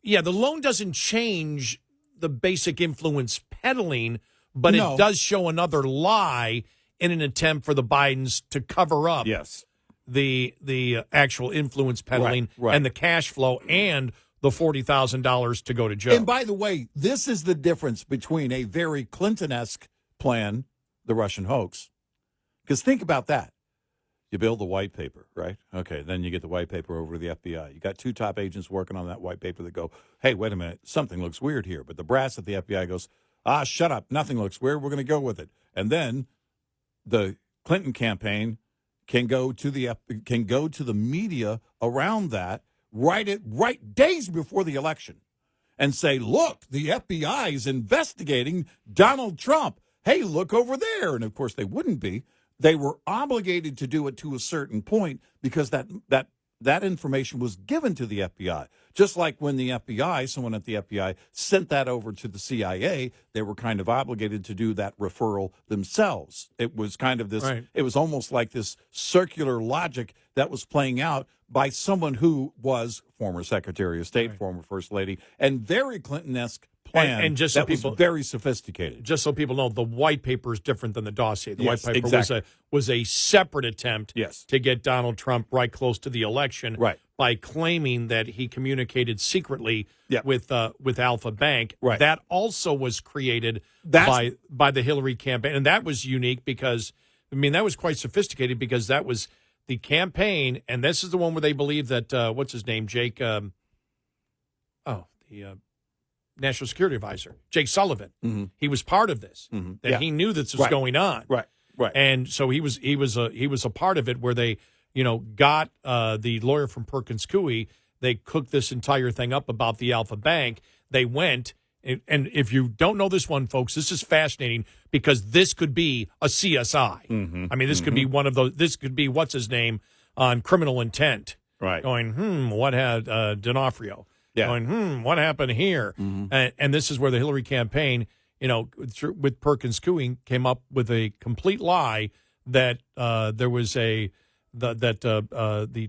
Yeah, the loan doesn't change the basic influence peddling, but it does show another lie in an attempt for the Bidens to cover up the actual influence peddling and the cash flow and the $40,000 to go to Joe. And by the way, this is the difference between a very Clinton-esque plan, the Russian hoax, because think about that. You build the white paper, right? Okay, then you get the white paper over to the FBI. You got two top agents working on that white paper that go, hey, wait a minute, something looks weird here. But the brass at the FBI goes, shut up, nothing looks weird, we're going to go with it. And then the Clinton campaign can go to the media around that right days before the election and say, look, the FBI is investigating Donald Trump. Hey, look over there. And of course they wouldn't be. They were obligated to do it to a certain point because that information was given to the FBI. Just like when the FBI, someone at the FBI, sent that over to the CIA, they were kind of obligated to do that referral themselves. It was kind of this, It was almost like this circular logic that was playing out by someone who was former Secretary of State, former First Lady, and very Clinton-esque plan and just so that was people, very sophisticated. Just so people know, the white paper is different than the dossier. The white paper was a separate attempt to get Donald Trump right close to the election by claiming that he communicated secretly with Alpha Bank. That also was created by the Hillary campaign. And that was unique because, I mean, that was quite sophisticated because that was the campaign. And this is the one where they believe that, what's his name, Jake, the National Security Advisor, Jake Sullivan. He was part of this. That he knew this was going on. Right. And so he was a part of it where they, got the lawyer from Perkins Coie. They cooked this entire thing up about the Alpha Bank. They went, and if you don't know this one, folks, this is fascinating because this could be a CSI. I mean, this could be one of those. This could be what's his name on Criminal Intent. Going, what had D'Onofrio? Going, what happened here? And this is where the Hillary campaign, with Perkins Coie, came up with a complete lie that there was the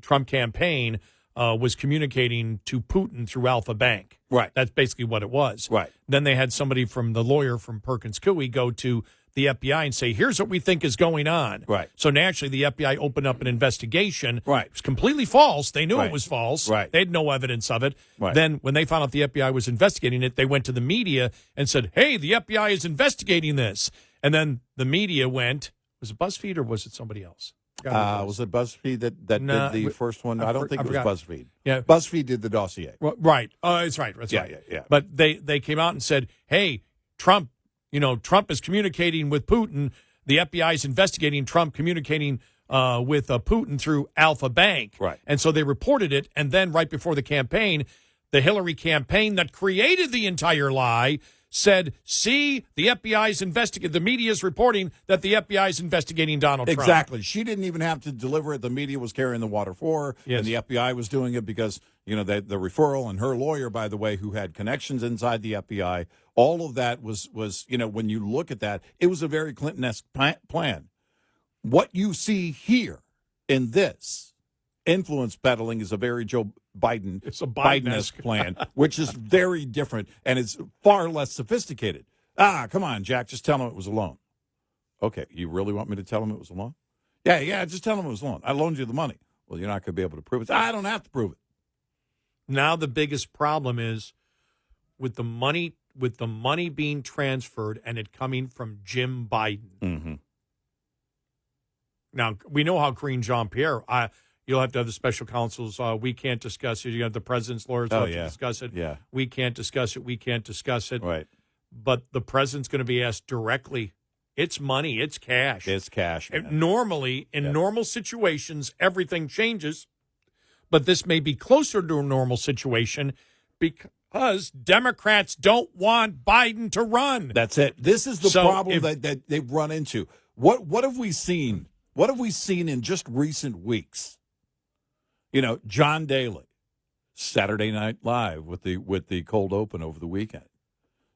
Trump campaign was communicating to Putin through Alpha Bank. That's basically what it was. Then they had somebody from the lawyer from Perkins Coie go to the FBI and say, here's what we think is going on. So naturally, the FBI opened up an investigation. It was completely false. They knew it was false. They had no evidence of it. Then when they found out the FBI was investigating it, they went to the media and said, hey, the FBI is investigating this. And then the media went, was it BuzzFeed or was it somebody else? Was it BuzzFeed that did the first one? I don't think it was BuzzFeed. Yeah, BuzzFeed did the dossier. Right. That's right. That's right. Yeah. But they came out and said, hey, Trump is communicating with Putin. The FBI is investigating Trump communicating with Putin through Alpha Bank. Right. And so they reported it, and then right before the campaign, the Hillary campaign that created the entire lie said, see, the FBI's investigating. The media is reporting that the FBI's investigating Donald Trump. Exactly. She didn't even have to deliver it. The media was carrying the water for her, Yes. and the FBI was doing it because, the referral and her lawyer, by the way, who had connections inside the FBI, all of that was when you look at that, it was a very Clinton-esque plan. What you see here in this influence peddling is a very Joe Biden, It's a Biden-esque plan, which is very different and it's far less sophisticated. Come on, Jack, just tell him it was a loan. Okay, you really want me to tell him it was a loan? Yeah, just tell him it was a loan. I loaned you the money. Well, you're not going to be able to prove it. I don't have to prove it. Now the biggest problem is with the money being transferred and it coming from Jim Biden. Mm-hmm. Now, we know how Karine Jean-Pierre, you'll have to have the special counsels. We can't discuss it. You have the president's lawyers have to discuss it. Yeah. We can't discuss it. We can't discuss it. Right. But the president's going to be asked directly. It's money. It's cash. It's cash. And normally, in normal situations, everything changes. But this may be closer to a normal situation because Democrats don't want Biden to run. That's it. This is the problem that they've run into. What have we seen? What have we seen in just recent weeks? John Daly, Saturday Night Live with the cold open over the weekend.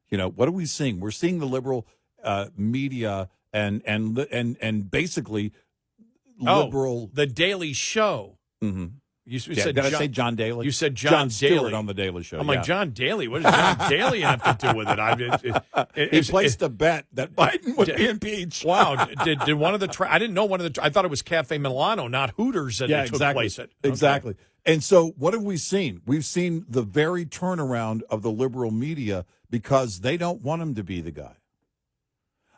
What are we seeing? We're seeing the liberal media and basically liberal. The Daily Show. Mm-hmm. You said did I say John Daly? You said John Stewart Daly on the Daily Show. I'm like, John Daly? What does John Daly have to do with it? He placed a bet that Biden would be impeached. Wow. Did one of the I didn't know one of the I thought it was Cafe Milano, not Hooters that took place at. Exactly. And so what have we seen? We've seen the very turnaround of the liberal media because they don't want him to be the guy.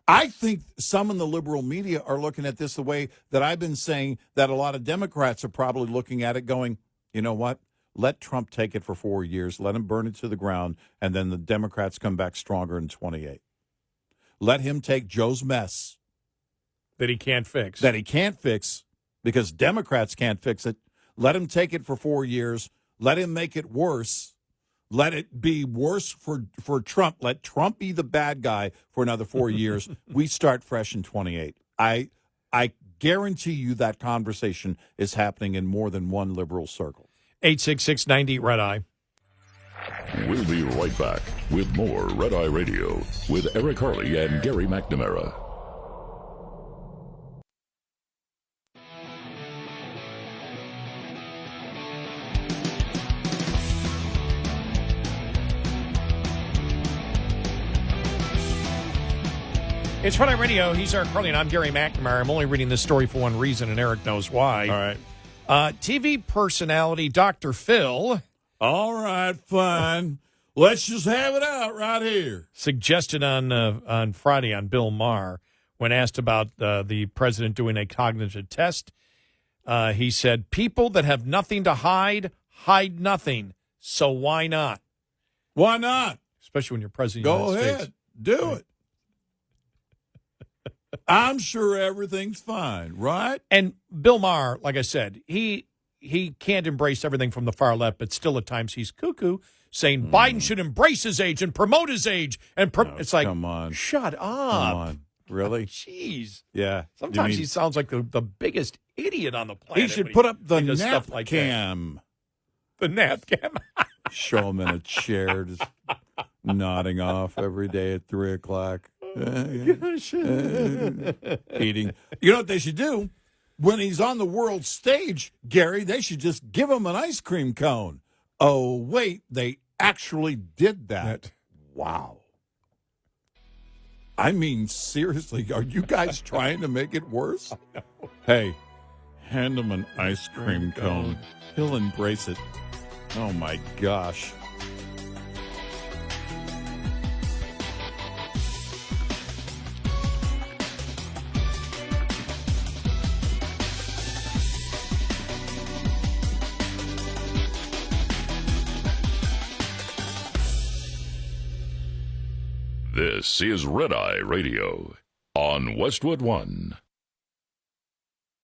I think some in the liberal media are looking at this the way that I've been saying that a lot of Democrats are probably looking at it going, you know what? Let Trump take it for 4 years. Let him burn it to the ground, and then the Democrats come back stronger in 28. Let him take Joe's mess. That he can't fix. Because Democrats can't fix it. Let him take it for 4 years. Let him make it worse. Let it be worse for Trump. Let Trump be the bad guy for another 4 years. We start fresh in 28. I guarantee you that conversation is happening in more than one liberal circle. 866-90 Red Eye. We'll be right back with more Red Eye Radio with Eric Harley and Gary McNamara. It's Red Eye Radio. He's Eric Harley, and I'm Gary McNamara. I'm only reading this story for one reason, and Eric knows why. All right. TV personality Dr. Phil. All right, fine. Let's just have it out right here. Suggested on Friday on Bill Maher when asked about the president doing a cognitive test. He said, people that have nothing to hide nothing. So why not? Why not? Especially when you're president of the United States. Go ahead. Do it. I'm sure everything's fine, right? And Bill Maher, like I said, he can't embrace everything from the far left, but still at times he's cuckoo, saying Biden should embrace his age and promote his age. And it's like, come on. Shut up. Come on. Really? Jeez. Yeah. Sometimes he sounds like the biggest idiot on the planet. He should put up the nap stuff like cam. The nap cam. Show him in a chair just nodding off every day at 3 o'clock. Eating. You know what they should do? When he's on the world stage, Gary, they should just give him an ice cream cone. Oh, wait, they actually did that. Wow. I mean, seriously, are you guys trying to make it worse? Hey, hand him an ice cream cone. He'll embrace it. Oh, my gosh. This is Red Eye Radio on Westwood One.